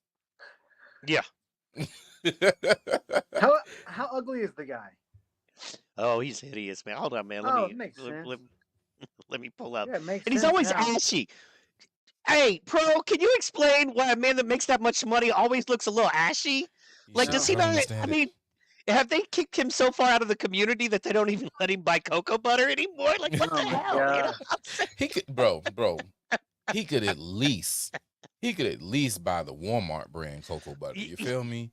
Yeah. How ugly is the guy? Oh, he's hideous, man. Hold on, man. Let Oh, it me makes let, sense. let, let me pull up. Yeah, it makes And he's sense always now. ashy. Hey, Pro, can you explain why a man that makes that much money always looks a little ashy? He Like, said, does No. he I don't not? I understand it. mean, have they kicked him so far out of the community that they don't even let him buy cocoa butter anymore? Like, what the Oh my hell? You know god. what I'm saying? He could, bro. He could at least buy the Walmart brand cocoa butter. You feel me?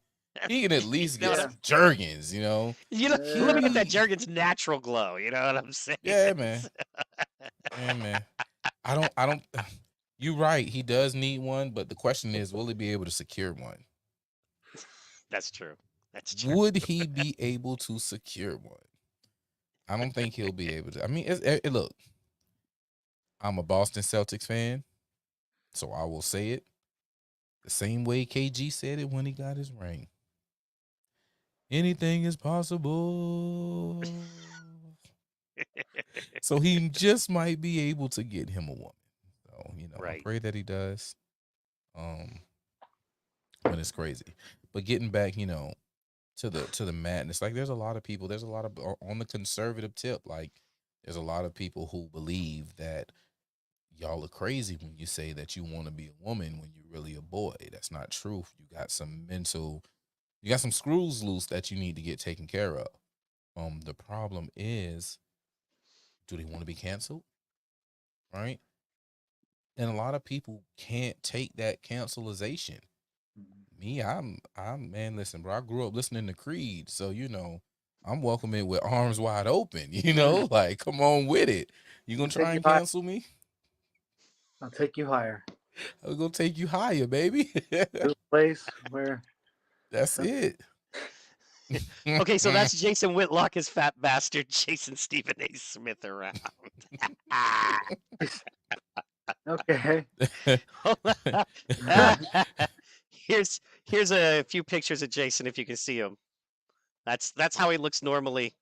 He can at You least know get what Yeah. I'm? some Jergens. You know. Let me get that Yeah. Jergens natural glow. You know what I'm saying? Yeah, man. Yeah, man. I don't. You're right. He does need one, but the question is, will he be able to secure one? That's true. That's true. Would he be able to secure one? I don't think he'll be able to. I mean, look, I'm a Boston Celtics fan, so I will say it the same way KG said it when he got his ring. Anything is possible. So he just might be able to get him a woman. So, I Right. pray that he does. But it's crazy. But getting back, to the madness, like there's a lot of on the conservative tip, like there's a lot of people who believe that y'all are crazy when you say that you want to be a woman when you're really a boy. That's not true. You got some screws loose that you need to get taken care of. The problem is Do they want to be canceled? Right? And a lot of people can't take that cancelization. Me, I'm man, listen, bro, I grew up listening to Creed, so I'm welcoming with arms wide open, like come on with it. You gonna try and cancel me? I'll take you higher. I'm gonna take you higher, baby. To a place where That's it. Okay, so that's Jason Whitlock as fat bastard, Jason Stephen A. Smith around. okay. Here's a few pictures of Jason if you can see him. That's how he looks normally,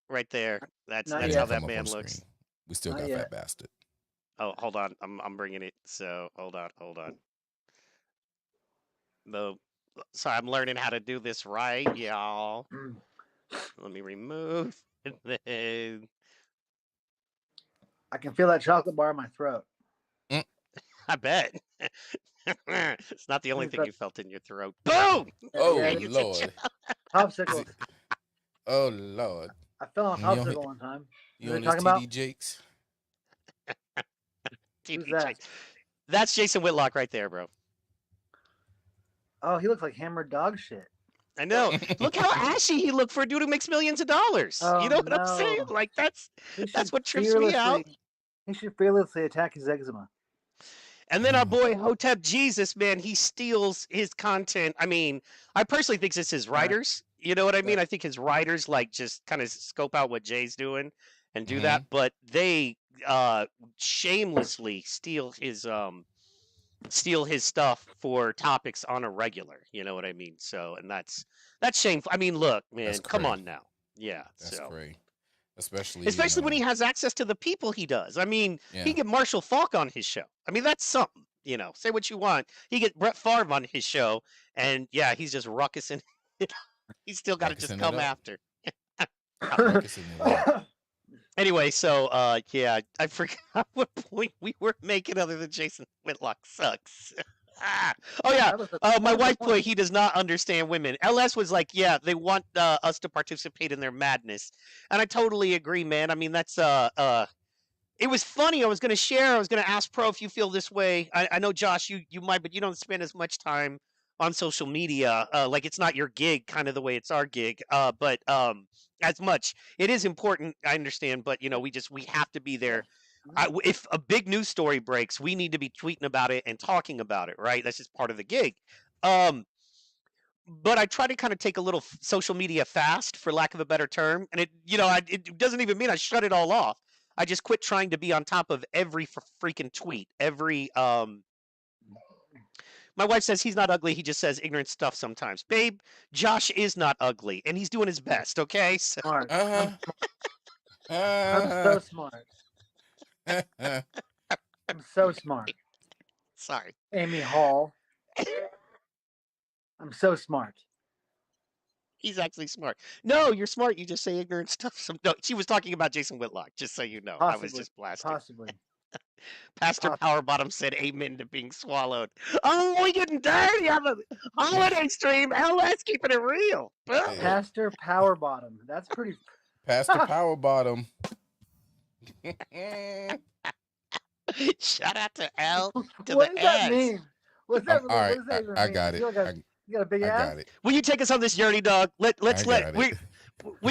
right there. That's Not that's yet. how that Come up man on looks. screen. We still Not got yet. Fat Bastard. Oh, hold on, I'm bringing it. So hold on. Sorry, I'm learning how to do this right, y'all. Let me remove. And then I can feel that chocolate bar in my throat. I bet. It's not the only Who's thing that? you felt in your throat. Boom! Oh Yeah, it's a Lord. Popsicle. Oh Lord. I fell on a You don't popsicle hit- one time. You What are on you this talking about? TD Jakes? Who's TD that? Jakes. That's Jason Whitlock right there, bro. Oh, he looks like hammered dog shit. I know. Look how ashy he looked for a dude who makes millions of dollars. Oh, You know what I'm saying? no. Like that's He what should trips me out. He should fearlessly attack his eczema. And then our boy Hotep Jesus, man, he steals his content. I mean, I personally think it's his writers. You know what I mean? I think his writers like just kind of scope out what Jay's doing and do that, but they shamelessly steal his stuff for topics on a regular. You know what I mean? So, and that's shameful. I mean, look, man, That's come cray. on now. Yeah, That's so great. Especially when he has access to the people he does. I mean, Yeah. he get Marshall Falk on his show. I mean, that's something. Say what you want. He get Brett Favre on his show, and yeah, he's just ruckusing. He's still got to just Ruckusing it come up. after. Ruckusing it up. Anyway, so yeah, I forgot what point we were making other than Jason Whitlock sucks. Oh yeah, my wife put he does not understand women. LS was like, yeah, they want us to participate in their madness, and I totally agree, man. I mean, that's it was funny. I was going to ask Pro if you feel this way. I know Josh, you might, but you don't spend as much time on social media. Like it's not your gig, kind of the way it's our gig. But as much, it is important. I understand, but we have to be there. If a big news story breaks, we need to be tweeting about it and talking about it, right? That's just part of the gig. But I try to kind of take a little social media fast, for lack of a better term, and it doesn't even mean I shut it all off. I just quit trying to be on top of every freaking tweet. My wife says he's not ugly. He just says ignorant stuff sometimes. Babe, Josh is not ugly, and he's doing his best. Okay, so Smart. Uh-huh. I'm so smart. I'm so smart. sorry. Amy Hall. I'm so smart. He's actually smart. No, you're smart. You just say ignorant stuff. No, she was talking about Jason Whitlock, just so you know. I was just blasting. Possibly. Pastor Powerbottom said amen to being swallowed. Oh, we getting dirty on the holiday stream. LS keeping it real. Boom. Pastor Powerbottom. That's pretty. Pastor Powerbottom. Shout out to L to What the does that S. mean? What's that? All right, what does that even I mean? got it. You got a big I ass? got it. Will you take us on this journey, dog? We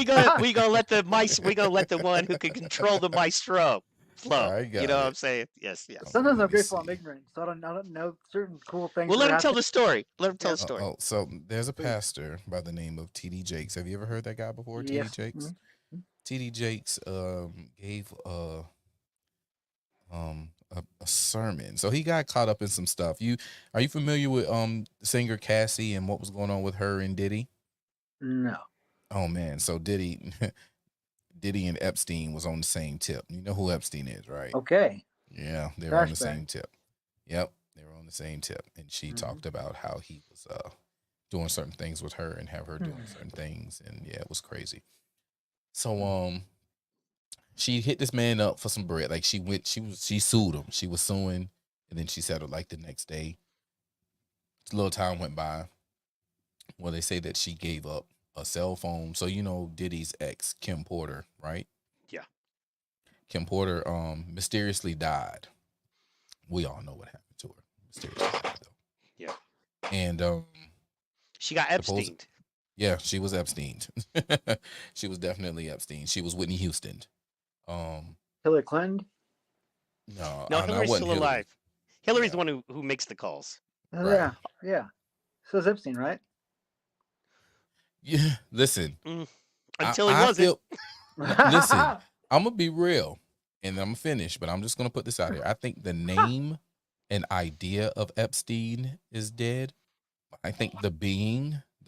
gonna let the mice. We gonna let the one who can control the maestro flow. I You got know what it. I'm saying? Yes. Sometimes Let I'm me grateful I'm see. ignorant, so I don't know certain cool things. Well, that let him happen. tell the story. Let him tell the story. So there's a pastor by the name of TD Jakes. Have you ever heard that guy before? Yes. TD Jakes. Mhm. TD Jakes gave a sermon. So he got caught up in some stuff. Are you familiar with singer Cassie and what was going on with her and Diddy? No. Oh man, so Diddy and Epstein was on the same tip. You know who Epstein is, right? Okay. Yeah, they were on the Flashback. same tip. Yep, they were on the same tip. And she talked about how he was doing certain things with her and have her doing certain things. And yeah, it was crazy. So she hit this man up for some bread. Like she sued him. She was suing, and then she settled like the next day. A little time went by. Well, they say that she gave up a cell phone. So Diddy's ex, Kim Porter, right? Yeah. Kim Porter mysteriously died. We all know what happened to her. Mysteriously died though. Yeah. And She got suppose Epsteined. yeah, she was Epstein. She was definitely Epstein. She was Whitney Houston. Um Hillary Clinton. no, No, I Hillary's wasn't still Hillary. alive. Hillary's Yeah. the one who makes the calls. Oh, Right. yeah. So is Epstein, right? Yeah. Listen, Until he I wasn't. feel listen, I'm gonna be real and I'm gonna finish, but I'm just gonna put this out here. I think the name and idea of Epstein is dead. I think the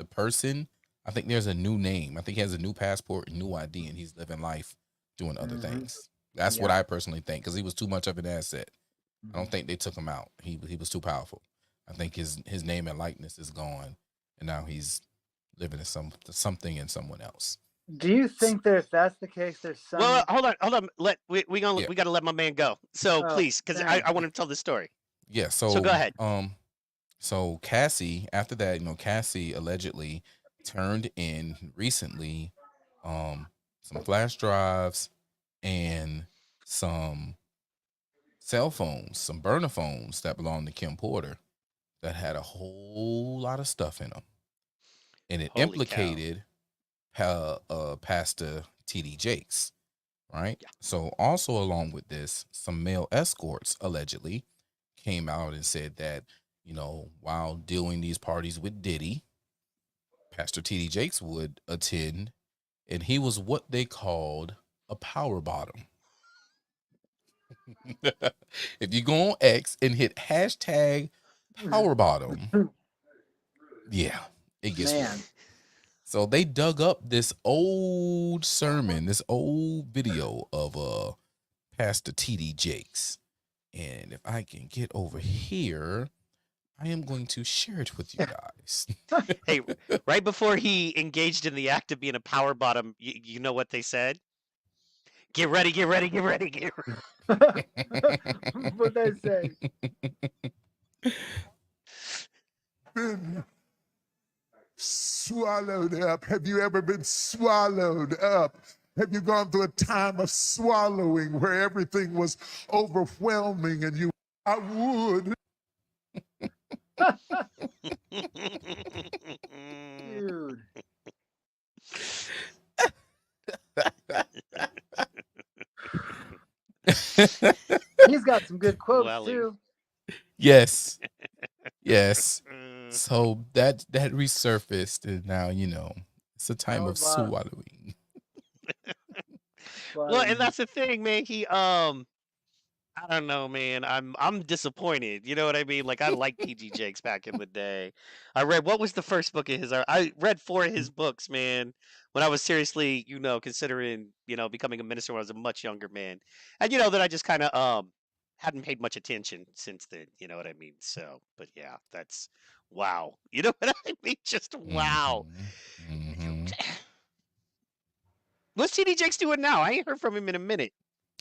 person, I think there's a new name. I think he has a new passport, a new ID, and he's living life doing other Mhm. things. That's what Yeah. I personally think, because he was too much of an asset. I don't Mhm. think they took him out. He was too powerful. I think his name and likeness is gone, and now he's living in something in someone else. Do you think that if that's the case, there's some? Well, hold on. We Yeah. got to let my man go. So Oh, please, because dang. I want to tell the story. Yeah. So go ahead. So Cassie, after that, Cassie allegedly turned in recently some flash drives and some cell phones, some burner phones that belonged to Kim Porter that had a whole lot of stuff in them. And it Holy implicated Pastor T.D. Jakes, right? Yeah. So also along with this, some male escorts allegedly came out and said that, while doing these parties with Diddy, Pastor T.D. Jakes would attend, and he was what they called a power bottom. If you go on X and hit hashtag power bottom, yeah, it gets Man. real. So they dug up this old sermon, this old video of Pastor T.D. Jakes. And if I can get over here, I am going to share it with you guys. Hey, right before he engaged in the act of being a power bottom, you know what they said? Get ready, get ready, get ready, get ready. What'd they say? Been swallowed up? Have you ever been swallowed up? Have you gone through a time of swallowing where everything was overwhelming and I would. Dude. He's got some good quotes Welly. too. Yes. So that resurfaced, and now it's a time of Power bottom. swallowing. Well, and that's the thing, man. He I don't know, man. I'm disappointed. You know what I mean? Like I liked T.D. Jakes back in the day. I read what was the first book of his? I read 4 of his books, man. When I was seriously, considering, becoming a minister when I was a much younger man, and that I just kind of hadn't paid much attention since then. You know what I mean? So, but yeah, that's wow. You know what I mean? Just wow. Mhm. What's T.D. Jakes doing now? I ain't heard from him in a minute.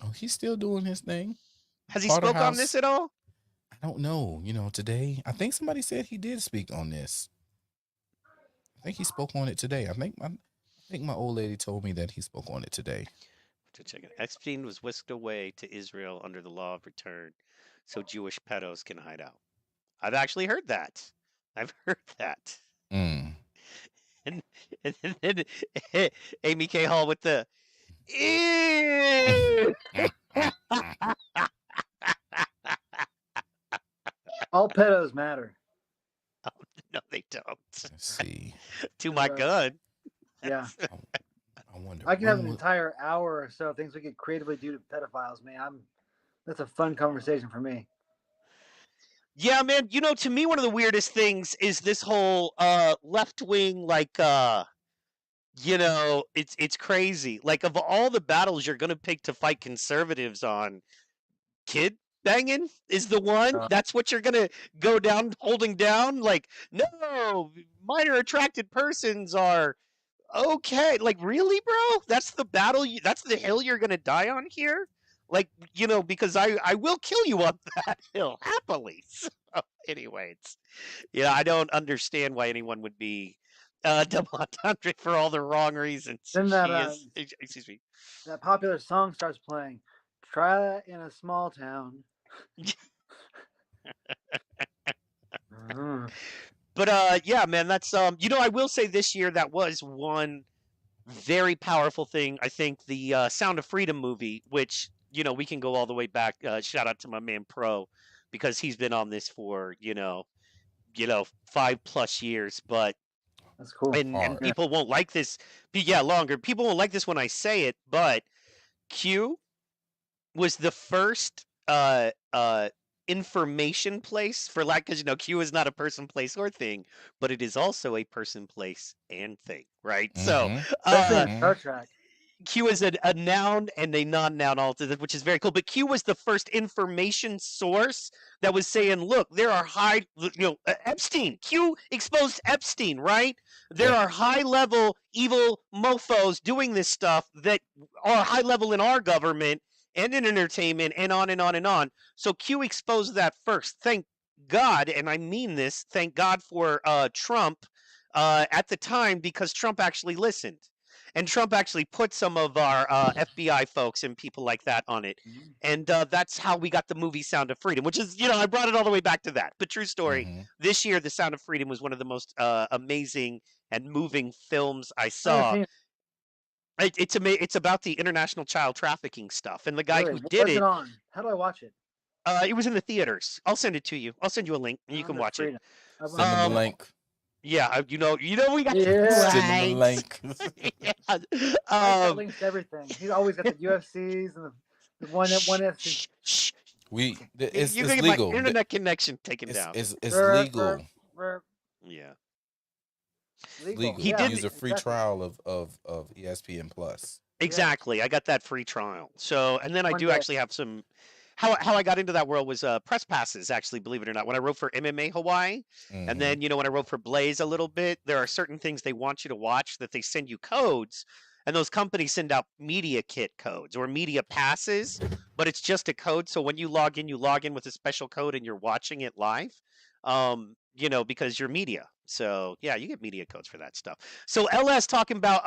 Oh, he's still doing his thing. Has he Carter spoke on this House. at all? I don't know. Today, I think somebody said he did speak on this. I think he spoke on it today. I think my old lady told me that he spoke on it today. To check it. Epstein was whisked away to Israel under the law of return, so Jewish pedos can hide out. I've actually heard that. I've heard that. Mm. And then Amy K. Hall with the ew. All pedos matter. Oh, no, they don't. Let's see. To my gun. Yeah. I wonder. I can have an when entire hour or so of things we could creatively do to pedophiles, man. That's a fun conversation for me. Yeah, man. To me, one of the weirdest things is this whole left wing, like it's crazy. Like of all the battles you're gonna pick to fight conservatives on, kid banging is the one. That's what you're gonna go down holding down. Like, no, minor attracted persons are okay. Like, really, bro? That's the battle. That's the hill you're gonna die on here. Like, because I will kill you on that hill happily. So, anyways, I don't understand why anyone would be double entendre for all the wrong reasons. Then that Excuse me. that popular song starts playing. Try that in a small town. Mhm. But yeah, man, that's I will say this year that was one very powerful thing. I think the Sound of Freedom movie, which we can go all the way back. Shout out to my man Pro, because he's been on this for 5+ years. But That's cool. and Hard. people won't like this. Yeah, longer. People won't like this when I say it, but Q was the first information place for because Q is not a person, place, or thing, but it is also a person, place, and thing, right? So Mm-hmm. Especially in Mhm. Star Trek. Q is a noun and a non-noun alternative, which is very cool. But Q was the first information source that was saying, "Look, there are Epstein. Q exposed Epstein, right? There Yeah. are high-level evil mofo's doing this stuff that are high level in our government and in entertainment, and on and on and on. So Q exposed that first. Thank God, and I mean this. Thank God for Trump at the time, because Trump actually listened. And Trump actually put some of our FBI folks and people like that on it. And that's how we got the movie Sound of Freedom, which is, I brought it all the way back to that. But true story, Mm-hmm. this year, The Sound of Freedom was one of the most amazing and moving films I I haven't saw. seen it. It's about the international child trafficking stuff. And the guy Really? who did What's it it, on? How do I watch it? it was in the theaters. I'll send it to you. I'll send you a link and you can Sound of watch it. Freedom. I Send them the Um, link. Yeah, we got Yeah. Send them the link. yeah. Mike's got Um, links to everything. He's always got the UFCs and the one FC. shh. It's You can get legal. my internet connection taken down. It's Rrr, legal. rrr, Yeah. legal. He Yeah, did use a free exactly. trial of ESPN Plus. Exactly. I got that free trial. So, and then I One do day. actually have some. How I got into that world was press passes. Actually, believe it or not, when I wrote for MMA Hawaii, and Mhm. then when I wrote for Blaze a little bit, there are certain things they want you to watch that they send you codes, and those companies send out media kit codes or media passes, but it's just a code. So when you log in with a special code and you're watching it live. Because you're media. So yeah, you get media codes for that stuff. So LS talking about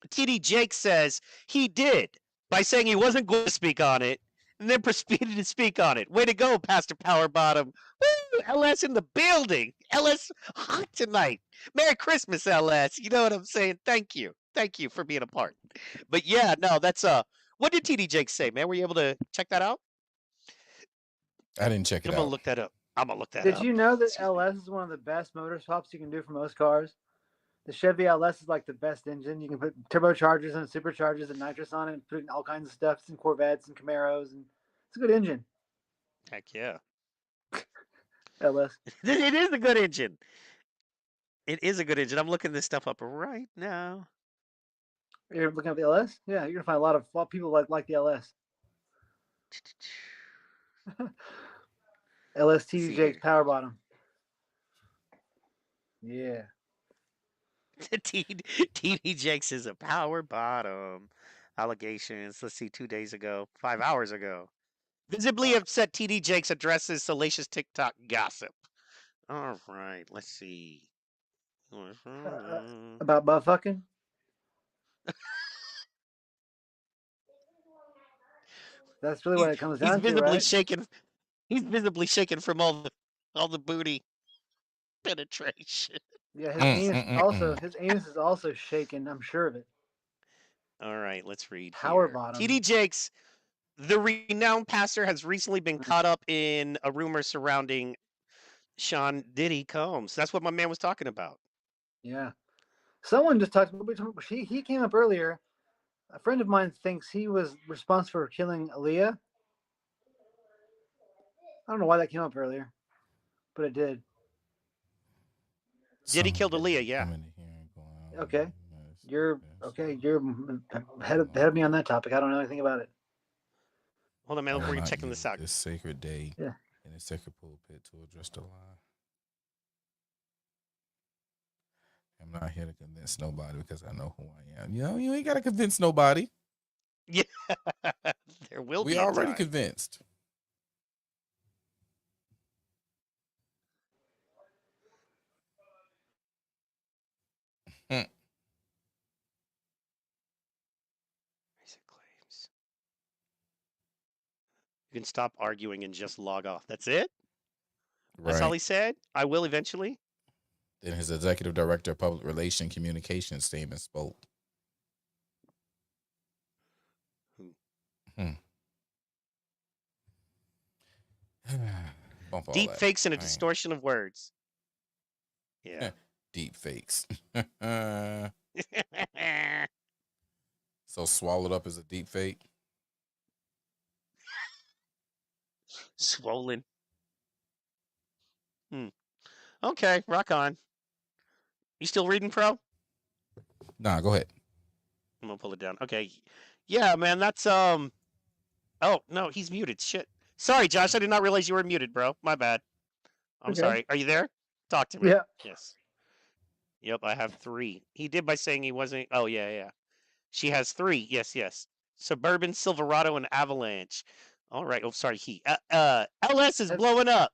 TD Jake says he did by saying he wasn't going to speak on it, and then proceeded to speak on it. Way to go, Pastor Power Bottom. Woo! LS in the building. LS hot tonight. Merry Christmas, LS. You know what I'm saying? Thank you. Thank you for being a part. But yeah, no, that's what did TD Jake say, man? Were you able to check that out? I didn't check it I'm gonna out. look that up. I'm gonna look that Did up. you know that Excuse me. LS is one of the best motor swaps you can do for most cars? The Chevy LS is like the best engine. You can put turbochargers and superchargers and nitrous on it and put in all kinds of stuff. It's in Corvettes and Camaros, and it's a good engine. Heck yeah. LS. It is a good engine. It is a good engine. I'm looking this stuff up right now. You're looking at the LS? Yeah, you're gonna find a lot of people like the LS. LS See TD here. Jake's power bottom. Yeah. TD Jakes is a power bottom. Allegations. Let's see, 2 days ago, 5 hours ago. Visibly upset TD Jakes addresses salacious TikTok gossip. All right, let's see. About butt fucking? That's really what it comes He's down to, visibly right? shaken. He's visibly shaken from all the booty penetration. Yeah, Mm-mm-mm-mm. his anus is also shaken. I'm sure of it. All right, let's read Power here. bottom. TD Jakes, the renowned pastor, has recently been caught up in a rumor surrounding Sean Diddy Combs. That's what my man was talking about. Yeah. Someone just talked about. He came up earlier. A friend of mine thinks he was responsible for killing Aaliyah. I don't know why that came up earlier, but it did. Diddy killed Somebody Aaliyah, yeah. come in here and go out. Okay. You're Yes. okay. You're ahead of me on that topic. I don't know anything about it. Hold on, I man. will We're not checking this use out. this sacred day Yeah. in a sacred pulpit to address the lie. I'm not here to convince nobody because I know who I am. You ain't got to convince nobody. Yeah, there will We be a already time. convinced. Recent claims. You can stop arguing and just log off. That's it? That's Right. all he said? I will eventually? Then his executive director of public relation communications statement spoke. Hmm. Bump all Deep that. fakes and a Man. distortion of words. Yeah. Deep fakes. So swallowed up is a deep fake. Swollen. Okay, rock on. You still reading, Pro? Nah, go ahead. I'm gonna pull it down. Okay. Yeah, man, that's Oh, no, he's muted. Shit. Sorry, Josh, I did not realize you were muted, bro. My bad. I'm Okay. sorry. Are you there? Talk to me. Yeah. Yes. Yep, I have 3. He did by saying he wasn't. Oh, yeah. She has 3. Yes. Suburban, Silverado, and Avalanche. All right. Oh, sorry. LS is blowing up.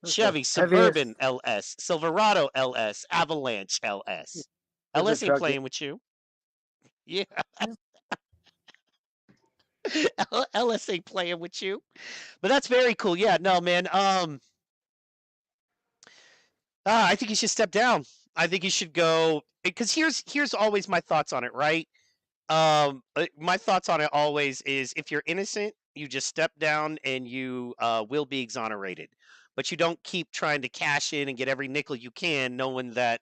That's Chevy, the Suburban LS, Silverado LS, Avalanche LS. LS ain't truck playing with you. Yeah. LS ain't playing with you. But that's very cool. Yeah, no, man. I think you should step down. I think you should go, because here's always my thoughts on it, right? My thoughts on it always is, if you're innocent, you just step down and you will be exonerated. But you don't keep trying to cash in and get every nickel you can, knowing that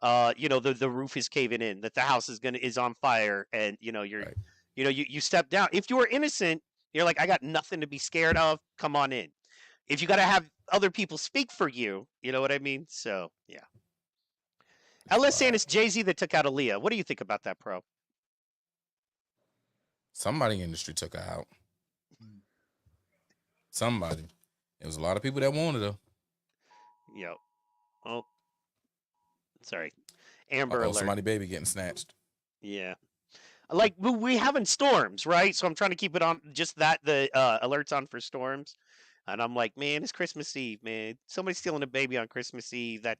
the roof is caving in, that the house is on fire, and you're Right. you step down. If you are innocent, you're like, I got nothing to be scared of. Come on in. If you got to have other people speak for you, you know what I mean? So, yeah. LS saying it's Jay-Z that took out Aaliyah. What do you think about that, Pro? Somebody in the industry took her out. Somebody. There was a lot of people that wanted her. Yo. Oh. Sorry. Amber alert. Somebody baby getting snatched. Yeah. Like, we having storms, right? So I'm trying to keep it on just the alerts on for storms. And I'm like, man, it's Christmas Eve, man. Somebody's stealing a baby on Christmas Eve. I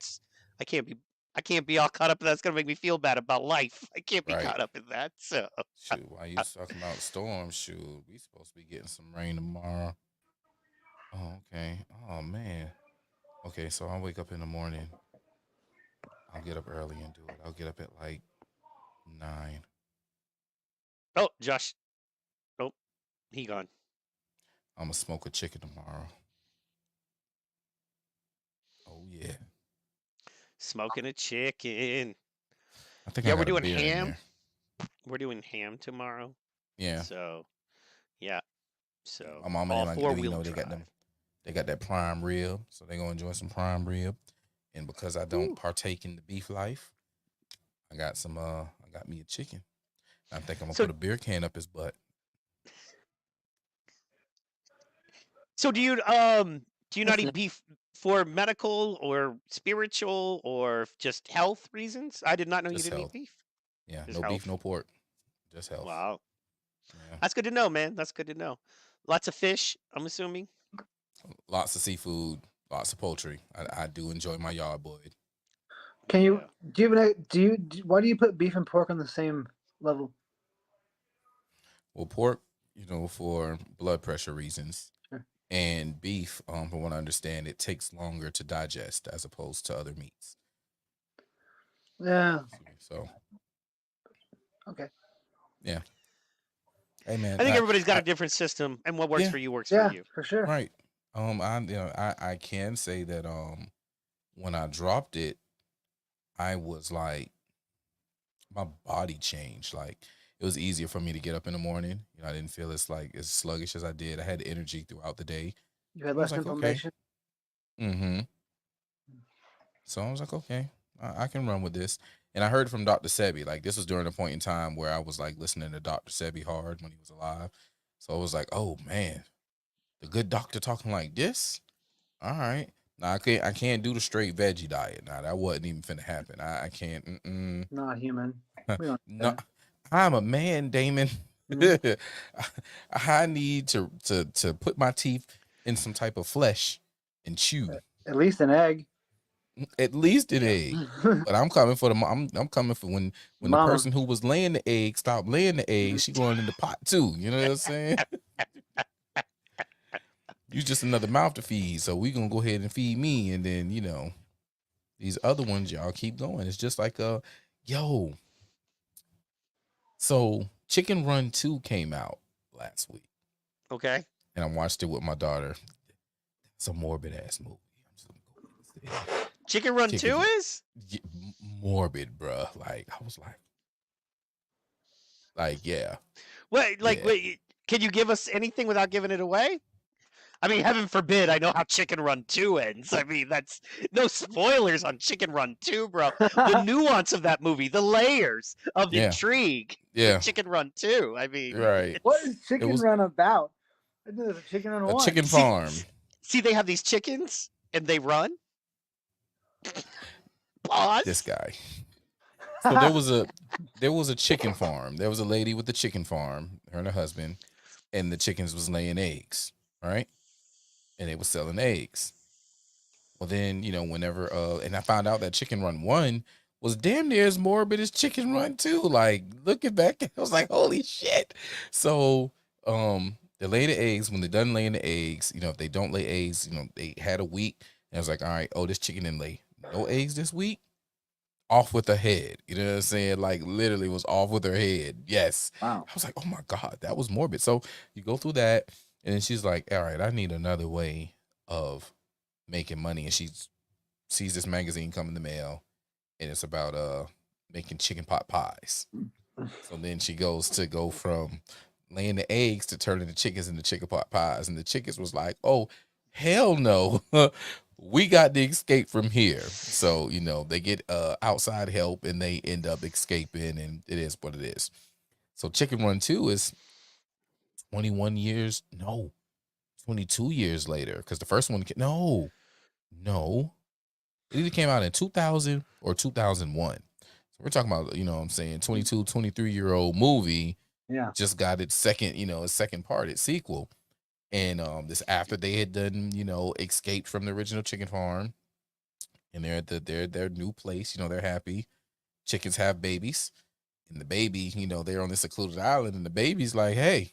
can't be all caught up in that. That's gonna make me feel bad about life. I can't be Right. caught up in that. So Shoot, while you talking about storms, shoot, we supposed to be getting some rain tomorrow. Oh, okay. Oh man. Okay, so I'll wake up in the morning. I'll get up early and do it. I'll get up at like 9. Oh, Josh. Oh, he gone. I'm gonna smoke a chicken tomorrow. Oh yeah. Smoking a chicken. I think Yeah, I we're got a doing beer in ham. there. We're doing ham tomorrow. Yeah. So, yeah. So My mama all and I, 4-wheel they got drive. them. They got that prime rib, so they gonna enjoy some prime rib. And because I don't partake in the beef life, I got some. I got me a chicken. I think I'm gonna So- put a beer can up his butt. So do you not eat beef for medical or spiritual or just health reasons? I did not know Just you didn't health. eat beef. Yeah, Just no beef, health. no pork, just health. Wow. Yeah. That's good to know, man. That's good to know. Lots of fish, I'm assuming. Lots of seafood, lots of poultry. I do enjoy my yard boyd. Can you Yeah. why do you put beef and pork on the same level? Well, pork, for blood pressure reasons, Sure. and beef, from what I understand, it takes longer to digest as opposed to other meats. Yeah. So, Okay. yeah. Hey man, I think everybody's got a different system, and what works Yeah. for you works Yeah, for you. for sure. right. I can say that when I dropped it, I was like, my body changed. Like, it was easier for me to get up in the morning. I didn't feel as sluggish as I did. I had energy throughout the day. You had I was less like, okay. inflammation. Mm-hmm. So I was like, okay, I can run with this. And I heard from Dr. Sebi, like, this was during a point in time where I was like listening to Dr. Sebi hard when he was alive. So I was like, oh man, the good doctor talking like this. All right. Now I can't do the straight veggie diet. Now that wasn't even finna happen. I can't. Not human. We don't do No, that. I'm a man, Damon. Mhm. I need to put my teeth in some type of flesh and chew. At least an egg. At least an egg. But I'm coming for I'm coming for when the Mama. person who was laying the egg stopped laying the egg, she going in the pot too. You know what I'm saying? You just another mouth to feed. So we gonna go ahead and feed me, and then these other ones y'all keep going. It's just like yo. So Chicken Run 2 came out last week, Okay. and I watched it with my daughter. It's a morbid ass movie. I'm just gonna go ahead and say it. Chicken Run Chicken- 2 is? Morbid, bruh. Like I was like yeah. Wait, Yeah. wait, can you give us anything without giving it away? I mean, heaven forbid I know how Chicken Run 2 ends. I mean, that's no spoilers on Chicken Run 2, bro. The nuance of that movie, the layers of Yeah. intrigue. Yeah. Chicken Run 2. I mean, Right. What is Chicken was- Run about? I knew there's a Chicken Run A 1. chicken See- farm. See, they have these chickens and they run. Pause. This guy. So there was a chicken farm. There was a lady with the chicken farm, her and her husband, and the chickens was laying eggs, right? And they was selling eggs. Well, then whenever and I found out that Chicken Run 1 was damn near as morbid as Chicken Run 2. Like looking back, I was like, holy shit. So they lay the eggs. When they're done laying the eggs, if they don't lay eggs, they had a week, and I was like, all right, this chicken didn't lay no eggs this week. Off with her head. You know what I'm saying? Like literally was off with her head. Yes. Wow. I was like, oh my God, that was morbid. So you go through that, and then she's like, all right, I need another way of making money. And she sees this magazine come in the mail, and it's about making chicken pot pies. So then she goes from laying the eggs to turning the chickens into chicken pot pies. And the chickens was like, oh, hell no. We got to escape from here. So, they get outside help, and they end up escaping, and it is what it is. So Chicken Run 2 is 22 years later, because the first one, no. It either came out in 2000 or 2001. So we're talking about, 22, 23-year-old movie. Yeah. Just got its second, its second part, its sequel. And this after they had done, escaped from the original chicken farm, and they're at their new place. They're happy. Chickens have babies, and the baby, they're on this secluded island, and the baby's like, "Hey,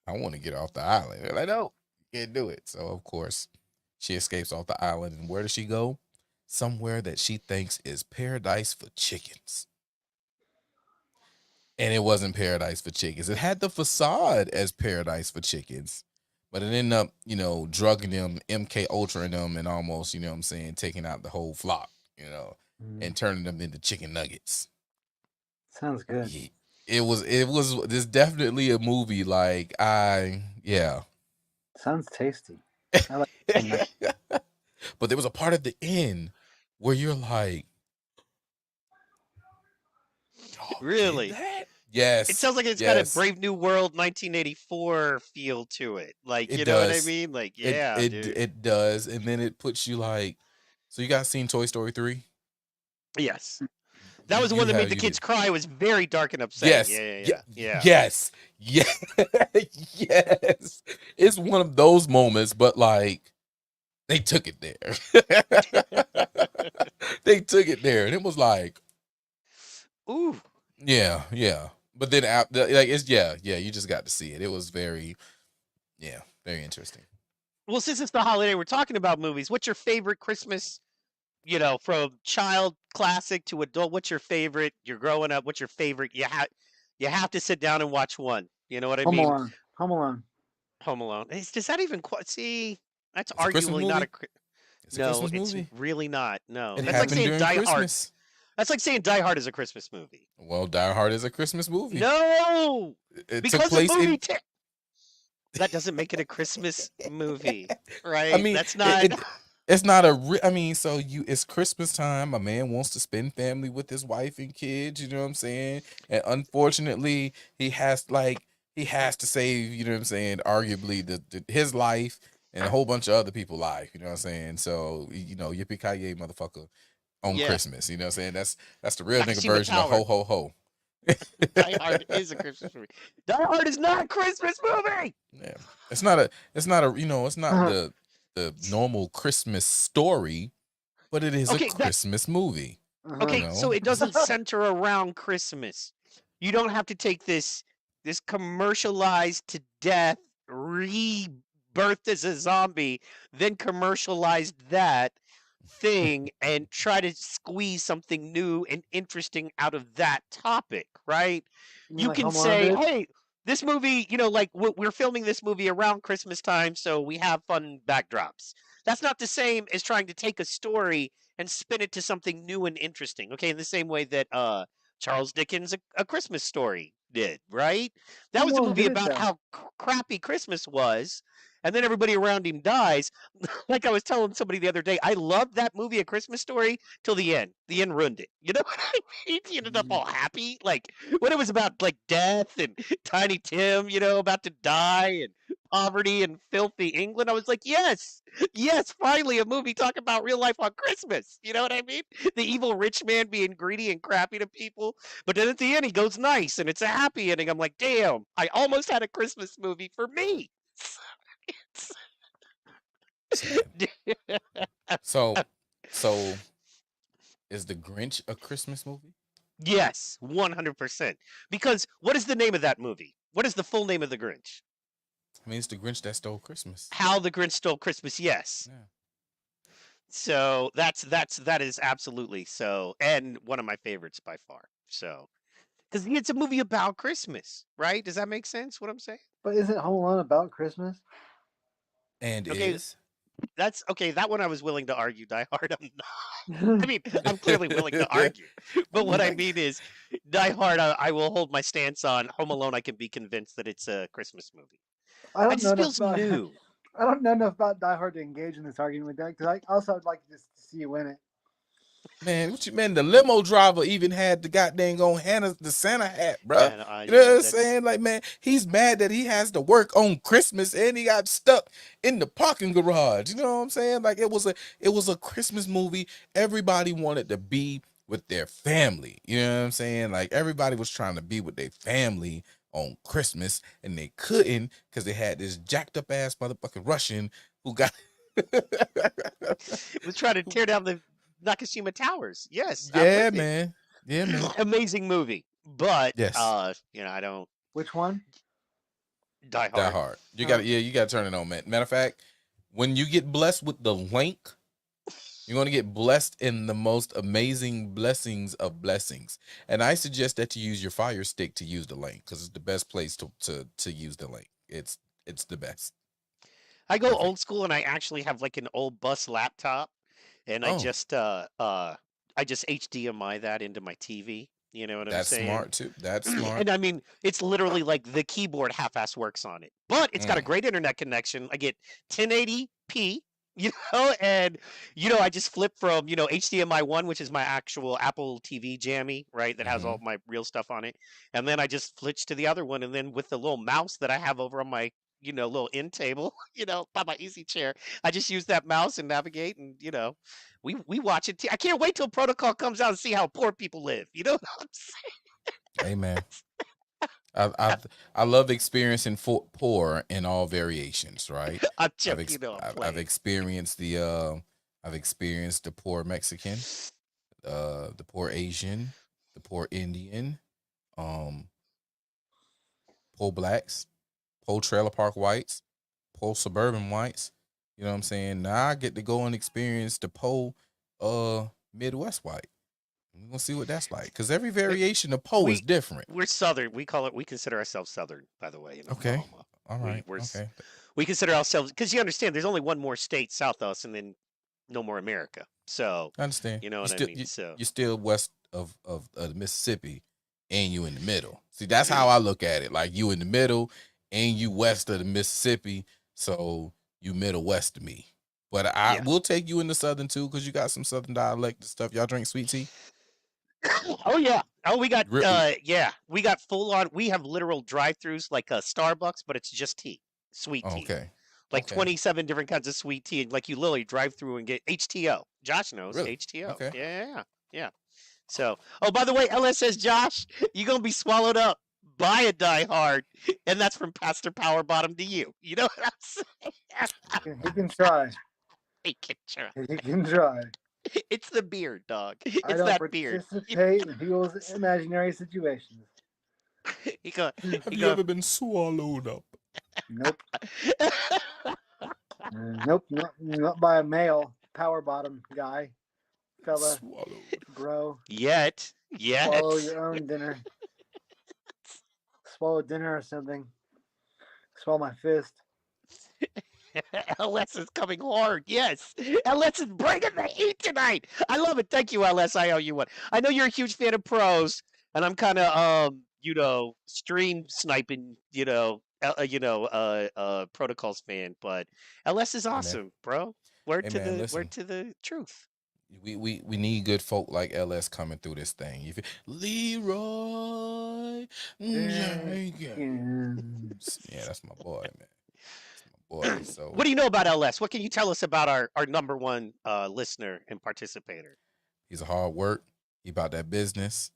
I want to get off the island." They're like, "No, you can't do it." So of course, she escapes off the island, and where does she go? Somewhere that she thinks is paradise for chickens. And it wasn't paradise for chickens. It had the facade as paradise for chickens, but it ended up, drugging them, MK Ultraing them, and almost, taking out the whole flock, and turning them into chicken nuggets. Sounds good. Yeah. It was this definitely a movie Sounds tasty. I like chicken nuggets. But there was a part at the end where you're like, "Y'all get Really? that?" Yes. It sounds like it's got a Brave New World 1984 feel to it. Like, It you know what I does. mean? Like, It- yeah, it, dude. it does, and then it puts you like. So you guys seen Toy Story 3? Yes. That was the one that made the kids cry. It was very dark and upsetting. Yes. Yeah. Yes. Yes. Yes. It's one of those moments, but like they took it there. They took it there, and it was like, Ooh. yeah. But then after, like it's you just got to see it. It was very very interesting. Well, since it's the holiday, we're talking about movies. What's your favorite Christmas, from child classic to adult? What's your favorite? You're growing up. What's your favorite? You have to sit down and watch one. You know what I Home mean? Alone. Home Alone. Home Alone. Does that even see? That's It's a Christmas arguably not movie? a. It's a No, Christmas it's movie. really not. No, It that's like happened saying during Die Hard. Christmas. That's like saying Die Hard is a Christmas movie. Well, Die Hard is a Christmas movie. No, It because took place the movie. in. That doesn't make it a Christmas movie, right? I mean, that's not. It's not a. I mean, so it's Christmas time. A man wants to spend family with his wife and kids. You know what I'm saying? And unfortunately, he has to save. You know what I'm saying? Arguably, his life and a whole bunch of other people's life. You know what I'm saying? So yippee-ki-yay, motherfucker, on Yeah. Christmas. You know what I'm saying? That's the real nigga Maxima version of Tower. ho ho ho. Die Hard is a Christmas movie. Die Hard is not a Christmas movie. Yeah, it's not it's not Uh-huh. the normal Christmas story, but it is Okay, a that- Christmas movie. Okay, No. so it doesn't center around Christmas. You don't have to take this commercialized to death birthed as a zombie, then commercialized that thing and try to squeeze something new and interesting out of that topic, right? You mean You like can Home Alone say, did? hey, this movie, like we're filming this movie around Christmas time, so we have fun backdrops. That's not the same as trying to take a story and spin it to something new and interesting. Okay, in the same way that Charles Dickens' a Christmas Story did, right? That Home was a Alone movie did it about though. how crappy Christmas was, and then everybody around him dies. Like I was telling somebody the other day, I loved that movie, A Christmas Story, till the end. The end ruined it. You know what I mean? He ended up all happy. Like when it was about like death and Tiny Tim, about to die and poverty and filthy England, I was like, yes, yes, finally a movie talking about real life on Christmas. You know what I mean? The evil rich man being greedy and crappy to people. But then at the end he goes nice and it's a happy ending. I'm like, damn, I almost had a Christmas movie for me. Sad. So, so is The Grinch a Christmas movie? Yes, 100%. Because what is the name of that movie? What is the full name of The Grinch? I mean, it's The Grinch That Stole Christmas. How the Grinch Stole Christmas. Yes. Yeah. So that is absolutely so, and one of my favorites by far. So, because it's a movie about Christmas, right? Does that make sense? What I'm saying? But isn't Home Alone about Christmas? And Okay, is that's okay. That one I was willing to argue. Die Hard, I'm not. I mean, I'm clearly willing to argue, but what I mean is, Die Hard, I will hold my stance on. Home Alone, I can be convinced that it's a Christmas movie. I It don't know just enough feels about. new. I don't know enough about Die Hard to engage in this argument with that because I also would like to just see you win it. Man, what you man? The limo driver even had the goddamn on Hannah the Santa hat, bruh. And You know what I'm that's saying? Like, man, he's mad that he has to work on Christmas and he got stuck in the parking garage. You know what I'm saying? Like, it was a Christmas movie. Everybody wanted to be with their family. You know what I'm saying? Like, everybody was trying to be with their family on Christmas and they couldn't because they had this jacked up ass motherfucking Russian who got was trying to tear down the Nakashima Towers. Yes, I'm Yeah, with it. man. Yeah, man. Amazing movie, but Yes. I don't Which one? Die Hard. Die Hard. You got you got to turn it on, man. Matter of fact, when you get blessed with the link, you're going to get blessed in the most amazing blessings of blessings. And I suggest that you use your Fire Stick to use the link because it's the best place to use the link. It's the best. I go Perfect. old school, and I actually have like an old bus laptop, and I Oh. just HDMI that into my TV. You know what I'm That's saying? smart too. That's smart. And I mean, it's literally like the keyboard half-ass works on it, but it's got a Mm. great internet connection. I get 1080p, and I just flip from HDMI 1, which is my actual Apple TV jammy, right, that has all my real stuff on it, and then I just switch to the other one, and then with the little mouse that I have over on my little end table, by my easy chair, I just use that mouse and navigate, and we watch it. I can't wait till Protocol comes out and see how poor people live. You know what I'm saying? Amen. I love experiencing poor in all variations, right? I'm I've joking. I'm I've playing. experienced the poor Mexican, the poor Asian, the poor Indian, poor blacks, poor trailer park whites, poor suburban whites. You know what I'm saying? Now I get to go and experience the poor Midwest white. We're gonna see what that's like. Cause every variation of po is different. We're Southern. We consider ourselves Southern, by the way. Okay. Oklahoma. All right. We're Okay. We consider ourselves, because you understand, there's only one more state south of us, and then no more America. So I understand. you know what I mean. So You're still west of the Mississippi, and you in the middle. See, that's how I look at it. Like, you in the middle, and you west of the Mississippi, so you middle west of me. But I Yeah. will take you in the southern too, because you got some southern dialect and stuff. Y'all drink sweet tea? Oh yeah. Oh, we got Yeah. we got full on. We have literal drive-throughs like a Starbucks, but it's just tea, sweet tea. Okay. Like Okay. 27 different kinds of sweet tea, and like you literally drive through and get HTO. Josh knows Really? HTO. Okay. Yeah. So, oh, by the way, LS says, Josh, you're gonna be swallowed up by a Die Hard, and that's from Pastor Power Bottom to you. You know what I'm saying? He can try. He can try. He can try. It's the beard, dog. I It's don't that beard. participate in people's imaginary situations. He go. Have you ever been swallowed up? Nope. Nope, not by a male power bottom guy, fella, Swallow. bro. Yet. Swallow your own dinner. Swallow dinner or something. Swallow my fist. LS is coming hard. Yes. LS is bringing the heat tonight. I love it. Thank you, LS. I owe you one. I know you're a huge fan of pros, and I'm kind of, stream sniping, protocols fan, but LS is Hey man, awesome, bro. Word hey to man, the word listen. to the truth. We need good folk like LS coming through this thing. You feel Leroy Jenkins. Yeah, that's my boy, man. That's my boy. What So do you know about LS? What can you tell us about our number one listener and participator? he's a hard work. He about that business.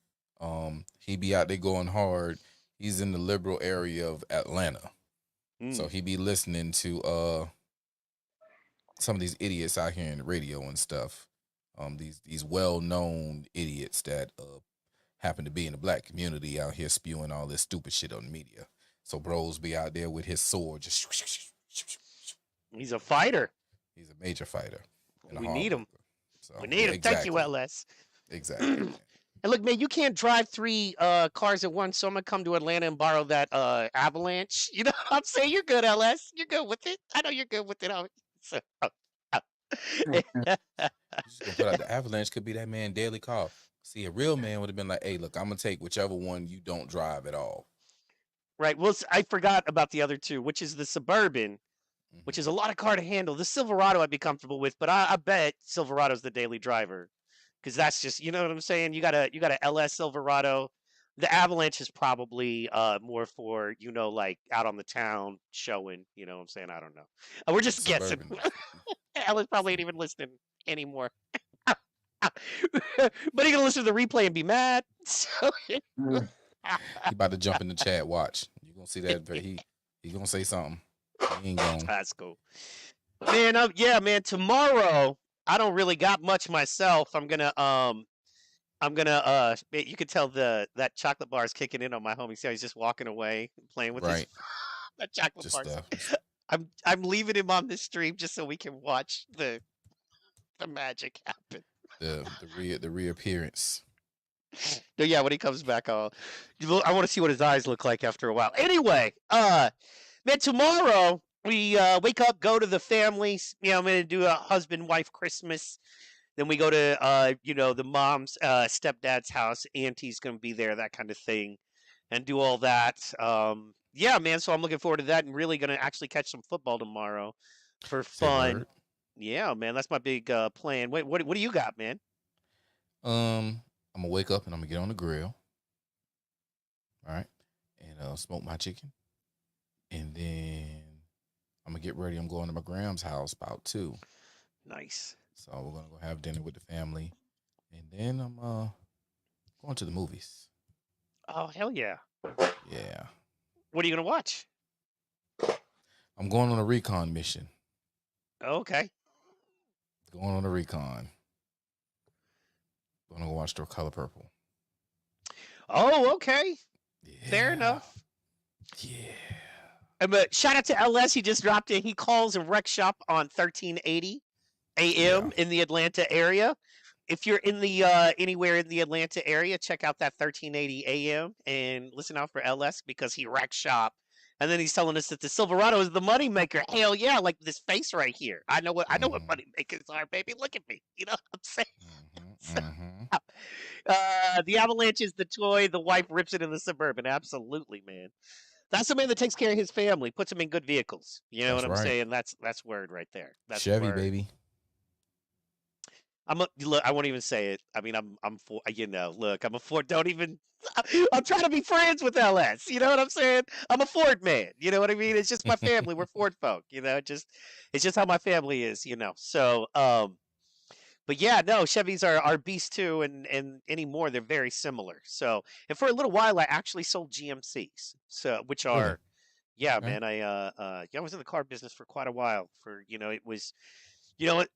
He be out there going hard. He's in the liberal area of Atlanta. So Mm. he be listening to some of these idiots out here in the radio and stuff. These well known idiots that happen to be in the black community out here spewing all this stupid shit on the media. So bros be out there with his sword, just He's a fighter. he's a major fighter and a We hard need him. worker. So We need yeah, him. Thank you, exactly, LS. exactly, man. And look, man, you can't drive three cars at once, so I'm gonna come to Atlanta and borrow that Avalanche. You know what I'm saying? You're good, LS. You're good with it. I know you're good with it. So, oh. You just gonna put out the Avalanche could be that man daily call. See, a real man would have been like, "Hey, look, I'm gonna take whichever one you don't drive at all." Right. Well, I forgot about the other two, which is the Suburban, which Hmm. is a lot of car to handle. The Silverado I'd be comfortable with, but I bet Silverado's the daily driver because that's just what I'm saying. You got a LS Silverado. The Avalanche is probably more for like out on the town showing. You know what I'm saying? I don't know. We're The just guessing. Suburban, Alice probably ain't even listening anymore. But he gonna listen to the replay and be mad. So Mm. he about to jump in the chat. Watch, you gonna see that? He gonna say something. He ain't gonna. that's cool. Man, yeah, man. Tomorrow, I don't really got much myself. You could tell that chocolate bar is kicking in on my homie. See how he's just walking away, playing with his Right, that chocolate just bar. just I'm leaving him on this stream just so we can watch the magic happen. the reappearance. So yeah, when he comes back, I want to see what his eyes look like after a while. Anyway, man, tomorrow we wake up, go to the families. I'm gonna do a husband-wife Christmas. Then we go to the mom's stepdad's house. Auntie's gonna be there, that kind of thing, and do all that. Yeah, man. So I'm looking forward to that, and really gonna actually catch some football tomorrow for Say fun. word. Yeah, man. That's my big plan. Wait, what do you got, man? I'm gonna wake up and I'm gonna get on the grill. All right, and smoke my chicken, and then I'm gonna get ready. I'm going to my Graham's house about 2. Nice. So we're gonna go have dinner with the family, and then I'm going to the movies. Oh hell yeah! Yeah, What are you gonna watch? I'm going on a recon mission. Okay. Going on a recon. Gonna go watch The Color Purple. Oh, okay. Yeah. Fair enough. Yeah. But shout out to LS. He just dropped in. He calls a rec shop on 1380 AM Yeah. in the Atlanta area. If you're in the anywhere in the Atlanta area, check out that 1380 AM and listen out for LS because he wreck shop. And then he's telling us that the Silverado is the money maker. Hell yeah, like this face right here. I know what Mhm. money makers are, baby. Look at me. You know what I'm saying? Mhm. The Avalanche is the toy. The wife rips it in the Suburban. Absolutely, man. That's the man that takes care of his family, puts them in good vehicles. You know That's what I'm right. saying? That's word right there. That's Chevy, word. baby. Look, I won't even say it. I mean, I'm for look, I'm a Ford. Don't even. I'm trying to be friends with LS. You know what I'm saying? I'm a Ford man. You know what I mean? It's just my family. We're Ford folk. It's just how my family is. So but yeah, no, Chevys are beasts too, and anymore they're very similar. So, and for a little while, I actually sold GMCs, so which Really? are, yeah, Okay. man, I was in the car business for quite a while. It was, the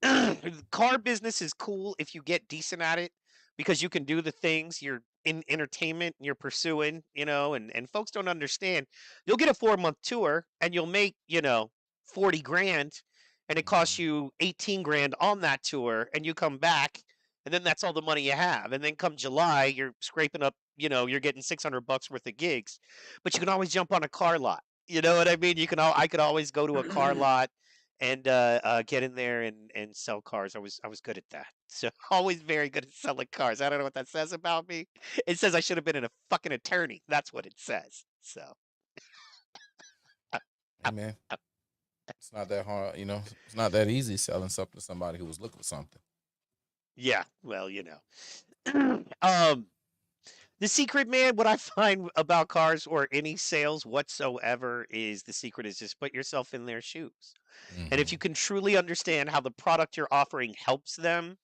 car business is cool if you get decent at it because you can do the things you're in entertainment and you're pursuing, and folks don't understand. You'll get a 4-month tour and you'll make 40 grand and it costs you 18 grand on that tour, and you come back, and then that's all the money you have. And then come July, you're scraping up, you're getting $600 worth of gigs, but you can always jump on a car lot. You know what I mean? I could always go to a car lot and get in there and sell cars. I was good at that. So always very good at selling cars. I don't know what that says about me. It says I should have been a fucking attorney. That's what it says. So Hey man, it's not that hard. It's not that easy selling something to somebody who was looking for something. yeah, well, um, the secret, man, what I find about cars or any sales whatsoever is the secret is just put yourself in their shoes. And if you can truly understand how the product you're offering helps them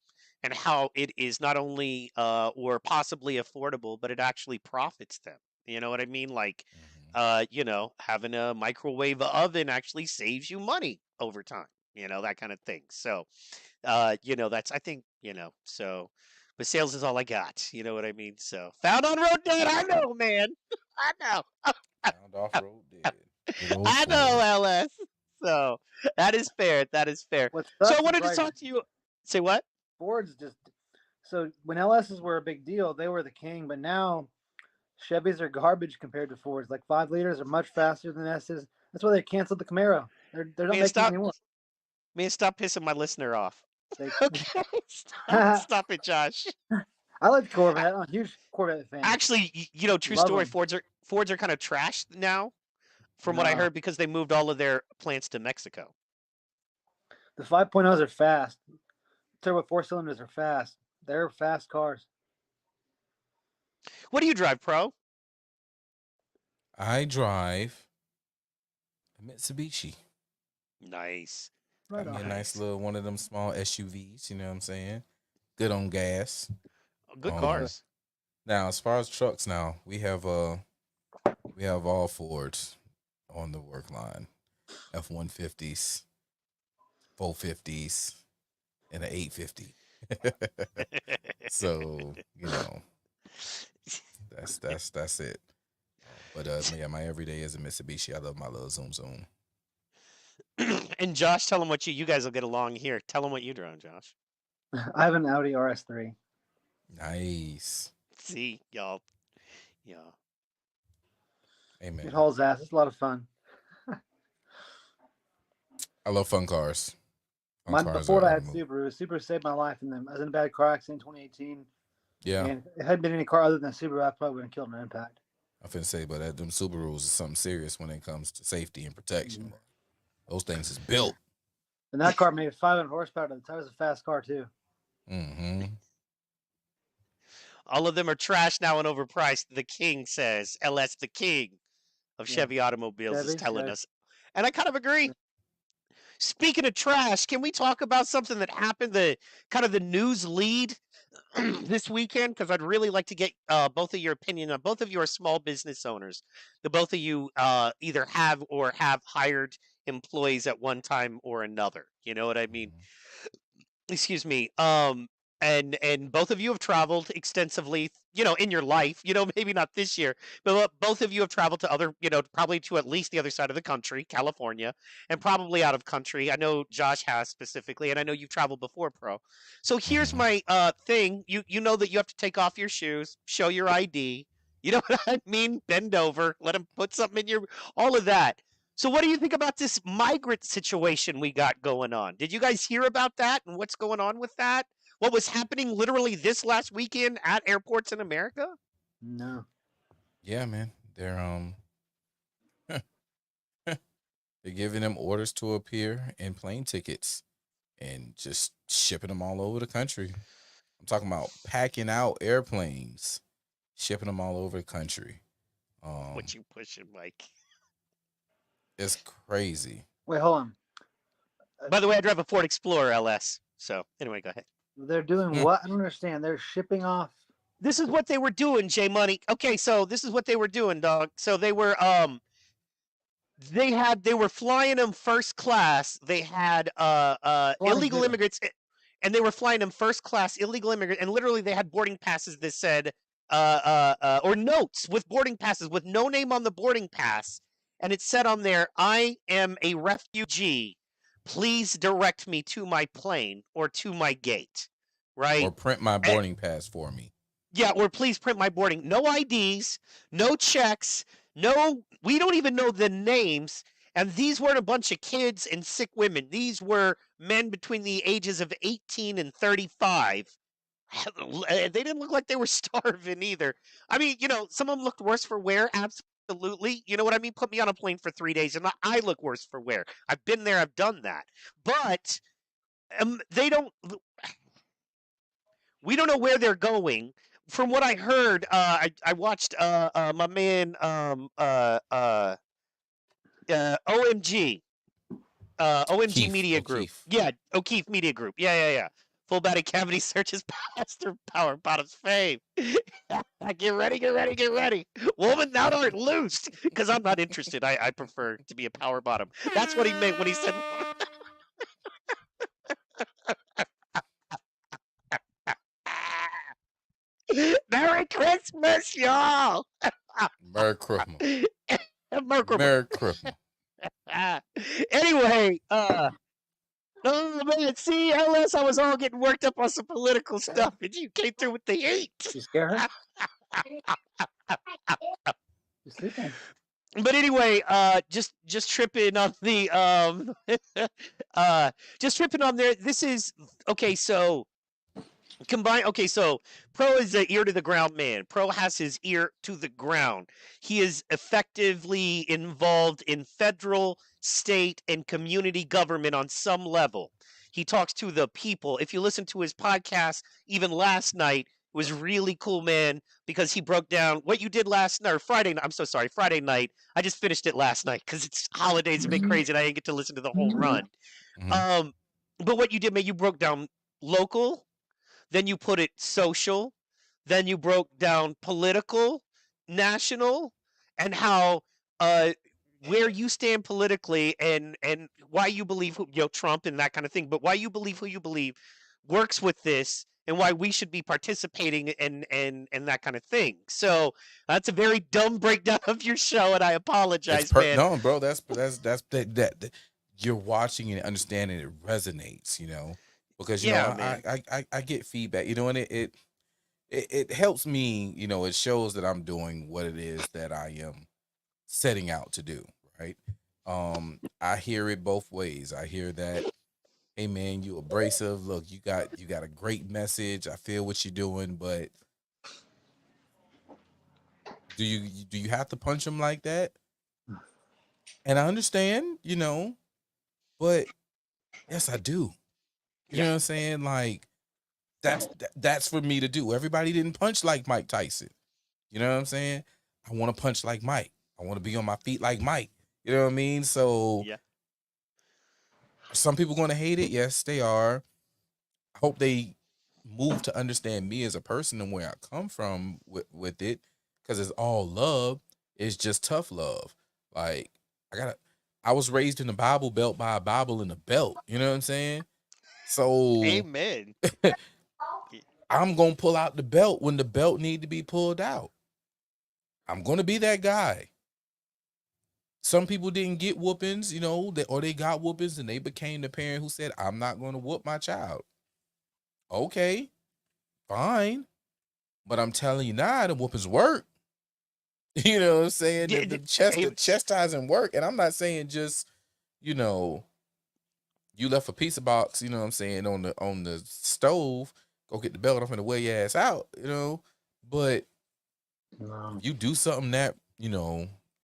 and how it is not only or possibly affordable, but it actually profits them. You know what I mean? Like, having a microwave oven actually saves you money over time, that kind of thing. So, that's, I think, so, but sales is all I got. You know what I mean? So, found on road dead. I know, man. I know. Found off road dead. Good old I know, Ford. LS. So that is fair. That is fair. What So sucks I wanted is, to talk to you. Say what? Fords just so when LSs were a big deal, they were the king, but now Chevys are garbage compared to Fords. Like 5 liters are much faster than S's. That's why they canceled the Camaro. They're not Man, making stop. it anymore. Man, stop pissing my listener off. They, Okay, stop it, Josh. I like the Corvette. I'm a huge Corvette fan. Actually, true Love story. 'em. Fords are kind of trashed now, from what I No. heard, because they moved all of their plants to Mexico. The 5.0s are fast. Turbo 4 cylinders are fast. They're fast cars. What do you drive, Pro? I drive a Mitsubishi. Nice. Right Got me a on. nice little one of them small SUVs. You know what I'm saying? Good on gas. Good Um, cars. Now, as far as trucks, now we have all Fords on the work line, F-150s, 450s, and an 850. So that's it. But yeah, my everyday is a Mitsubishi. I love my little Zoom Zoom. And Josh, tell them what you guys will get along here. Tell them what you drive, Josh. I have an Audi RS3. Nice. See, y'all. Yeah. Amen. It hauls ass. It's a lot of fun. I love fun cars. Before I had are- Subaru. Subaru saved my life in them. I was in a bad car accident in 2018. Yeah, And if it hadn't been any car other than a Subaru, I probably would have killed an impact. I'm finna say, but them Subarus is something serious when it comes to safety and protection. Those things is built. And that car made 500 horsepower to the time. It was a fast car, too. Mm-hmm. All of them are trash now and overpriced. The King says, LS the King of Yeah. Chevy Automobiles is Chevy, telling Chevy. us. And I kind of agree. Speaking of trash, can we talk about something that happened, the kind of the news lead this weekend? Because I'd really like to get both of your opinion on. Both of you are small business owners. The both of you either have or have hired employees at one time or another. You know what I mean? Excuse me. And both of you have traveled extensively, in your life, maybe not this year, but both of you have traveled to other, probably to at least the other side of the country, California, and probably out of country. I know Josh has specifically, and I know you've traveled before, Pro. So here's my thing. You know that you have to take off your shoes, show your ID. You know what I mean? Bend over, let them put something in all of that. So what do you think about this migrant situation we got going on? Did you guys hear about that and what's going on with that? What was happening literally this last weekend at airports in America? No. Yeah, man. They're they're giving them orders to appear in plane tickets and just shipping them all over the country. I'm talking about packing out airplanes, shipping them all over the country. What you pushing, Mike? It's crazy. Wait, hold on. By the way, I drive a Ford Explorer LS. So anyway, go ahead. They're doing what? I don't understand. They're shipping off. This is what they were doing, J Money. Okay, so this is what they were doing, dog. So they were they were flying them first class. They had illegal good. immigrants, and they were flying them first class illegal immigrants, and literally they had boarding passes that said or notes with boarding passes with no name on the boarding pass, and it said on there, "I am a refugee. please direct me to my plane or to my gate, Or right? print my Eh, boarding pass for me. yeah, or please print my boarding. No IDs, no checks, no, we don't even know the names. And these weren't a bunch of kids and sick women. These were men between the ages of 18 and 35. They didn't look like they were starving either. I mean, some of them looked worse for wear. Absolutely. You know what I mean? Put me on a plane for 3 days and I look worse for wear. I've been there. I've done that. But they don't. We don't know where they're going. From what I heard, I watched my man OMG OMG Keith Media Group. O'Keefe. Yeah, O'Keefe Media Group. Yeah. Full body cavity searches Pastor Power Bottom's fame. Get ready, get ready, get ready. Woman, thou art loosed. Because I'm not interested. I prefer to be a power bottom. That's what he meant when he said. Merry Christmas, y'all. Merry Christmas. Merry Merry Christmas. Anyway, oh man, see, LS, I was all getting worked up on some political stuff, and you came through with the heat. You scare her? You sleeping? But anyway, just tripping on the just tripping on there. This is okay. So combine. Okay, so Pro is the ear to the ground man. Pro has his ear to the ground. He is effectively involved in federal, state, and community government on some level. He talks to the people. If you listen to his podcast, even last night, it was really cool, man, because he broke down what you did last night, or Friday night. I'm so sorry, Friday night. I just finished it last night because it's holidays a bit crazy and I didn't get to listen to the whole run. Mhm. But what you did, man, you broke down local, then you put it social, then you broke down political, national, and how uh where you stand politically and why you believe Trump and that kind of thing, but why you believe who you believe works with this and why we should be participating and that kind of thing. So that's a very dumb breakdown of your show, and I apologize, man. No, bro. That you're watching and understanding it resonates. Because Yeah, man. I get feedback. And it helps me. It shows that I'm doing what it is that I am setting out to do. Right. I hear it both ways. I hear that. Hey man, you abrasive. Look, you got a great message. I feel what you're doing, but do you have to punch them like that? And I understand, but yes, I do. You know what I'm saying? Like that's for me to do. Everybody didn't punch like Mike Tyson. You know what I'm saying? I want to punch like Mike. I want to be on my feet like Mike. You know what I mean? So Yeah. are some people going to hate it? Yes, they are. I hope they move to understand me as a person and where I come from with it, because it's all love. It's just tough love. Like I was raised in the Bible Belt by a Bible in a belt. You know what I'm saying? So Amen. I'm gonna pull out the belt when the belt need to be pulled out. I'm gonna be that guy. Some people didn't get whoopings, or they got whoopings and they became the parent who said, "I'm not gonna whoop my child." Okay, fine, but I'm telling you now, the whoopings work. You know what I'm saying? The chastising work, and I'm not saying just, you left a pizza box, you know what I'm saying, on the stove. Go get the belt off and wear your ass out, But No. you do something that,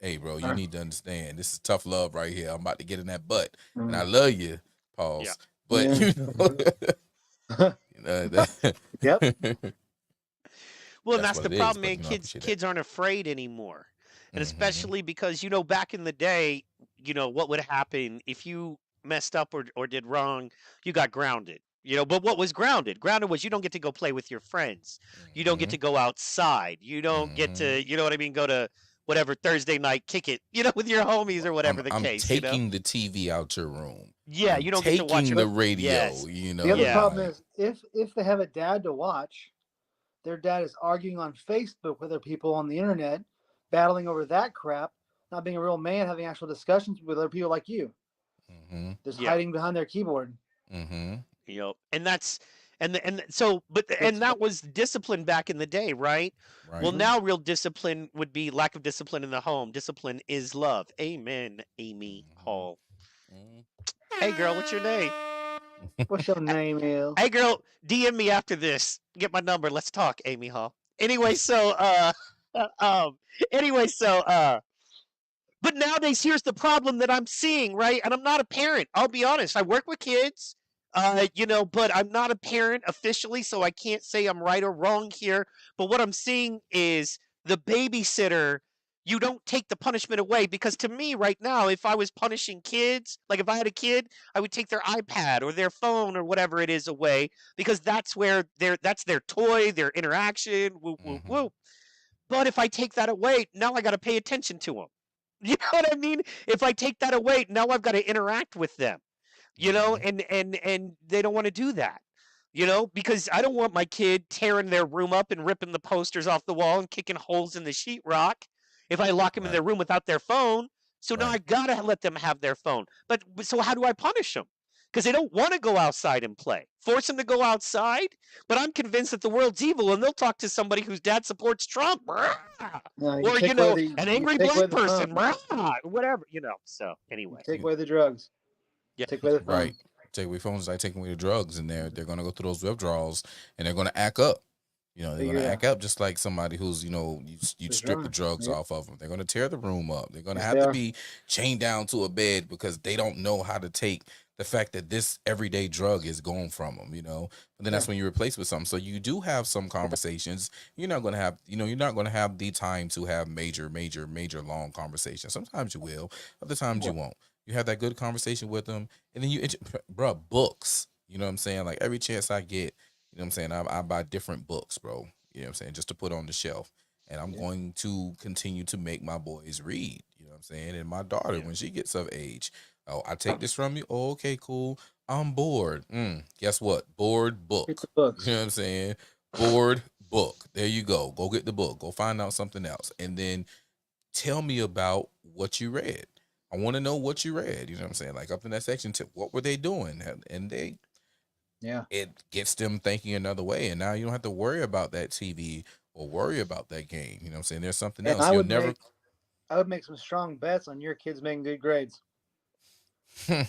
hey, bro, you need to understand. This is tough love right here. I'm about to get in that butt, and I love you, pause. Yeah. But Yep. Well, and that's what the it is, problem, but, man. I Kids appreciate that. kids aren't afraid anymore. And Mhm. especially because, back in the day, what would happen if you messed up or did wrong, you got grounded. But what was grounded? Grounded was you don't get to go play with your friends. You don't get Mhm. to go outside. You don't get to, you know what I mean, go to whatever Thursday night kick it, with your homies or whatever the I'm case, taking the TV out your room. Yeah, I'm you don't get to watch taking it. the radio. Yes. The other Yeah. problem is if they have a dad to watch, their dad is arguing on Facebook with other people on the internet, battling over that crap, not being a real man, having actual discussions with other people like you. Mm-hmm. just Yeah. hiding behind their keyboard. Mm-hmm. And that's and so but It's- and that was discipline back in the day, right? Right. Well, now real discipline would be lack of discipline in the home. Discipline is love. Amen, Amy Hall. Mhm. Hey girl, what's your name? What's your name, is? Hey girl, DM me after this. Get my number. Let's talk, Amy Hall. Anyway, so um anyway, so but nowadays here's the problem that I'm seeing, right? And I'm not a parent. I'll be honest. I work with kids. But I'm not a parent officially, so I can't say I'm right or wrong here. But what I'm seeing is the babysitter, you don't take the punishment away because to me right now, if I was punishing kids, like if I had a kid, I would take their iPad or their phone or whatever it is away because that's where that's their toy, their interaction, whoop whoop Mhm. whoop. But if I take that away, now I got to pay attention to them. You know what I mean? If I take that away, now I've got to interact with them. You know, Mhm. and they don't want to do that. You know, because I don't want my kid tearing their room up and ripping the posters off the wall and kicking holes in the sheetrock if I lock them in Right. their room without their phone. So now I Right. gotta let them have their phone. But so how do I punish them? Because they don't want to go outside and play. Force them to go outside. But I'm convinced that the world's evil, and they'll talk to somebody whose dad supports Trump, No, or take away the, an you angry take away black the person, phone. whatever. So You anyway, take away the drugs. Yeah. Take away the phone. Right. Take away phones like taking away the drugs, and they're gonna go through those withdrawals, and they're gonna act up. You know, they're Figure gonna it act up just like somebody who's, you That's strip the right. drugs Yep. off of them. They're gonna tear the room up. They're gonna Yes, have they to are. be chained down to a bed because they don't know how to take the fact that this everyday drug is gone from them. But then that's when you replace with something. So you do have some conversations. You're not gonna have, you're not gonna have the time to have major long conversations. Sometimes you will, other times you won't. You have that good conversation with them, and then bro, books. You know what I'm saying? Like every chance I get, you know what I'm saying? I buy different books, bro. You know what I'm saying? Just to put on the shelf. And I'm going to continue to make my boys read. You know what I'm saying? And my daughter, when she gets of age, oh, I take this from you. Oh, okay, cool. I'm bored. Guess what? Bored book. Get the books. You know what I'm saying? Bored book. There you go. Go get the book. Go find out something else. And then tell me about what you read. I want to know what you read. You know what I'm saying? Like up in that section, what were they doing? And it gets them thinking another way. And now you don't have to worry about that TV or worry about that game. You know what I'm saying? There's something And else. I You'll would never. make some strong bets on your kids making good grades. I'm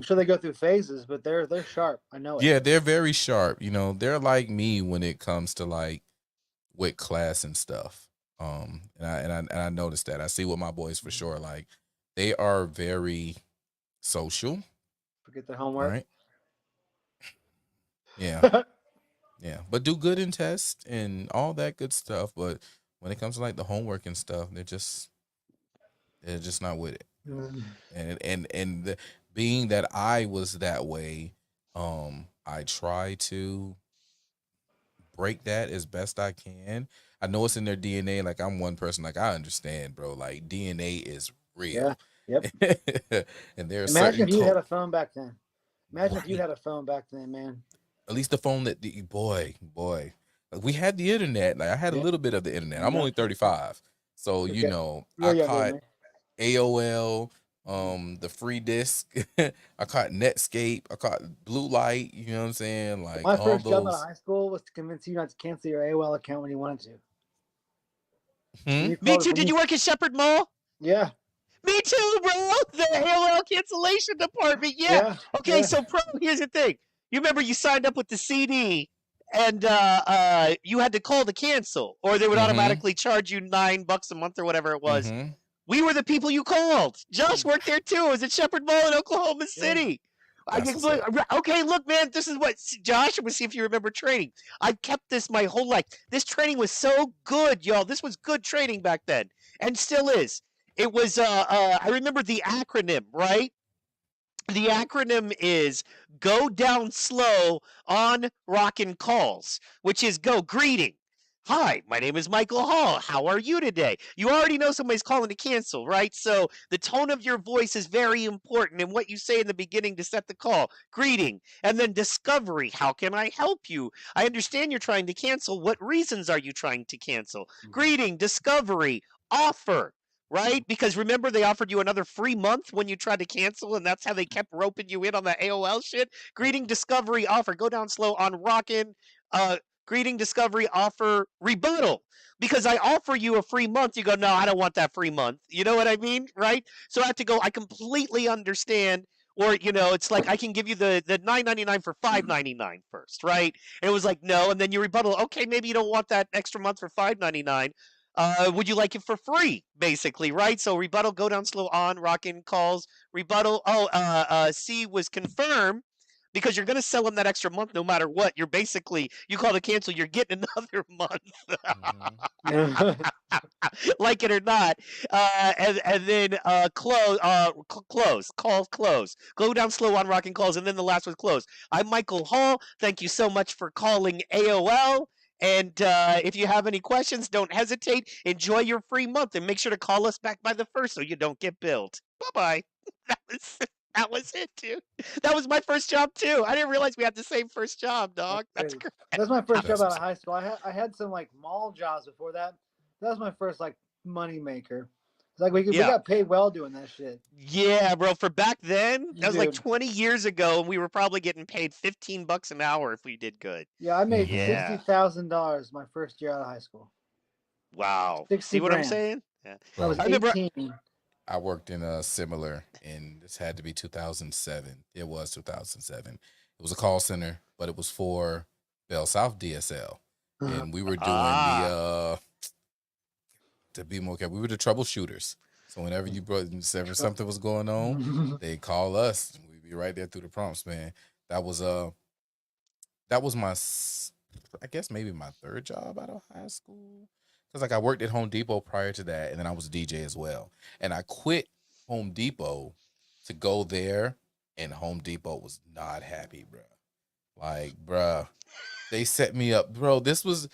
sure they go through phases, but they're sharp. I know it. Yeah, they're very sharp. They're like me when it comes to like with class and stuff. And I noticed that. I see with my boys for sure. Like they are very social. Forget their homework. Right. Yeah. Yeah. But do good in tests and all that good stuff. But when it comes to like the homework and stuff, they're just not with it. And being that I was that way, I try to break that as best I can. I know it's in their DNA. Like I'm one person. Like I understand, bro. Like DNA is real. Yeah. Yep. And there's Imagine if you had a phone back then. Imagine if you had a phone back then, man. At least the phone that boy, we had the internet. Like I had a little bit of the internet. I'm only 35, so Okay. I caught AOL, the free disc. I caught Netscape. I caught Blue Light. You know what I'm saying? Like My all first job out those. of high school was to convince you not to cancel your AOL account when you wanted to. Hmm? Me too. Did you work at Shepherd Mall? Yeah. Me too, bro. The AOL cancellation department. Yeah. Okay, so pro, here's the thing. You remember you signed up with the CD and you had to call to cancel, or they would automatically charge you $9 a month or whatever it was. We were the people you called. Josh worked there too. It was at Shepherd Mall in Oklahoma City. Okay, look, man, this is what Josh. We'll see if you remember training. I've kept this my whole life. This training was so good, y'all. This was good training back then, and still is. It was. I remember the acronym, right? The acronym is Go Down Slow on Rockin' Calls, which is go greeting. Hi, my name is Michael Hall. How are you today? You already know somebody's calling to cancel, right? So the tone of your voice is very important and what you say in the beginning to set the call. Greeting. And then discovery. How can I help you? I understand you're trying to cancel. What reasons are you trying to cancel? Greeting, discovery, offer. right? Because remember they offered you another free month when you tried to cancel, and that's how they kept roping you in on the AOL shit. Greeting Discovery offer. Go down slow on Rockin'. Greeting Discovery offer rebuttal. Because I offer you a free month, you go, no, I don't want that free month. You know what I mean, right? So I have to go. I completely understand. Or it's like I can give you the $9.99 for $5.99 first, right? And it was like no, and then you rebuttal. Okay, maybe you don't want that extra month for $5.99. Would you like it for free, basically, right? So rebuttal, go down slow on, Rockin' calls, rebuttal. Oh, C was confirmed because you're going to sell them that extra month no matter what. You're basically, you call to cancel, you're getting another month, like it or not. And then close. Go down slow on Rockin' calls, and then the last was close. I'm Michael Hall. Thank you so much for calling AOL. And if you have any questions, don't hesitate. Enjoy your free month and make sure to call us back by the 1st so you don't get billed. Bye-bye. That was it, dude. That was my first job, too. I didn't realize we had the same first job, dog. That's crazy. great. That's my first job That's out what's of high school. I had some like mall jobs before that. That was my first like money maker. It's like we Yeah. got paid well doing that shit. Yeah, bro. For back then, that was like Dude. 20 years ago, and we were probably getting paid $15 an hour if we did good. Yeah, I made Yeah. $60,000 my first year out of high school. Wow. 60 See what I'm grand. saying? Yeah. I was Bro, I remember- 18. I worked in a similar, and this had to be 2007. It was 2007. It was a call center, but it was for Bell South DSL, and we were doing to be more careful, we were the troubleshooters. So whenever something was going on, they call us. And we'd be right there through the prompts, man. That was my, I guess maybe my third job out of high school. Because like I worked at Home Depot prior to that, and then I was a DJ as well. And I quit Home Depot to go there, and Home Depot was not happy, bro. Like, bro, they set me up, bro. This was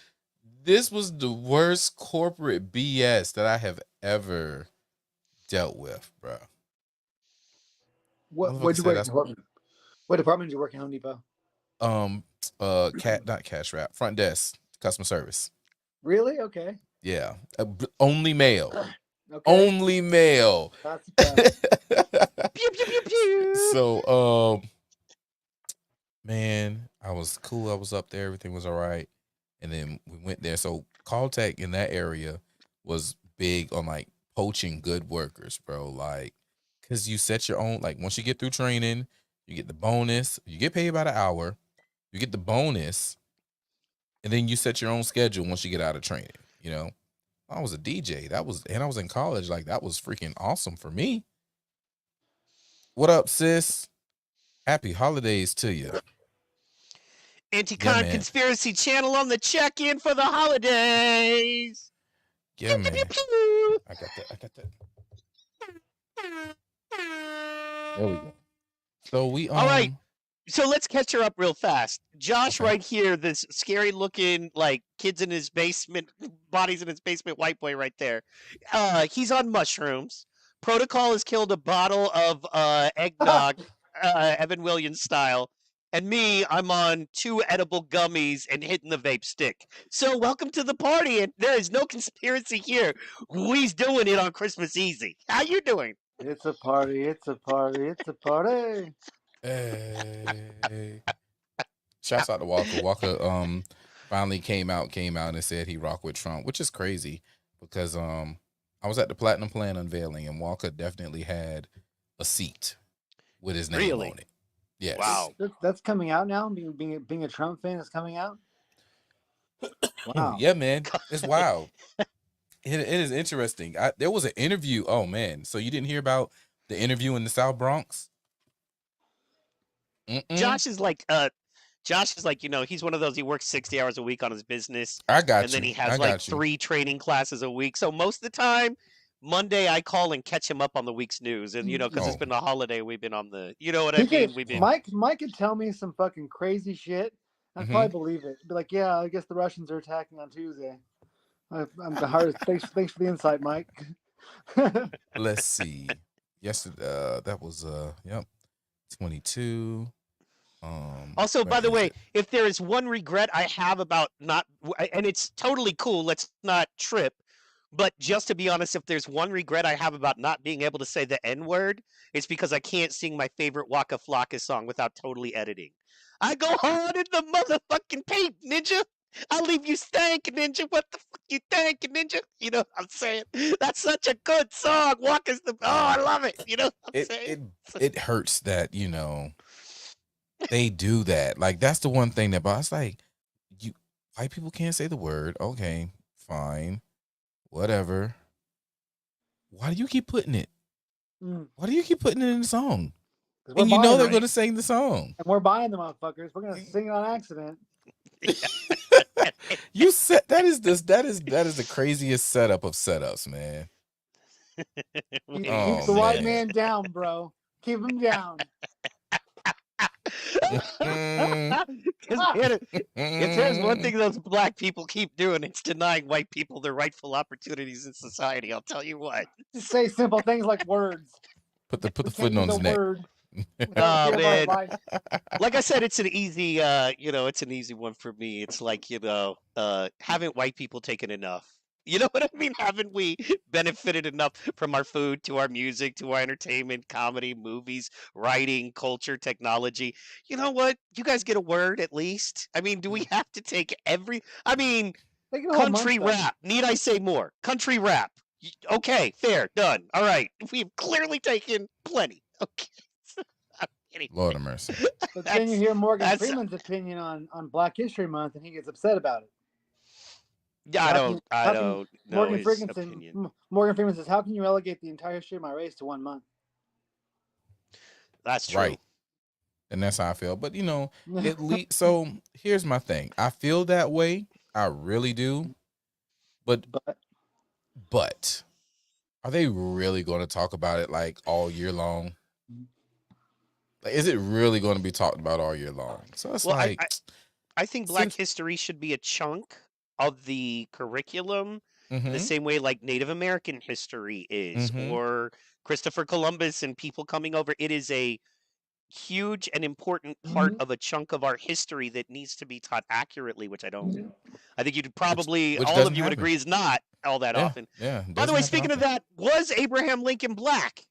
the worst corporate BS that I have ever dealt with, bro. What department did you work in Home Depot? Not cash wrap, front desk, customer service. Really? Okay. Yeah, only male. Okay. Only male. That's bad. Pew, pew, pew, pew. So, man, I was cool. I was up there. Everything was all right. And then we went there. So Caltech in that area was big on like poaching good workers, bro. Like, because you set your own, like once you get through training, you get the bonus. You get paid by the hour. You get the bonus. And then you set your own schedule once you get out of training, you know? I was a DJ. And I was in college. Like, that was freaking awesome for me. What up, sis? Happy holidays to you. Anticon man. Conspiracy Channel on the check-in for the holidays. Yeah, Pew, pew, man. pew, pew. I got that. There we go. So we All right. So let's catch her up real fast. Josh, Okay. right here, this scary looking, like, kids in his basement, bodies in his basement white boy right there. He's on mushrooms. Protocol has killed a bottle of eggnog, Evan Williams style. And me, I'm on 2 edible gummies and hitting the vape stick. So welcome to the party, and there is no conspiracy here. We's doing it on Christmas Easy. How you doing? It's a party. It's a party. It's a party. Hey. Shouts out to Walker. Walker finally came out and said he rocked with Trump, which is crazy because I was at the Platinum Plan unveiling and Walker definitely had a seat with his name Really? on it. Yes. Wow. That's coming out now. Being a Trump fan is coming out. Wow. Yeah, man. It's wild. It is interesting. There was an interview. Oh man. So you didn't hear about the interview in the South Bronx? Mm-mm. Josh is like, he's one of those, he works 60 hours a week on his business. I got And you. then he has I like got you. 3 training classes a week. So most of the time, Monday I call and catch him up on the week's news. And, because it's Oh. been a holiday, we've been on the, you know what I He mean? could- We've been, Mike could tell me some fucking crazy shit. I'd Mhm. probably believe it. Be like, yeah, I guess the Russians are attacking on Tuesday. I'm the hardest. Thanks for the insight, Mike. Let's see. Yesterday, that was 22. also, by where the is way, it? if there is one regret I have about not, and it's totally cool, let's not trip. But just to be honest, if there's one regret I have about not being able to say the N word, it's because I can't sing my favorite Waka Flocka song without totally editing. I go hard in the motherfucking paint, ninja. I'll leave you stank, ninja. What the fuck you think, ninja? You know what I'm saying? That's such a good song. Waka's the I love it. You know what I'm It saying? it hurts that they do that. Like that's the one thing that, but it's like you white people can't say the word. Okay, fine, whatever. Why do you keep putting it? Mm. Why do you keep putting it in the song? 'Cause we're And you know buying they're them, going to sing the song. and we're buying the motherfuckers. We're gonna sing it on accident. You said that is the craziest setup of setups, man. Keep Oh, the white man. man down, bro. Keep him down. Because if there's one thing those black people keep doing, it's denying white people their rightful opportunities in society. I'll tell you what. Just say simple things like words. Put the We foot can't on use his a neck. word without Oh fear of our man, life. like I said, it's an easy, it's an easy one for me. It's like haven't white people taken enough? You know what I mean? Haven't we benefited enough from our food, to our music, to our entertainment, comedy, movies, writing, culture, technology? You know what? You guys get a word at least. I mean, do we have to take every? I mean, They get a whole month country though. rap. Need I say more? Country rap. Okay, fair, done. All right, we've clearly taken plenty. Okay. Anyway, Lord of mercy. But then you hear Morgan that's- Freeman's opinion on Black History Month, and he gets upset about it. yeah, How I can- don't how can know Morgan his Freeman opinion. Morgan Freeman says, "How can you relegate the entire history of my race to 1 month?" That's true. Right. And that's how I feel. But so here's my thing. I feel that way. I really do. But are they really going to talk about it like all year long? Like, is it really going to be talked about all year long? So it's Well, like I think Black since- history should be a chunk of the curriculum, the Mhm. same way like Native American history is, Mhm. or Christopher Columbus and people coming over. It is a huge and important part of a chunk of our history that needs to be taught accurately, which I don't. I think you'd probably which all doesn't of you would happen. agree is not all that Yeah, often. yeah. By the way, speaking of that, was Abraham Lincoln black?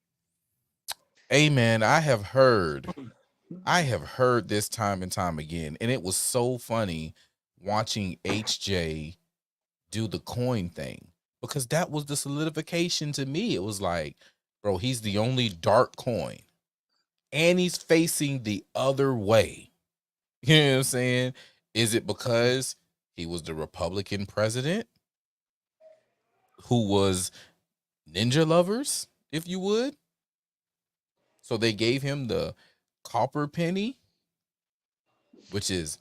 Hey man, I have heard this time and time again, and it was so funny watching HJ do the coin thing, because that was the solidification to me. It was like, bro, he's the only dark coin, and he's facing the other way. You know what I'm saying? Is it because he was the Republican president who was ninja lovers, if you would? So they gave him the copper penny, which is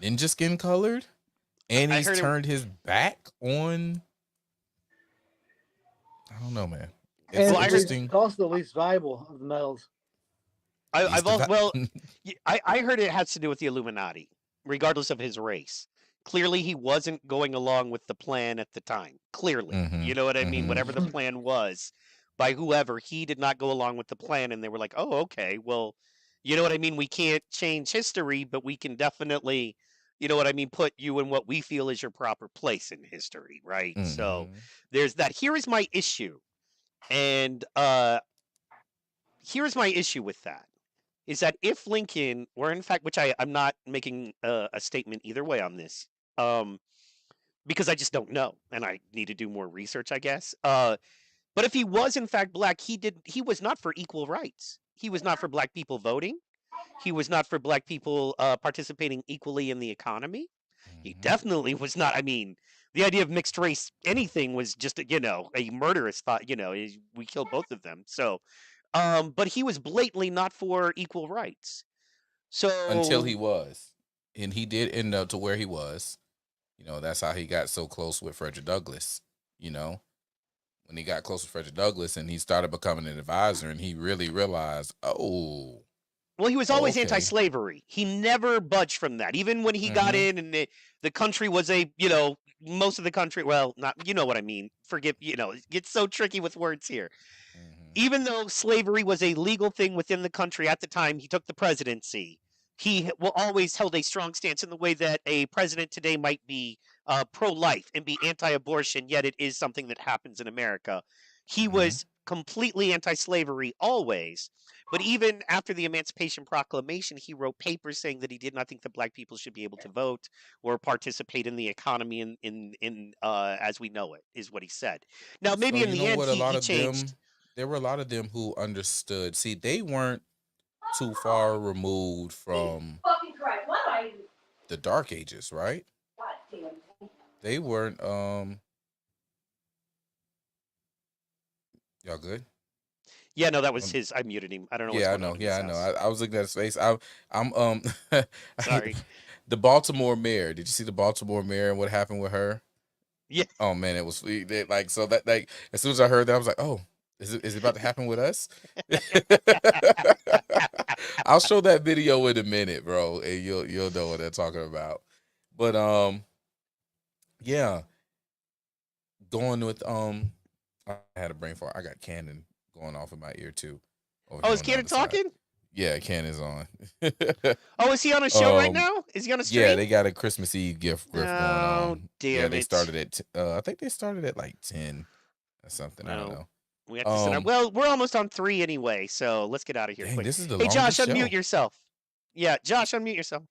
ninja skin colored, and I he's heard turned his back on. I don't know, man. It's And Well, I heard- interesting. it's also the least valuable of the metals. I heard it has to do with the Illuminati, regardless of his race. Clearly, he wasn't going along with the plan at the time. Clearly, Mhm, you know what I mean? mhm. Whatever the plan was by whoever, he did not go along with the plan, and they were like, "Oh, okay, well, you know what I mean? We can't change history, but we can definitely, you know what I mean, put you in what we feel is your proper place in history, right?" So Mhm. there's that. Here is my issue, and here's my issue with that. Is that if Lincoln, or in fact, which I'm not making a statement either way on this, because I just don't know, and I need to do more research, I guess. But if he was in fact black, he was not for equal rights. He was not for black people voting. He was not for black people participating equally in the economy. He Mhm. definitely was not. I mean, the idea of mixed race anything was just a murderous thought. We killed both of them. So, but he was blatantly not for equal rights. So Until he was, and he did end up to where he was. That's how he got so close with Frederick Douglass. When he got close with Frederick Douglass and he started becoming an advisor, and he really realized, oh, well, he was always okay. anti-slavery. He never budged from that. Even when he got in, and the country was most of the country. Well, not what I mean. Forgive it gets so tricky with words here. Even though slavery was a legal thing within the country at the time he took the presidency, he always held a strong stance in the way that a president today might be pro-life and be anti-abortion, yet it is something that happens in America. He Hmm. was completely anti-slavery always, but even after the Emancipation Proclamation, he wrote papers saying that he did not think that black people should be able to vote or participate in the economy in as we know it, is what he said. Now, So maybe in you the know end, what? A lot he of changed. them, there were a lot of them who understood. See, they weren't too far removed from the Dark Ages, right? They weren't. Y'all good? Yeah, no, that was Um, his. I muted him. I don't know what's yeah, I going know. on in Yeah, his I know. house. I was looking at his face. I'm Sorry. the Baltimore mayor. Did you see the Baltimore mayor and what happened with her? Yeah. Oh man, it was like so that like as soon as I heard that, I was like, oh, is it about to happen with us? I'll show that video in a minute, bro, and you'll know what I'm talking about. But yeah, going with I had a brain fart. I got Cannon going off in my ear too, over Oh, here is on the Cannon other side. talking? Yeah, Cannon's on. Oh, is he on a show right um, now? Is he on a yeah, stream? they got a Christmas Eve gift going Oh, on. Yeah, damn they it. started at I think they started at like 10 or something. I don't Well, know. we have to send out. Well, we're almost on 3 anyway, so let's get out of here Dang, quick. this is the Hey, Josh, longest unmute show. yourself. Yeah, Josh, unmute yourself.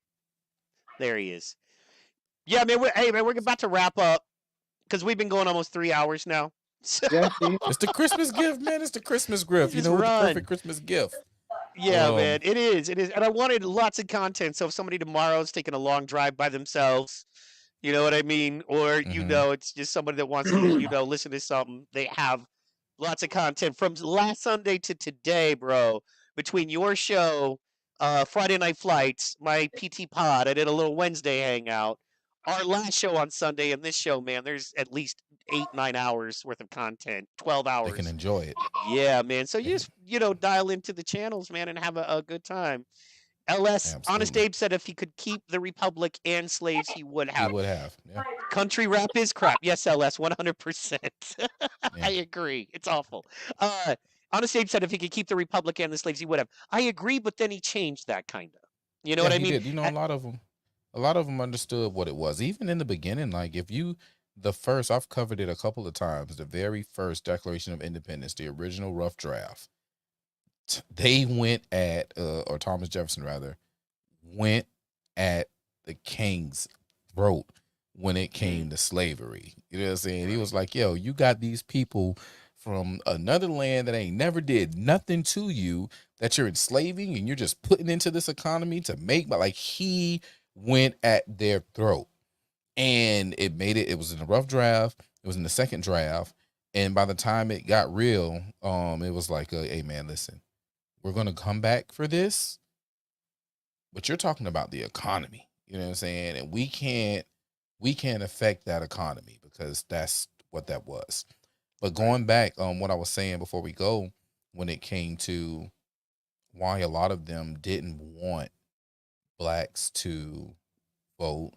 There he is. Yeah, man. Hey, man, we're about to wrap up because we've been going almost 3 hours now. So Yeah, see? It's the Christmas gift, man. It's the Christmas gift. You just know, the perfect run. Christmas gift. Yeah, man, it is. It is. And I wanted lots of content. So if somebody tomorrow is taking a long drive by themselves, you know what I mean? Or, Hmm. it's just somebody that wants to, listen to something, they have lots of content from last Sunday to today, bro. Between your show, Friday Night Flights, my PT pod, I did a little Wednesday hangout. Our last show on Sunday and this show, man, there's at least 8, 9 hours worth of content, 12 They can hours. enjoy it. Yeah, man. So They you can, just, dial into the channels, man, and have a good time. LS, Honest absolutely. Abe said if he could keep the Republic and slaves, he would He have. would have. Yeah. Country rap is crap. Yes, LS, 100%. Yeah. I agree. It's awful. Honest Abe said if he could keep the Republic and the slaves, he would have. I agree, but then he changed that kind of. You know Yeah, what I he mean? did. You know, a lot of them understood what it was. Even in the beginning, like if you, the first, I've covered it a couple of times, the very first Declaration of Independence, the original rough draft, they went at, or Thomas Jefferson rather, went at the king's throat when it came to slavery. You know what I'm saying? He was like, yo, you got these people from another land that ain't never did nothing to you that you're enslaving and you're just putting into this economy to make, but like he went at their throat. And it was in the rough draft, it was in the second draft. And by the time it got real, it was like, hey man, listen, we're gonna come back for this, but you're talking about the economy. You know what I'm saying? And we can't affect that economy because that's what that was. But going back on what I was saying before we go, when it came to why a lot of them didn't want blacks to vote,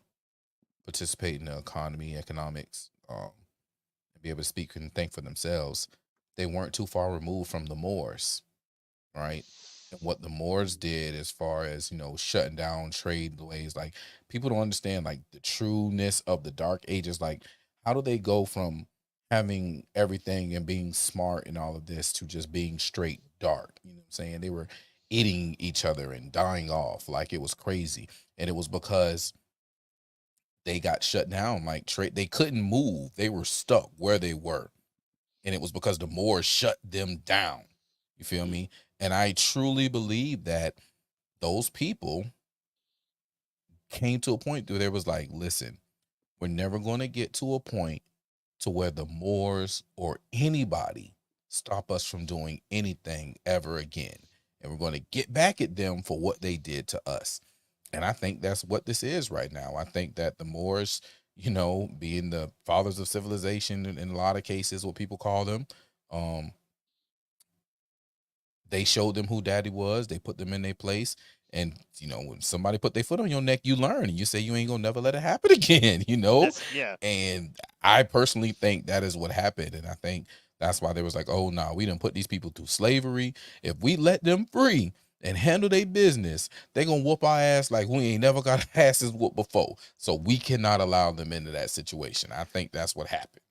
participate in the economy, economics, and be able to speak and think for themselves, they weren't too far removed from the Moors, right? And what the Moors did as far as, shutting down trade ways, like people don't understand like the trueness of the Dark Ages. Like, how do they go from having everything and being smart and all of this to just being straight dark? You know what I'm saying? They were eating each other and dying off like it was crazy. And it was because they got shut down. Like trade, they couldn't move. They were stuck where they were. And it was because the Moors shut them down. You feel me? And I truly believe that those people came to a point where there was like, listen, we're never going to get to a point to where the Moors or anybody stop us from doing anything ever again. And we're going to get back at them for what they did to us. And I think that's what this is right now. I think that the Moors, being the fathers of civilization in a lot of cases, what people call them, they showed them who daddy was. They put them in their place. And, when somebody put their foot on your neck, you learn and you say you ain't going to never let it happen again, Yeah. And I personally think that is what happened. And I think that's why they was like, oh, no, we didn't put these people through slavery. If we let them free, and handle their business, they gonna whoop our ass like we ain't never got our asses whooped before. So we cannot allow them into that situation. I think that's what happened.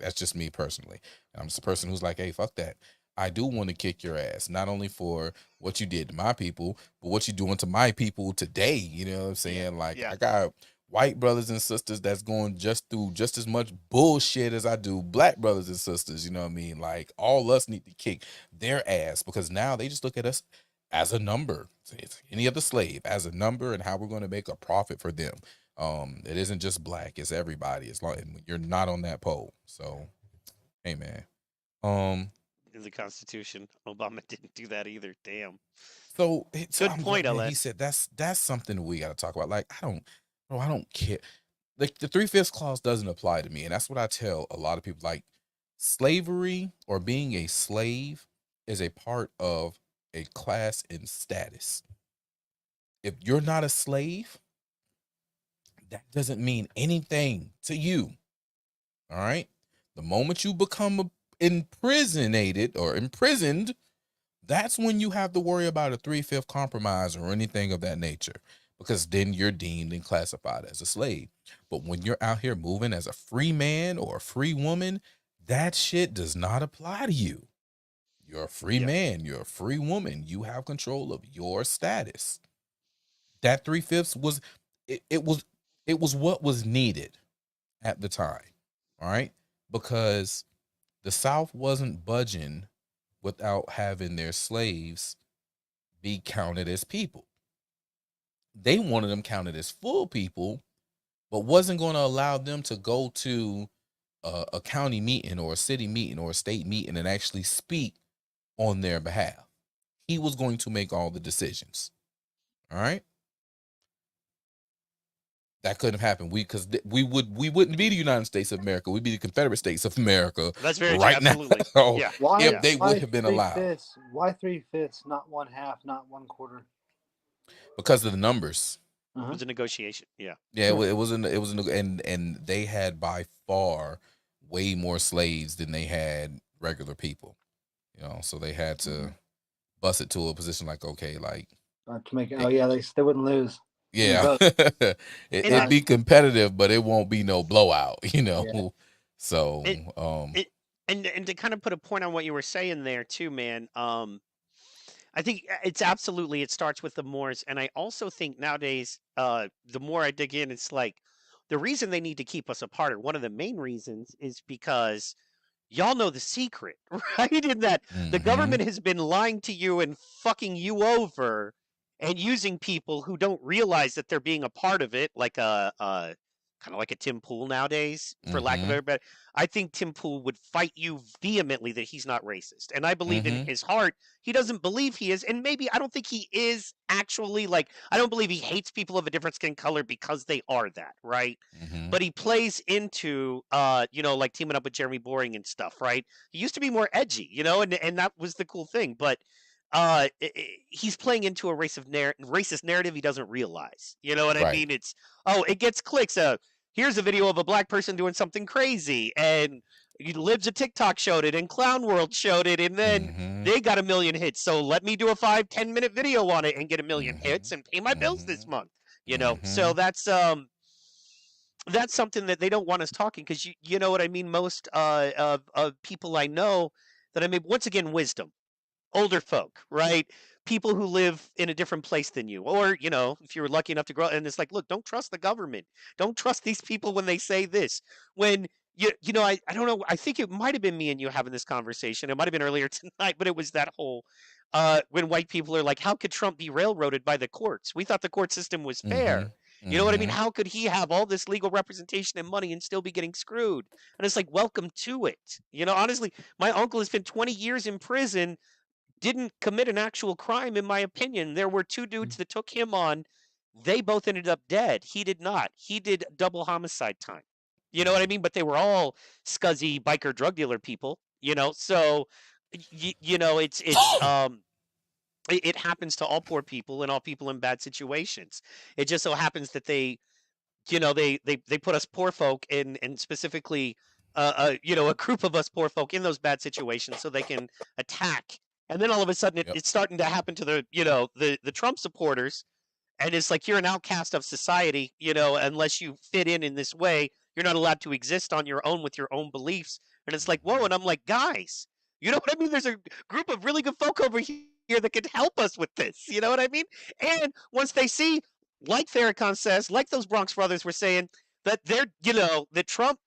That's just me personally. And I'm just a person who's like, hey, fuck that. I do want to kick your ass, not only for what you did to my people, but what you're doing to my people today. You know what I'm saying? Like, Yeah. I got white brothers and sisters that's going through just as much bullshit as I do black brothers and sisters. You know what I mean? Like, all us need to kick their ass, because now they just look at us as a number. It's any other slave as a number, and how we're going to make a profit for them. It isn't just black, it's everybody. As long you're not on that pole. So, hey man. In the Constitution, Obama didn't do that either. Damn. So Good I'm point, glad, man, Alex. he said that's something we got to talk about. Like, I don't care. Like, the 3/5 clause doesn't apply to me, and that's what I tell a lot of people. Like, slavery or being a slave is a part of a class and status. If you're not a slave, that doesn't mean anything to you. All right. The moment you become imprisoned, that's when you have to worry about a 3/5 compromise or anything of that nature, because then you're deemed and classified as a slave. But when you're out here moving as a free man or a free woman, that shit does not apply to you. You're a free man, you're a free woman, you have control of your status. That 3/5 was it was what was needed at the time. All right, because the South wasn't budging without having their slaves be counted as people. They wanted them counted as full people, but wasn't going to allow them to go to a county meeting or a city meeting or a state meeting and actually speak on their behalf. He was going to make all the decisions. All right. That couldn't have happened. We wouldn't be the United States of America. We'd be the Confederate States of America. That's very right true. Absolutely. now. Yeah. Why? If they why would have been allowed, 3/5? Why 3/5? Not 1/2, not 1/4. because of the numbers. It was a negotiation. Yeah. Yeah, it was and they had by far way more slaves than they had regular people. You know, so they had to bust it to a position like, okay, like, To make it. Oh yeah, they wouldn't lose. yeah, Vote. it'd be competitive, but it won't be no blowout. You know, Yeah. so And to kind of put a point on what you were saying there too, man. I think it's absolutely, it starts with the Moors, and I also think nowadays, the more I dig in, it's like the reason they need to keep us apart, or one of the main reasons, is because y'all know the secret, right? In that the mhm, government has been lying to you and fucking you over, and using people who don't realize that they're being a part of it, like a kind of like a Tim Pool nowadays, for lack of mhm, a better. I think Tim Pool would fight you vehemently that he's not racist, and I believe in mhm, his heart he doesn't believe he is, and maybe I don't think he is actually. Like, I don't believe he hates people of a different skin color because they are that, right? mhm, But he plays into like teaming up with Jeremy Boring and stuff, right? He used to be more edgy, and that was the cool thing, but he's playing into a racist narrative he doesn't realize. You know what I right, mean? It's, oh, it gets clicks. Here's a video of a black person doing something crazy, and Libs of TikTok showed it, and Clown World showed it, and then mhm, they got 1 million hits. So let me do a 5-10 minute video on it and get 1 million hits mhm, and pay my bills this mhm, month. So mhm, that's something that they don't want us talking, because you know what I mean. Most of people I know that, I mean, once again, wisdom, older folk, right? People who live in a different place than you, or if you're lucky enough to grow. And it's like, look, don't trust the government. Don't trust these people when they say this. When I don't know. I think it might have been me and you having this conversation. It might have been earlier tonight, but it was that whole when white people are like, how could Trump be railroaded by the courts? We thought the court system was fair. mhm, You know what I mean? mhm, How could he have all this legal representation and money and still be getting screwed? And it's like, welcome to it. Honestly, my uncle has spent 20 years in prison, didn't commit an actual crime, in my opinion. There were two dudes that took him on. They both ended up dead. He did not. He did double homicide time. You know what I mean? But they were all scuzzy biker drug dealer people, So, it happens to all poor people and all people in bad situations. It just so happens that they put us poor folk in, and specifically, a group of us poor folk in those bad situations, so they can attack And then all of a sudden, Yep. it's starting to happen to the Trump supporters, and it's like you're an outcast of society, unless you fit in this way, you're not allowed to exist on your own with your own beliefs. And it's like, whoa, and I'm like, guys, you know what I mean? There's a group of really good folk over here that could help us with this. You know what I mean? And once they see, like Farrakhan says, like those Bronx brothers were saying, that that Trump,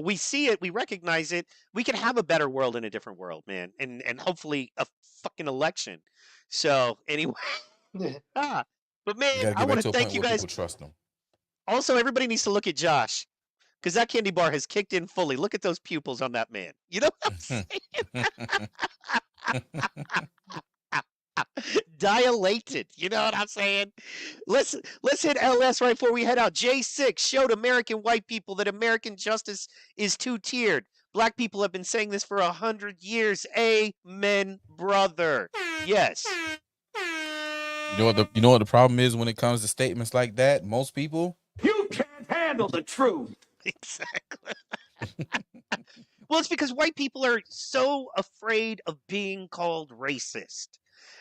we see it, we recognize it, we can have a better world and a different world, man, and hopefully a fucking election. So anyway, ah, but You man, gotta I get back want to to a thank point you where guys. people trust them. Also, everybody needs to look at Josh because that candy bar has kicked in fully. Look at those pupils on that man. You know what I'm saying? Dilated. You know what I'm saying? Let's hit LS right before we head out. J6 showed American white people that American justice is two-tiered. Black people have been saying this for 100 years. Amen, brother. Yes. You know what the problem is when it comes to statements like that? Most people, You can't handle the truth. Exactly. Well, it's because white people are so afraid of being called racist.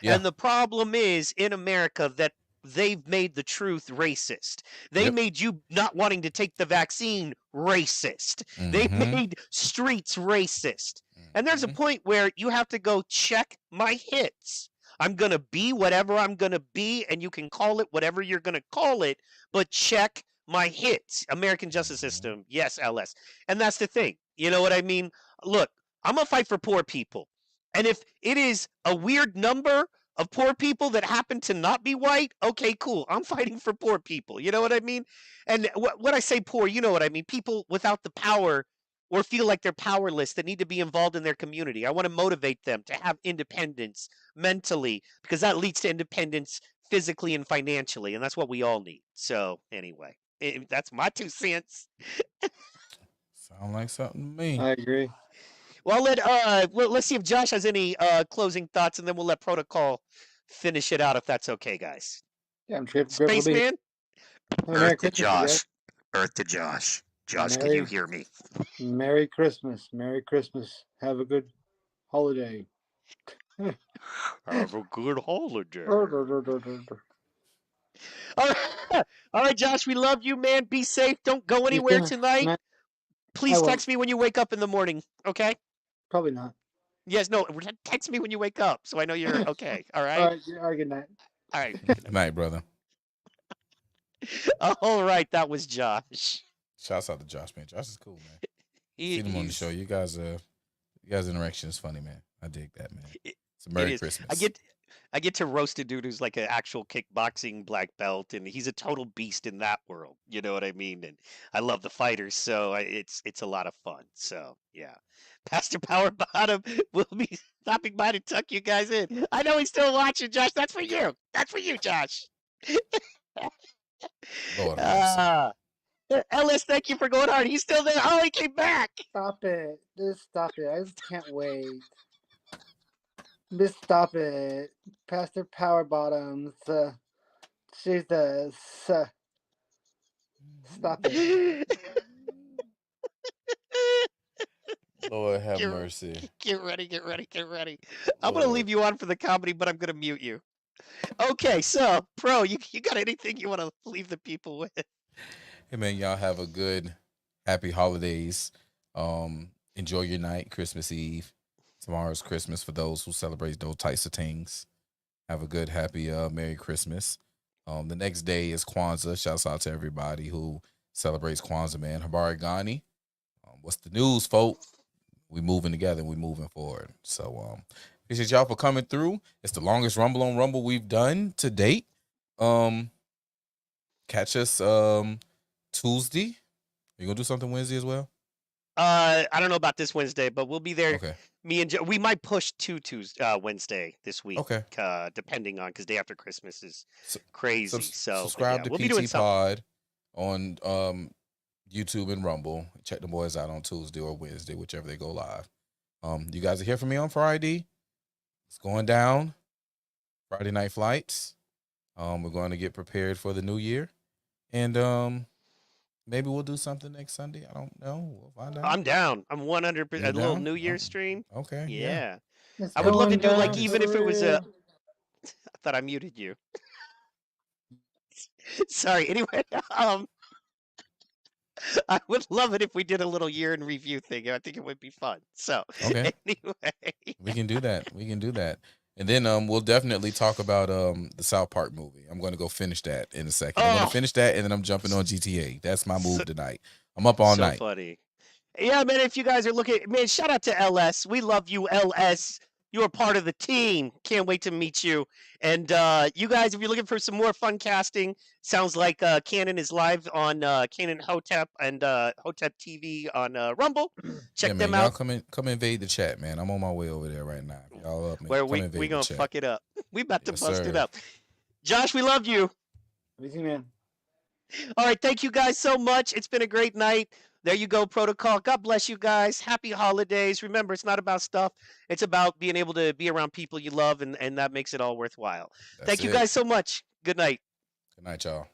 yeah, And the problem is in America that they've made the truth racist. They Yep. made you not wanting to take the vaccine racist. They Mhm. made streets racist. And there's a Mhm. point where you have to go check my hits. I'm going to be whatever I'm going to be, and you can call it whatever you're going to call it, but check my hits. American justice Mhm. system. Yes, LS. And that's the thing. You know what I mean? Look, I'm going to fight for poor people. And if it is a weird number of poor people that happen to not be white, okay, cool. I'm fighting for poor people. You know what I mean? And when I say poor, you know what I mean? People without the power or feel like they're powerless that need to be involved in their community. I want to motivate them to have independence mentally because that leads to independence physically and financially. And that's what we all need. So, anyway, that's my 2 cents. Sound like something to me. I agree. Well, let's see if Josh has any closing thoughts, and then we'll let Protocol finish it out if that's okay, guys. Yeah, I'm grateful to be here. Spaceman, Have a Merry Christmas, you guys. Earth to Josh. Josh, can Merry- you hear me? Merry Christmas. Merry Christmas. Have a good holiday. Have a good holiday. You All right, all right, Josh, we love you, man. Be safe. Don't go anywhere too. tonight. I Please won't. text me when you wake up in the morning, okay? Probably not. Yes, no, text me when you wake up so I know you're okay. All right? All right. All right. Good night. All right. Good night, brother. All right, that was Josh. Shouts out to Josh, man. Josh is cool, man. He- Seen him on the he's- show. You guys' interaction is funny, man. I dig that, man. It- It's a Merry is. Christmas. I get to roast a dude who's like an actual kickboxing black belt, and he's a total beast in that world. You know what I mean? And I love the fighters, so it's a lot of fun. So yeah, Pastor Power Bottom will be stopping by to tuck you guys in. I know he's still watching, Josh. That's for you. That's for you, Josh. Lord have mercy. Ellis, thank you for going hard. He's still there. Oh, he came back. Stop it. Just stop it. I just can't wait. Just stop it. Pastor Power Bottoms. Jesus. Stop it. Lord have Get- mercy. Get ready, get ready, get ready. I'm gonna Lord. leave you on for the comedy, but I'm gonna mute you. Okay, so Pro, you got anything you want to leave the people with? Hey man, y'all have a good, happy holidays. Enjoy your night, Christmas Eve. Tomorrow's Christmas for those who celebrate those types of things. Have a good, happy, Merry Christmas. The next day is Kwanzaa. Shouts out to everybody who celebrates Kwanzaa, man. Habari Ghani. What's the news, folks? We moving together and we moving forward. So appreciate y'all for coming through. It's the longest Rumble on Rumble we've done to date. Catch us Tuesday. You gonna do something Wednesday as well? I don't know about this Wednesday, but we'll be there. Okay. Me and Joe, we might push to Wednesday this week. Okay. Depending on because day after Christmas is So- crazy. So subscribe yeah, to we'll be doing PT something. Pod on YouTube and Rumble. Check the boys out on Tuesday or Wednesday, whichever they go live. You guys are here for me on Friday. It's going down. Friday night flights. We're going to get prepared for the new year. And maybe we'll do something next Sunday. I don't know. We'll find out. I'm down. I'm 100%. You're A little down? New Year's Oh, stream. Okay. Yeah. It's I would love to going do like down even for if it was real. I thought I muted you. Sorry. Anyway, I would love it if we did a little year in review thing. I think it would be fun. So Okay. anyway, We can do that. We can do that. And then we'll definitely talk about the South Park movie. I'm going to go finish that in a second. I'm going Oh. to finish that and then I'm jumping on GTA. That's my So- move tonight. I'm up all so night. funny. Yeah, man. If you guys are looking, man, shout out to LS. We love you, LS. You are part of the team. Can't wait to meet you. And you guys, if you're looking for some more fun casting, sounds like Canon is live on Canon Hotep and Hotep TV on Rumble. Check Yeah, man. them Y'all out. come invade the chat, man. I'm on my way over there right now. If y'all up, man. Where Come we invade gonna the chat. fuck it up. We about to Yes, bust it sir. up. Josh, we love you. Everything, man. All right, thank you guys so much. It's been a great night. There you go, Protocol. God bless you guys. Happy holidays. Remember, it's not about stuff. It's about being able to be around people you love, and that makes it all worthwhile. That's Thank you it. guys so much. Good night. Good night, y'all.